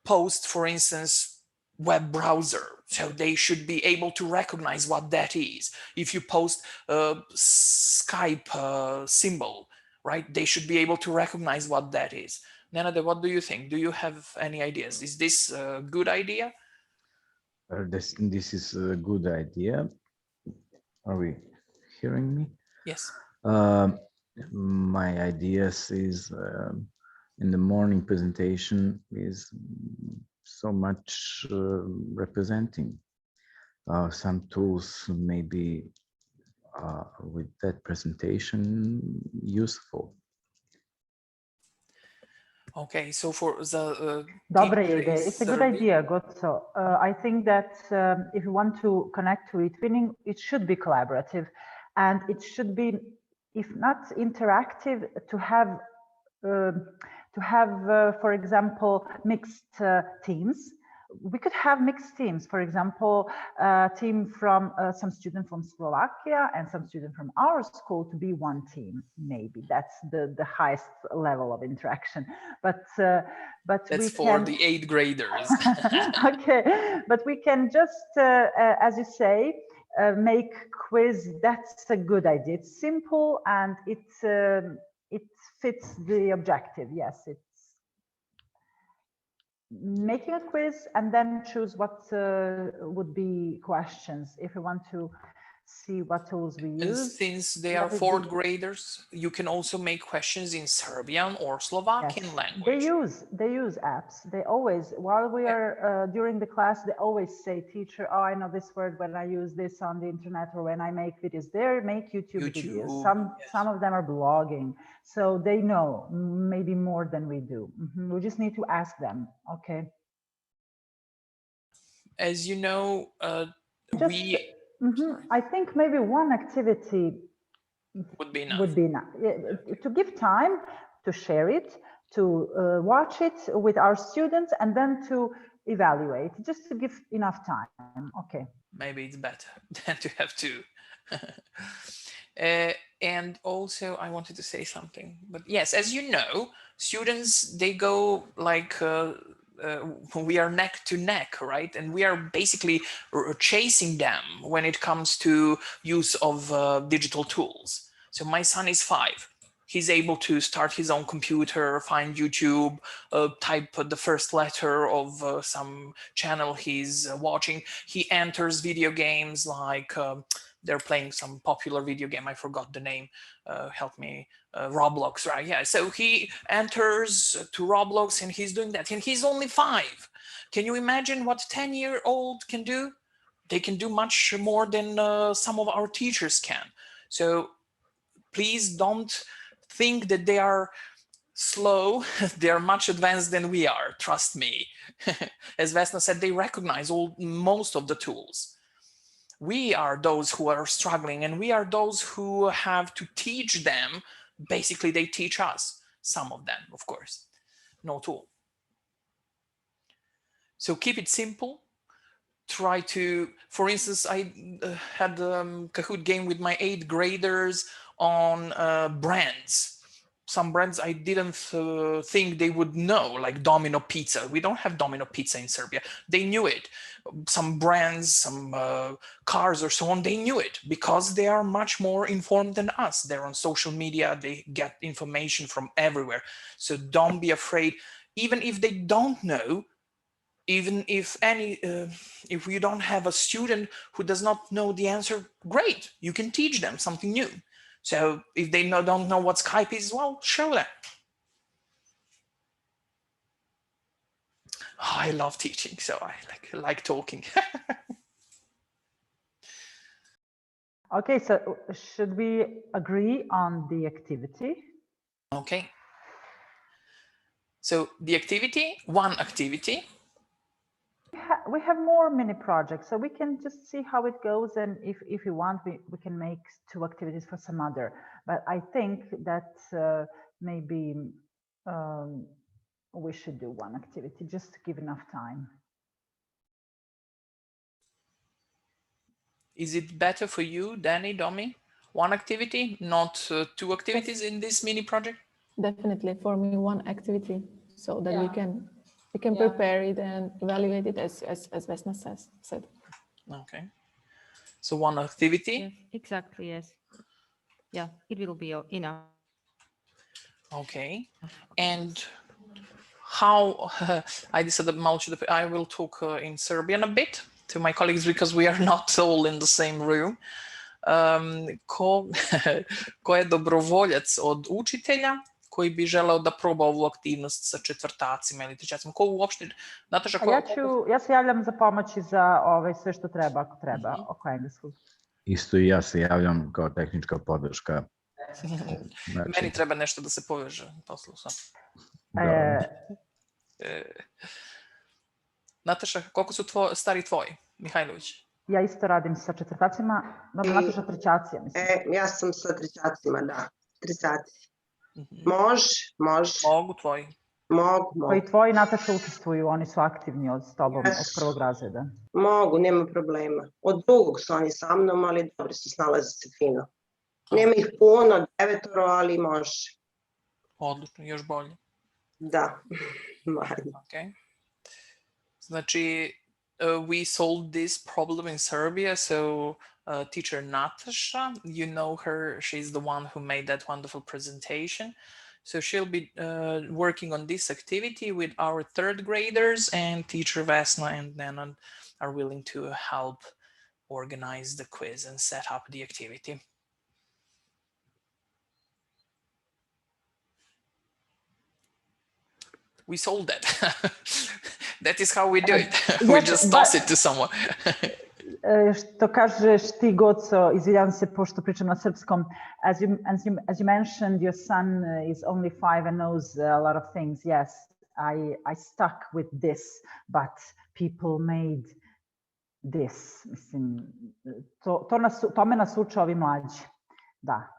post, for instance, web browser, so they should be able to recognize what that is. If you post a Skype symbol, right, they should be able to recognize what that is. Nenade, what do you think? Do you have any ideas? Is this a good idea? This is a good idea. Are we hearing me? Yes. My ideas is in the morning presentation is so much representing some tools maybe with that presentation useful. Okay, so for the Dobra idea. It's a good idea, Gotso. I think that if you want to connect to Etwinning, it should be collaborative, and it should be, if not interactive, to have, for example, mixed teams. We could have mixed teams, for example, a team from some student from Slovakia and some student from our school to be one team. Maybe that's the highest level of interaction. But that's for the 8th graders. Okay, but we can just, as you say, make quiz. That's a good idea. It's simple and it fits the objective. Yes, it's making a quiz and then choose what would be questions if you want to see what tools we use. Since they are 4th graders, you can also make questions in Serbian or Slovakian language. They use apps. They always, while we are during the class, they always say, teacher, oh, I know this word when I use this on the internet or when I make videos. They make YouTube videos. Some of them are blogging. So they know maybe more than we do. We just need to ask them. Okay. As you know, I think maybe one activity would be enough. To give time to share it, to watch it with our students, and then to evaluate, just to give enough time. Okay. maybe it's better than to have two. And also I wanted to say something, but yes, as you know, students, they go like we are neck to neck, right? And we are basically chasing them when it comes to use of digital tools. So my son is 5. He's able to start his own computer, find YouTube, type the first letter of some channel he's watching. He enters video games like they're playing some popular video game. I forgot the name. Help me. Roblox, right? Yeah. So he enters to Roblox and he's doing that. And he's only 5. Can you imagine what 10-year-old can do? They can do much more than some of our teachers can. So please don't think that they are slow. They are much advanced than we are. Trust me. As Vesna said, they recognize most of the tools. We are those who are struggling, and we are those who have to teach them. Basically, they teach us, some of them, of course, no tool. So keep it simple. Try to, for instance, I had a Kahoot game with my 8th graders on brands. Some brands I didn't think they would know, like Domino Pizza. We don't have Domino Pizza in Serbia. They knew it. Some brands, some cars or so on, they knew it because they are much more informed than us. They're on social media. They get information from everywhere. So don't be afraid. Even if they don't know, even if if you don't have a student who does not know the answer, great. You can teach them something new. So if they don't know what Skype is, well, show them. Oh, I love teaching, so I like talking. Okay, so should we agree on the activity? Okay. So the activity, one activity. We have more mini projects, so we can just see how it goes, and if you want, we can make 2 activities for some other. But I think that maybe we should do 1 activity just to give enough time. Is it better for you, Danny, Domi? 1 activity, not 2 activities in this mini project? Definitely, for me, 1 activity, so that we can prepare it and evaluate it as Vesna said. Okay. So 1 activity? Yes, exactly, yes. Yeah, it will be enough. Okay. And how, I decided I will talk in Serbian a bit to my colleagues because we are not all in the same room. Ko je dobrovoljac od učitelja koji bi želeo da proba ovu aktivnost sa četvrtacima ili trećacima? Ko uopšte, Nataša, Ja se javljam za pomoć i za sve što treba, ako treba, oko engleskog. Isto i ja se javljam kao tehnička podrška. Meni treba nešto da se poveže, poslušam. Nataša, koliko su stari tvoji, Mihajlović? Ja isto radim sa četvrtacima, Nataša trećacija, mislim. Ja sam sa trećacima, da, trećaci. Može. Mogu tvoji. Mogu. Koji tvoji, Nataša, učestvuju, oni su aktivni s tobom od prvog razreda. Mogu, nema problema. Od drugog su oni sa mnom, ali dobro se snalaze se fino. Nema ih puno, 9, ali može. Odlično, još bolje. Da, manje. Okay. Znači, we solved this problem in Serbia, so teacher Natasha, you know her, she's the one who made that wonderful presentation. So she'll be working on this activity with our 3rd graders, and teacher Vesna and Nenan are willing to help organize the quiz and set up the activity. We solved that. That is how we do it. We just toss it to someone. Što kažeš ti, Goco, izvinjavam se pošto pričam na srpskom, as you mentioned, your son is only 5 and knows a lot of things. Yes, I stuck with this, but people made this. Mislim, tome nas uče ovi mlađi. Da.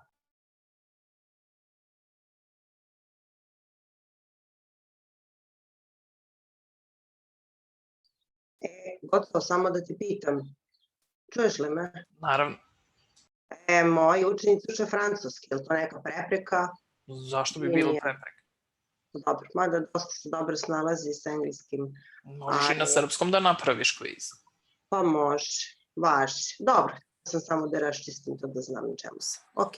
Gotovo, samo da te pitam, Čuješ li me? Naravno. Moji učenici uče francuski, je li to neka prepreka? Zašto bi bilo prepreka? Dobro, mada dosta se dobro snalazi s engleskim. Možeš i na srpskom da napraviš kviz. Pa može, važi. Dobro, sam samo da raščistim to da znam na čemu sam. Ok.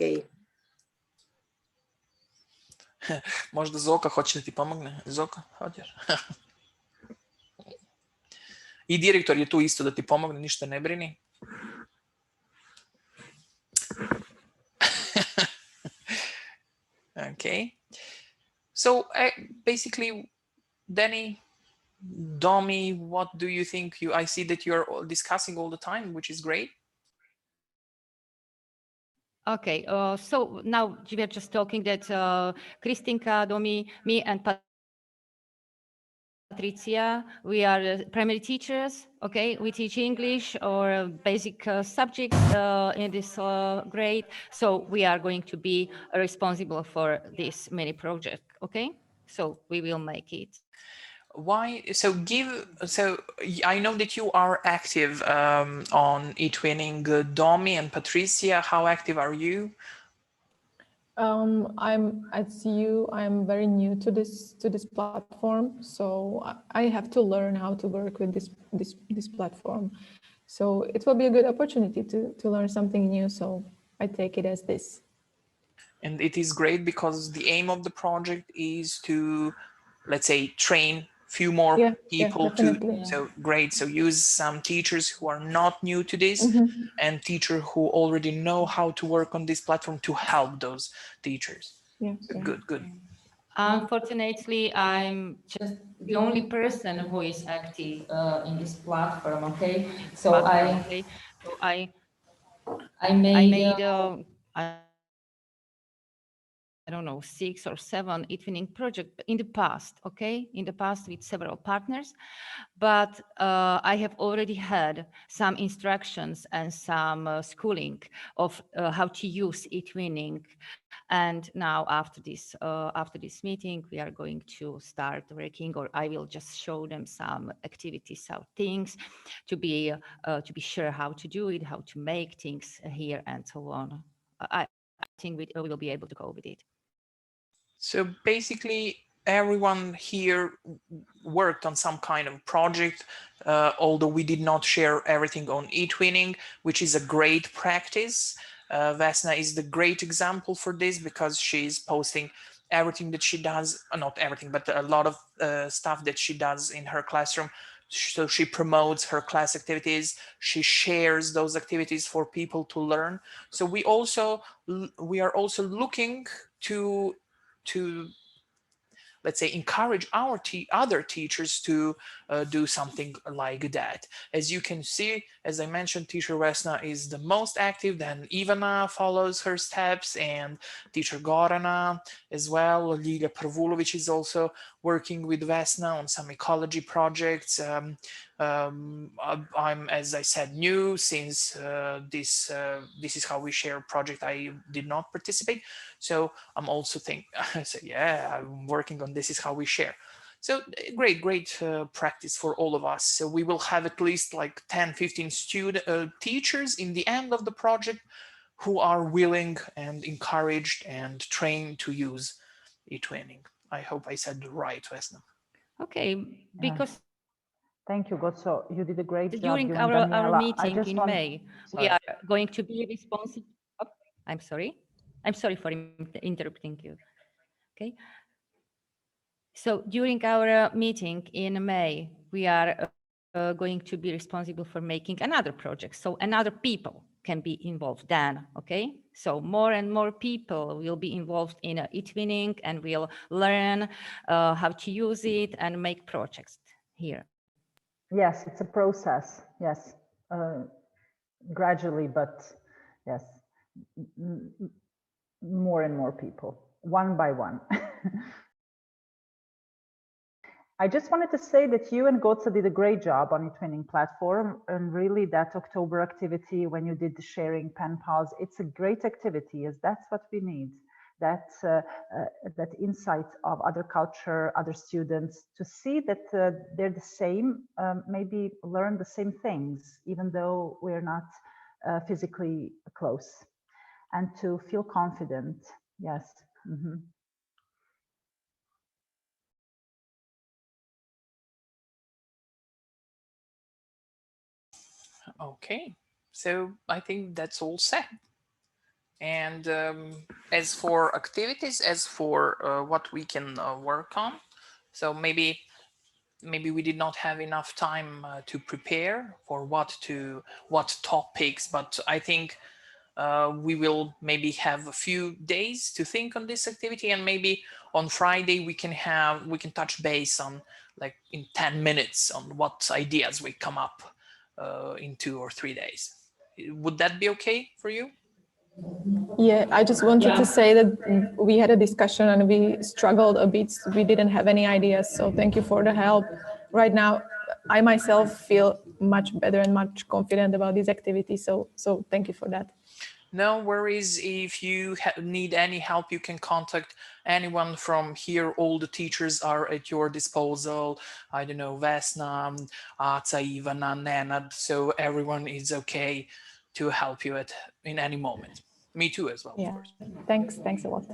Možda Zoka hoće da ti pomogne? Zoka, hoćeš? I direktor je tu isto da ti pomogne, ništa ne brini. Okay. So basically, Danny, Domi, what do you think? I see that you're discussing all the time, which is great. Okay, so now we are just talking that Kristinka, Domi, me and Patricia, we are primary teachers, okay? We teach English or basic subjects in this grade. So we are going to be responsible for this mini project, okay? So we will make it. Why? So I know that you are active on Etwinning. Domi and Patricia, how active are you? I'm at CU. I'm very new to this platform, so I have to learn how to work with this platform. So it will be a good opportunity to learn something new. So I take it as this. And it is great because the aim of the project is to, let's say, train few more people so great. So use some teachers who are not new to this and teachers who already know how to work on this platform to help those teachers. Good. Unfortunately, I'm just the only person who is active in this platform, okay? So I made I don't know, 6 or 7 Etwinning projects in the past, okay? In the past with several partners, but I have already had some instructions and some schooling of how to use Etwinning. And now after this meeting, we are going to start working, or I will just show them some activities, how things to be sure how to do it, how to make things here and so on. I think we will be able to go with it. So basically, everyone here worked on some kind of project, although we did not share everything on Etwinning, which is a great practice. Vesna is the great example for this because she's posting everything that she does, not everything, but a lot of stuff that she does in her classroom. So she promotes her class activities, she shares those activities for people to learn. So we are also looking to let's say encourage our other teachers to do something like that. As you can see, as I mentioned, teacher Vesna is the most active, then Ivana follows her steps, and teacher Gorana as well. Liga Pravulovic is also working with Vesna on some ecology projects. I'm, as I said, new since this is how we share project. I did not participate, so I'm also so yeah, I'm working on this is how we share. So great practice for all of us. So we will have at least like 10-15 teachers in the end of the project who are willing and encouraged and trained to use Etwinning. I hope I said right, Vesna. Okay, because thank you, Gotso. You did a great job. During our meeting in May, we are going to be responsible. Oh, I'm sorry for interrupting you. Okay. So during our meeting in May, we are going to be responsible for making another project. So another people can be involved then, okay? So more and more people will be involved in Etwinning and will learn how to use it and make projects here. Yes, it's a process, yes. Gradually, but yes, more and more people, one by one. I just wanted to say that you and Gotsa did a great job on Etwinning platform, and really that October activity when you did the sharing pen pals, it's a great activity, as that's what we need. that insight of other culture, other students, to see that they're the same, maybe learn the same things, even though we're not physically close, and to feel confident. Yes. Mm-hmm. Okay, so I think that's all set. And as for activities, as for what we can work on, so maybe we did not have enough time to prepare for what topics, but I think we will maybe have a few days to think on this activity, and maybe on Friday we can touch base on, like, in 10 minutes on what ideas we come up in 2 or 3 days. Would that be okay for you? Yeah, I just wanted to say that we had a discussion and we struggled a bit. We didn't have any ideas, so thank you for the help. Right now, I myself feel much better and much confident about this activity, so thank you for that. No worries. If you need any help, you can contact anyone from here. All the teachers are at your disposal. I don't know, Vesna, Aca, Ivana, Nenad. So everyone is okay to help you in any moment. Me too as well, yeah. Of course. Thanks a lot.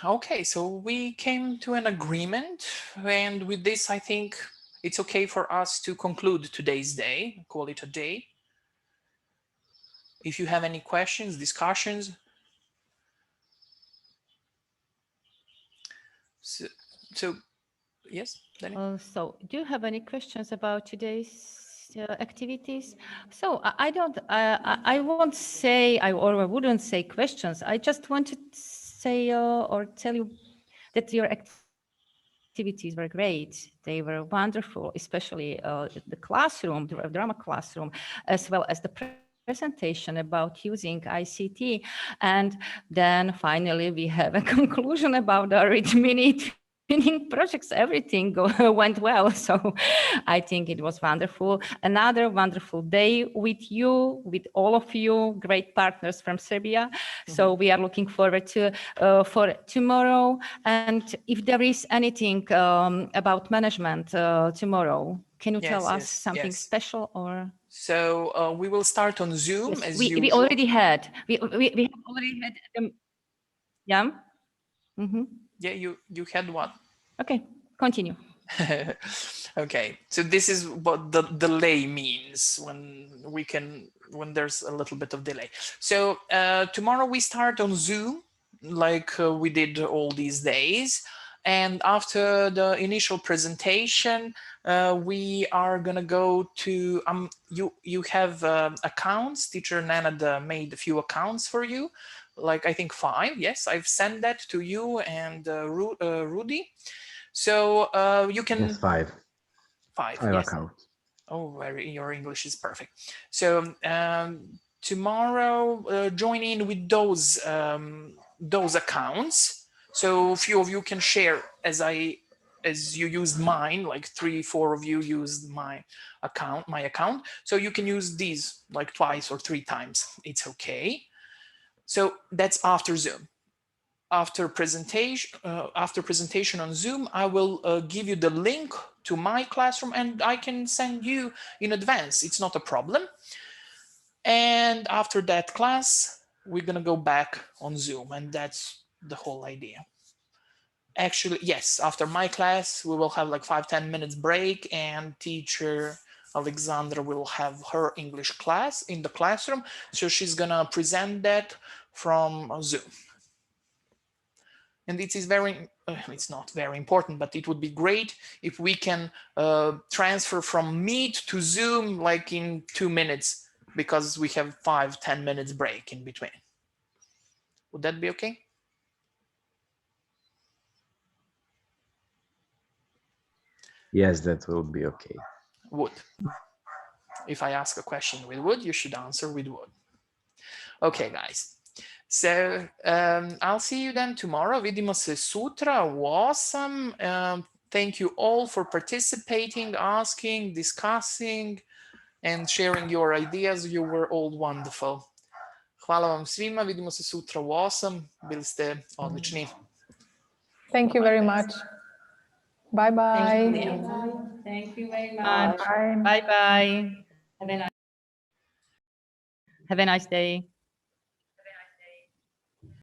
Okay, so we came to an agreement, and with this, I think it's okay for us to conclude today's day, call it a day. If you have any questions, discussions. So yes, Daniela? So do you have any questions about today's activities? So I won't say, or I wouldn't say questions. I just wanted to say or tell you that your activities were great. They were wonderful, especially the classroom, the drama classroom, as well as the presentation about using ICT. And then finally we have a conclusion about our Etwinning projects. Everything went well. So I think it was wonderful. Another wonderful day with you, with all of you, great partners from Serbia. So we are looking forward to for tomorrow. And if there is anything about management tomorrow, can you tell us something special or? So we will start on Zoom as usual. We already had. We have already had. Yeah. Mm-hmm. Yeah, you had what? Okay, continue. Okay, so this is what the delay means when there's a little bit of delay. So tomorrow we start on Zoom, like we did all these days. And after the initial presentation, we are gonna go to, you have accounts. Teacher Nenad made a few accounts for you, like I think 5. Yes, I've sent that to you and Rudy. So you can. Yes, 5. 5, 5 yes. accounts. Oh, your English is perfect. So tomorrow, join in with those accounts. So a few of you can share as you used mine, like 3, 4 of you used my account. So you can use these like twice or 3 times. It's okay. So that's after Zoom. After presentation on Zoom, I will give you the link to my classroom, and I can send you in advance. It's not a problem. And after that class, we're gonna go back on Zoom, and that's the whole idea. Actually, yes, after my class, we will have like 5-10 minutes break, and teacher Alexandra will have her English class in the classroom. So she's gonna present that from Zoom. And it is it's not very important, but it would be great if we can transfer from Meet to Zoom like in 2 minutes, because we have 5-10 minutes break in between. Would that be okay? Yes, that will be okay. Would. If I ask a question with would, you should answer with would. Okay, guys. So I'll see you then tomorrow. Vidimo se sutra u 8. Thank you all for participating, asking, discussing, and sharing your ideas. You were all wonderful. Hvala vam svima, vidimo se sutra u 8. Bili ste odlični. Thank you very much. Bye bye. Thank you very much. Bye. Bye bye. Have a nice day.